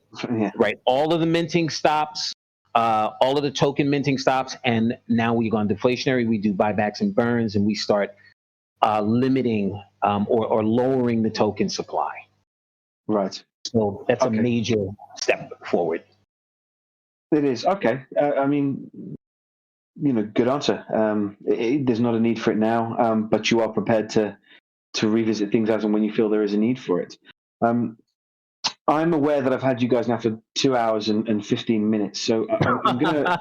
all of the minting stops. All of the token minting stops, and now we go on deflationary. We do buybacks and burns, and we start limiting or lowering the token supply. Right. So that's a major step forward. It is. Okay. Good answer. There's not a need for it now, but you are prepared to revisit things as and when you feel there is a need for it. I'm aware that I've had you guys now for 2 hours and 15 minutes, so I'm going to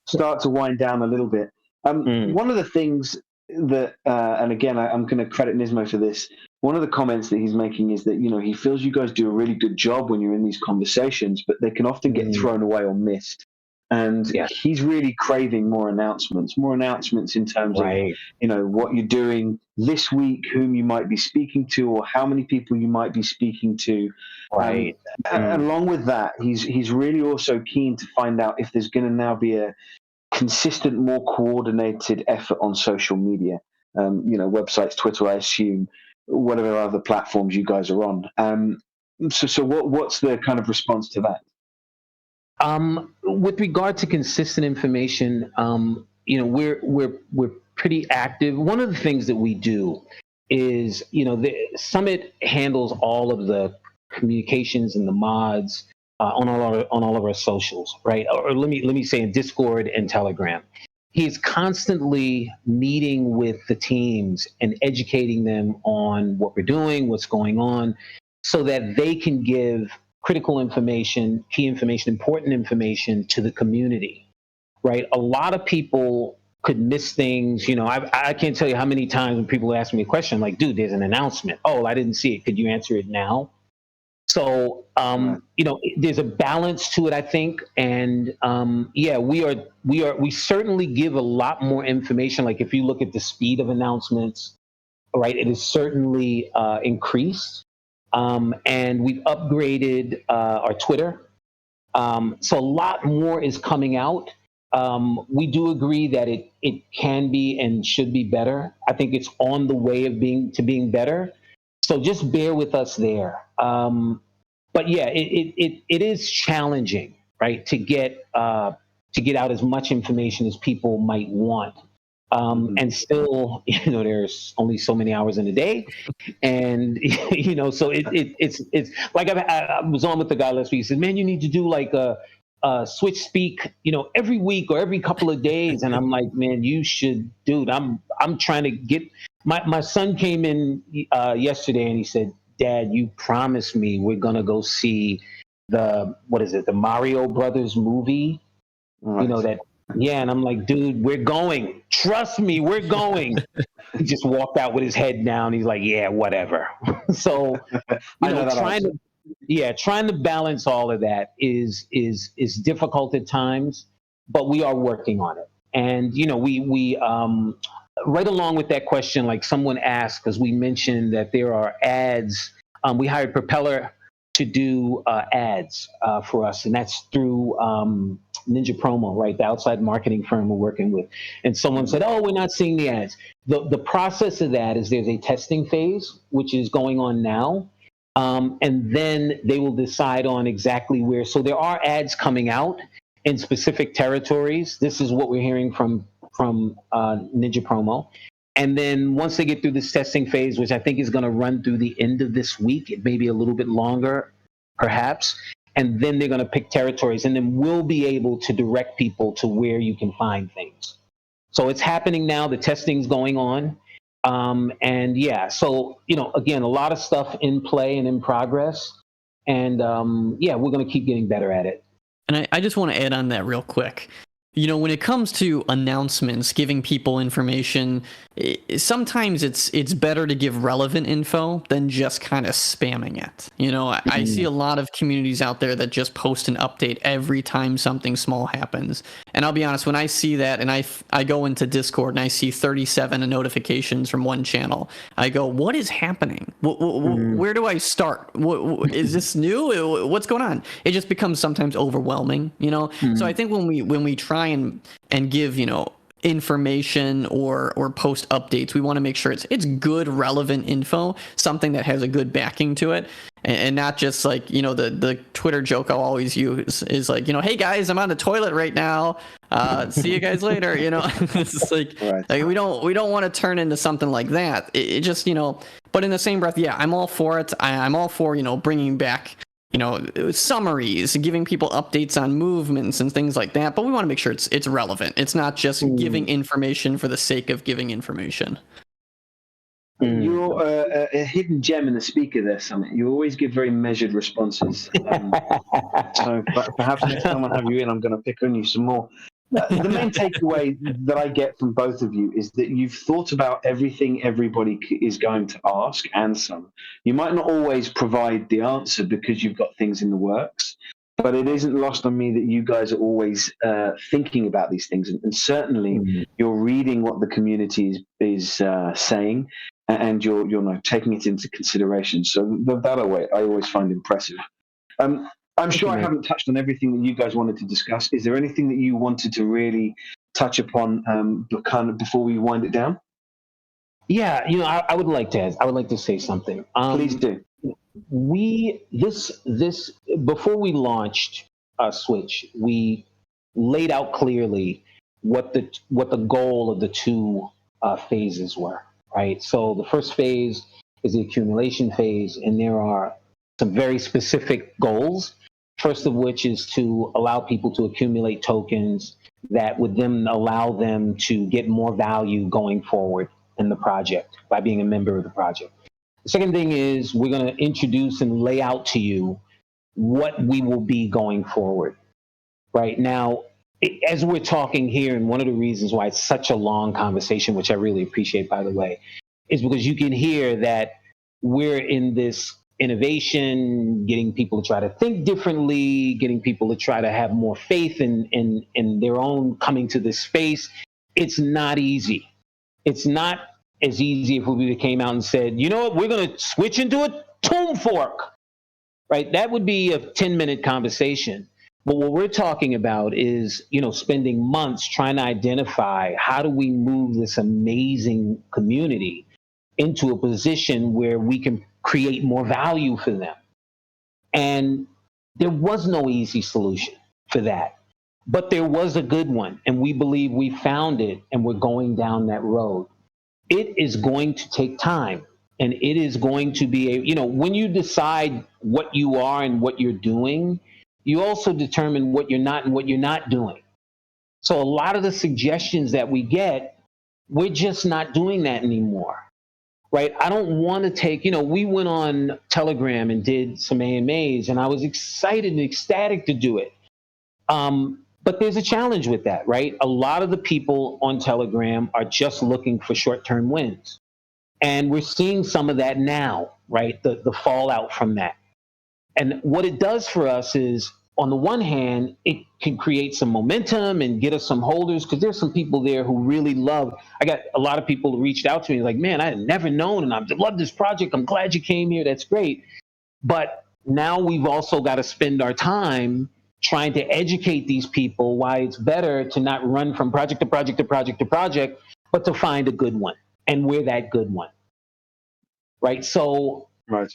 start to wind down a little bit. One of the things that, and again, I'm going to credit Nismo for this. One of the comments that he's making is that he feels you guys do a really good job when you're in these conversations, but they can often get thrown away or missed. And he's really craving more announcements in terms of, what you're doing this week, whom you might be speaking to, or how many people you might be speaking to. Right. Along with that, he's really also keen to find out if there's going to now be a consistent, more coordinated effort on social media, websites, Twitter, I assume, whatever other platforms you guys are on. So what's the kind of response to that? With regard to consistent information, we're pretty active. One of the things that we do is, the Summit handles all of the communications and the mods on all of our socials, right? Or let me say in Discord and Telegram. He's constantly meeting with the teams and educating them on what we're doing, what's going on, so that they can give critical information, key information, important information to the community, right? A lot of people could miss things. I can't tell you how many times when people ask me a question, I'm like, dude, there's an announcement. Oh, I didn't see it. Could you answer it now? So, there's a balance to it, I think. And we certainly give a lot more information. Like if you look at the speed of announcements, right, it is certainly increased. And we've upgraded our Twitter. So a lot more is coming out. We do agree that it can be and should be better. I think it's on the way of being better. So just bear with us there. But yeah, it is challenging, right, to get out as much information as people might want. And still, there's only so many hours in a day, and so it's like I was on with the guy last week. He said, "Man, you need to do like a Switch speak, every week or every couple of days." And I'm like, "Man, you should, dude. I'm trying to get." My son came in yesterday and he said, "Dad, you promised me we're gonna go see what is it, the Mario Brothers movie, Right. you know, that, yeah, and I'm like, dude, we're going, trust me, we're going. He just walked out with his head down. He's like, yeah, whatever. So, trying to balance all of that is difficult at times, but we are working on it. And, you know, we right along with that question, like someone asked, because we mentioned that there are ads. We hired Propeller to do ads for us, and that's through Ninja Promo, right? The outside marketing firm we're working with. And someone said, oh, we're not seeing the ads. The process of that is there's a testing phase, which is going on now. And then they will decide on exactly where. So there are ads coming out in specific territories. This is what we're hearing from Ninja Promo. And then once they get through this testing phase, which I think is going to run through the end of this week, it may be a little bit longer, perhaps. And then they're going to pick territories, and then we'll be able to direct people to where you can find things. So it's happening now. The testing's going on. And yeah, so, you know, again, a lot of stuff in play and in progress. And yeah, we're going to keep getting better at it. And I just want to add on that real quick. You know, when it comes to announcements, giving people information, sometimes it's better to give relevant info than just kind of spamming it. You know, I see a lot of communities out there that just post an update every time something small happens. And I'll be honest, when I see that and I go into Discord and I see 37 notifications from one channel, I go, what is happening? Where do I start? Is this new? What's going on? It just becomes sometimes overwhelming, you know? So I think when we try and give, you know, information or post updates, we want to make sure it's good, relevant info, something that has a good backing to it, and not just like, you know, the Twitter joke I'll always use is like, you know, hey guys, I'm on the toilet right now, see you guys later, you know. It's like, right. Like we don't want to turn into something like that. It just, you know, but in the same breath, yeah, I'm all for it. I'm all for, you know, bringing back, you know, summaries, giving people updates on movements and things like that. But we want to make sure it's relevant. It's not just giving information for the sake of giving information. You're a hidden gem in the speaker there, Summit. You always give very measured responses. So perhaps next time I have you in, I'm going to pick on you some more. The main takeaway that I get from both of you is that you've thought about everything everybody is going to ask and some. You might not always provide the answer because you've got things in the works, but it isn't lost on me that you guys are always thinking about these things. And certainly you're reading what the community is saying, and you're taking it into consideration. So that I always find impressive. I'm sure I haven't touched on everything that you guys wanted to discuss. Is there anything that you wanted to really touch upon kind of before we wind it down? Yeah, you know, I would like to say something. Please do. This before we launched SWYTCH, we laid out clearly what the goal of the two phases were. Right. So the first phase is the accumulation phase, and there are some very specific goals. First of which is to allow people to accumulate tokens that would then allow them to get more value going forward in the project by being a member of the project. The second thing is we're going to introduce and lay out to you what we will be going forward. Right now, as we're talking here, and one of the reasons why it's such a long conversation, which I really appreciate, by the way, is because you can hear that we're in this innovation, getting people to try to think differently, getting people to try to have more faith in their own coming to this space. It's not easy. It's not as easy if we came out and said, you know what, we're going to switch into a tomb fork, right? That would be a 10-minute conversation. But what we're talking about is, you know, spending months trying to identify how do we move this amazing community into a position where we can create more value for them. And there was no easy solution for that, but there was a good one. And we believe we found it, and we're going down that road. It is going to take time, and it is going to be you know, when you decide what you are and what you're doing, you also determine what you're not and what you're not doing. So a lot of the suggestions that we get, we're just not doing that anymore. right? I don't want to take, we went on Telegram and did some AMAs, and I was excited and ecstatic to do it. But there's a challenge with that, right? A lot of the people on Telegram are just looking for short-term wins. And we're seeing some of that now, right? The fallout from that. And what it does for us is, on the one hand, it can create some momentum and get us some holders, because there's some people there who really love. I got a lot of people who reached out to me like, man, I had never known, and I love this project. I'm glad you came here. That's great. But now we've also got to spend our time trying to educate these people why it's better to not run from project to project to project to project, but to find a good one. And we're that good one. Right. So, right.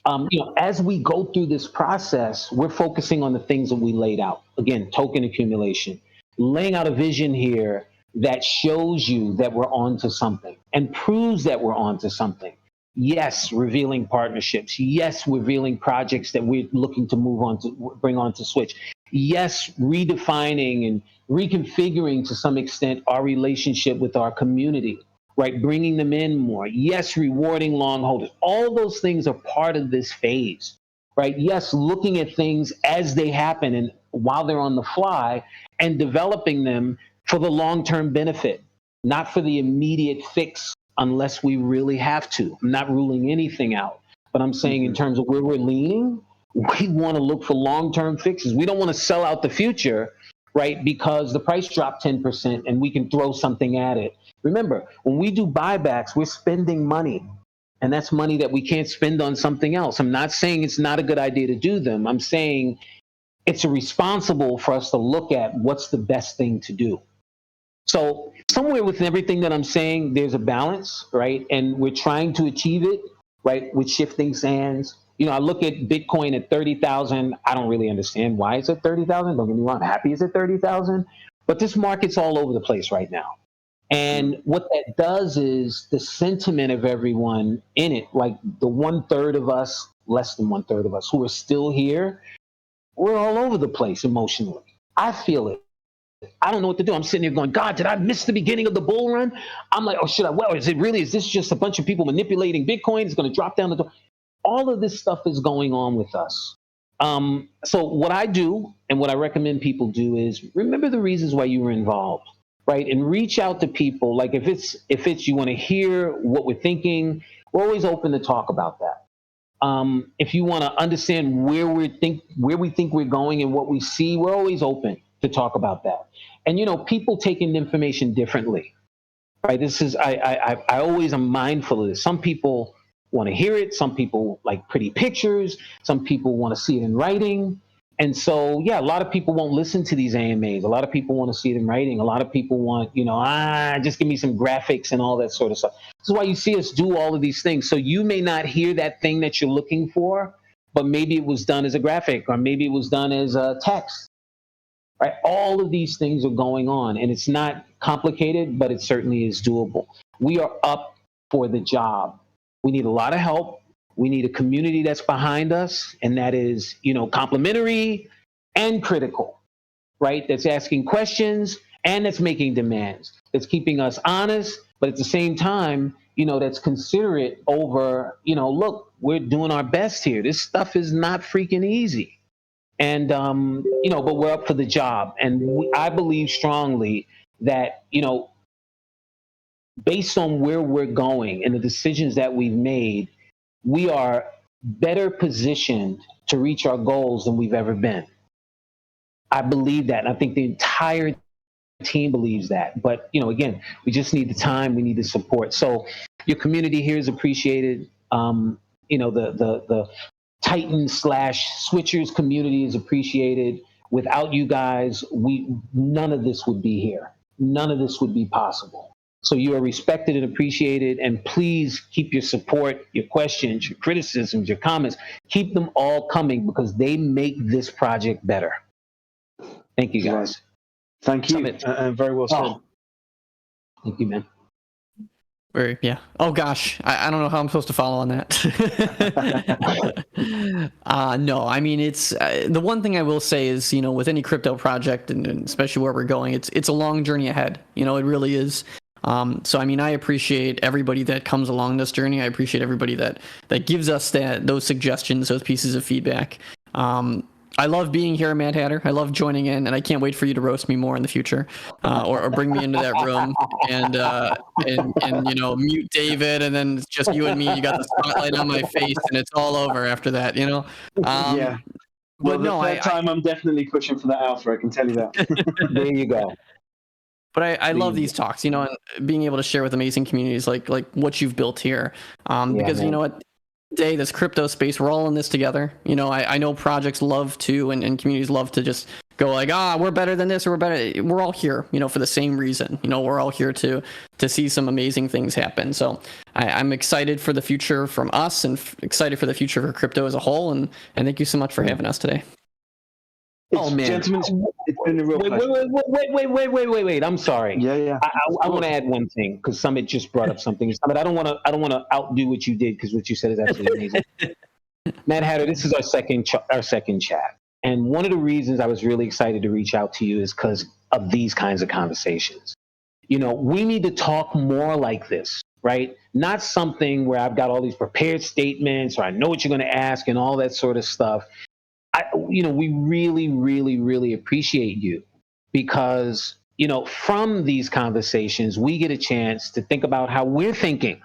As we go through this process, we're focusing on the things that we laid out. Again, token accumulation, laying out a vision here that shows you that we're onto something and proves that we're onto something. Yes, revealing partnerships. Yes, revealing projects that we're looking to move on to bring onto Switch. Yes, redefining and reconfiguring to some extent our relationship with our community, right? Bringing them in more. Yes, rewarding long holders. All those things are part of this phase, right? Yes, looking at things as they happen and while they're on the fly, and developing them for the long-term benefit, not for the immediate fix unless we really have to. I'm not ruling anything out, but I'm saying in terms of where we're leaning, we want to look for long-term fixes. We don't want to sell out the future, right? Because the price dropped 10% and we can throw something at it. Remember, when we do buybacks, we're spending money, and that's money that we can't spend on something else. I'm not saying it's not a good idea to do them. I'm saying it's responsible for us to look at what's the best thing to do. So somewhere within everything that I'm saying, there's a balance, right? And we're trying to achieve it, right, with shifting sands. I look at Bitcoin at 30,000. I don't really understand why it's at 30,000. Don't get me wrong, I'm happy it's at 30,000. But this market's all over the place right now. And what that does is the sentiment of everyone in it, like the 1/3 of us, less than 1/3 of us who are still here, we're all over the place emotionally. I feel it. I don't know what to do. I'm sitting here going, God, did I miss the beginning of the bull run? I'm like, is this just a bunch of people manipulating Bitcoin? It's going to drop down the door. All of this stuff is going on with us. So what I do and what I recommend people do is remember the reasons why you were involved, right? And reach out to people. Like if it's you want to hear what we're thinking, we're always open to talk about that. If you want to understand where we think we're going and what we see, we're always open to talk about that. And people taking information differently, right? This is I always am mindful of this. Some people want to hear it. Some people like pretty pictures. Some people want to see it in writing. And so, a lot of people won't listen to these AMAs. A lot of people want to see it in writing. A lot of people want, just give me some graphics and all that sort of stuff. This is why you see us do all of these things. So you may not hear that thing that you're looking for, but maybe it was done as a graphic, or maybe it was done as a text, right? All of these things are going on, and it's not complicated, but it certainly is doable. We are up for the job. We need a lot of help. We need a community that's behind us, and that is, complimentary and critical, right? That's asking questions and that's making demands. That's keeping us honest, but at the same time, that's considerate over, look, we're doing our best here. This stuff is not freaking easy. And, but we're up for the job. And I believe strongly that, based on where we're going and the decisions that we've made, we are better positioned to reach our goals than we've ever been. I believe that. And I think the entire team believes that. But, again, we just need the time. We need the support. So your community here is appreciated. The Titan/Switchers community is appreciated. Without you guys, none of this would be here. None of this would be possible. So you are respected and appreciated, and please keep your support, your questions, your criticisms, your comments. Keep them all coming because they make this project better. Thank you, guys. Thank you. Very well said. Thank you, man. Oh gosh, I don't know how I'm supposed to follow on that. No, I mean it's the one thing I will say is with any crypto project and especially where we're going, it's a long journey ahead. It really is. So, I mean, I appreciate everybody that comes along this journey. I appreciate everybody that gives us those suggestions, those pieces of feedback. I love being here, Mad Hatter. I love joining in, and I can't wait for you to roast me more in the future, or bring me into that room and mute David, and then it's just you and me. You got the spotlight on my face, and it's all over after that. Yeah. Well, But no, I'm definitely pushing for that alpha. I can tell you that. There you go. But I love these talks, and being able to share with amazing communities like what you've built here, because man. You know what. Day, this crypto space, we're all in this together. I know projects love to and communities love to just go like, we're better than this, or we're better. We're all here, for the same reason. We're all here to see some amazing things happen. So I'm excited for the future from us, and excited for the future for crypto as a whole. And thank you so much for having us today. Man, gentlemen, it's been a real pleasure. Wait. I'm sorry. Yeah. I want to add one thing, because Summit just brought up something. Summit, I don't want to outdo what you did, because what you said is absolutely amazing. Mad Hatter, this is our second chat, and one of the reasons I was really excited to reach out to you is because of these kinds of conversations. We need to talk more like this, right? Not something where I've got all these prepared statements, or I know what you're going to ask and all that sort of stuff. We really, really, really appreciate you, because, from these conversations, we get a chance to think about how we're thinking,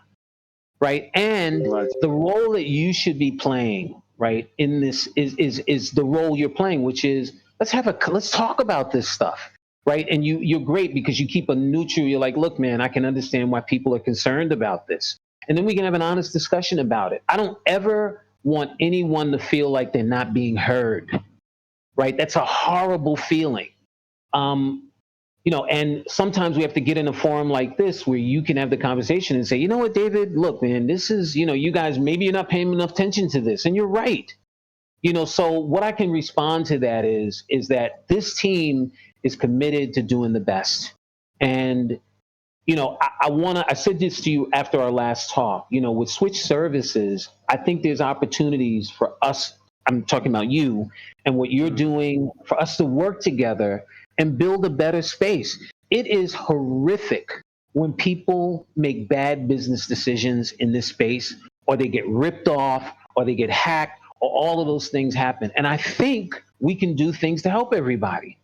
right? And the role that you should be playing, right, in this is the role you're playing, which is let's talk about this stuff, right? And you're great, because you keep a neutral. You're like, look, man, I can understand why people are concerned about this, and then we can have an honest discussion about it. I don't ever want anyone to feel like they're not being heard, right? That's a horrible feeling. And sometimes we have to get in a forum like this where you can have the conversation and say, you know what, David, look, man, this is, you guys, maybe you're not paying enough attention to this, and you're right. So what I can respond to that is that this team is committed to doing the best. And I said this to you after our last talk, with SWYTCH services, I think there's opportunities for us. I'm talking about you and what you're doing, for us to work together and build a better space. It is horrific when people make bad business decisions in this space, or they get ripped off, or they get hacked, or all of those things happen. And I think we can do things to help everybody.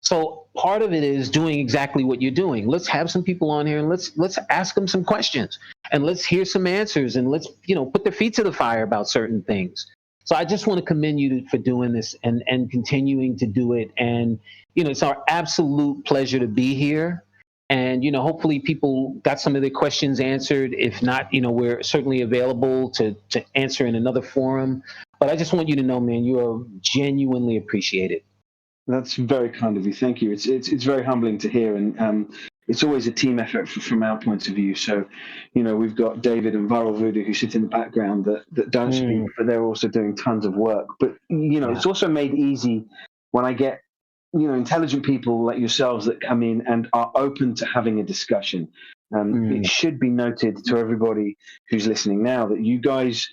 So part of it is doing exactly what you're doing. Let's have some people on here, and let's ask them some questions, and let's hear some answers, and let's put their feet to the fire about certain things. So I just want to commend you for doing this and continuing to do it. And it's our absolute pleasure to be here. And hopefully people got some of their questions answered. If not, we're certainly available to answer in another forum. But I just want you to know, man, you are genuinely appreciated. That's very kind of you. Thank you. It's very humbling to hear, and it's always a team effort from our point of view. So, we've got David and Viral Voodoo who sit in the background that don't speak, but they're also doing tons of work. But it's also made easy when I get intelligent people like yourselves that come in and are open to having a discussion. It should be noted to everybody who's listening now that you guys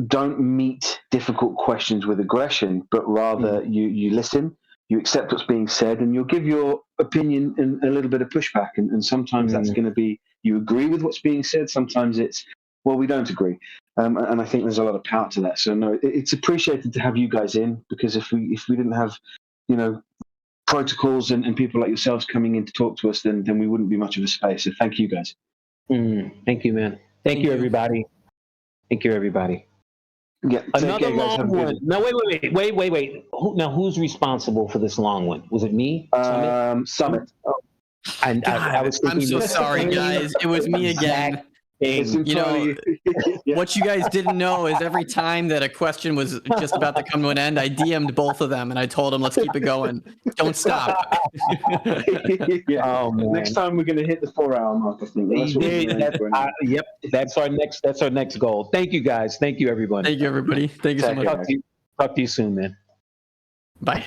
don't meet difficult questions with aggression, but rather you listen, you accept what's being said, and you'll give your opinion and a little bit of pushback. And sometimes that's going to be you agree with what's being said. Sometimes it's, well, we don't agree. And I think there's a lot of power to that. So no, it's appreciated to have you guys in, because if we didn't have protocols and people like yourselves coming in to talk to us, then we wouldn't be much of a space. So thank you guys. Thank you, man. Thank you, everybody. Thank you, everybody. Yeah, another long one. No, wait. Who's responsible for this long one? Was it me? Summit. I was thinking, I'm so sorry, guys. It was me again. What you guys didn't know is every time that a question was just about to come to an end, I DM'd both of them and I told them, let's keep it going. Don't stop. Oh, next time we're going to hit the 4-hour mark, I think. Yep, that's our next goal. Thank you, guys. Thank you, everybody. Thank you, everybody. Thank you so much. Talk to you soon, man. Bye.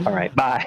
All right, bye.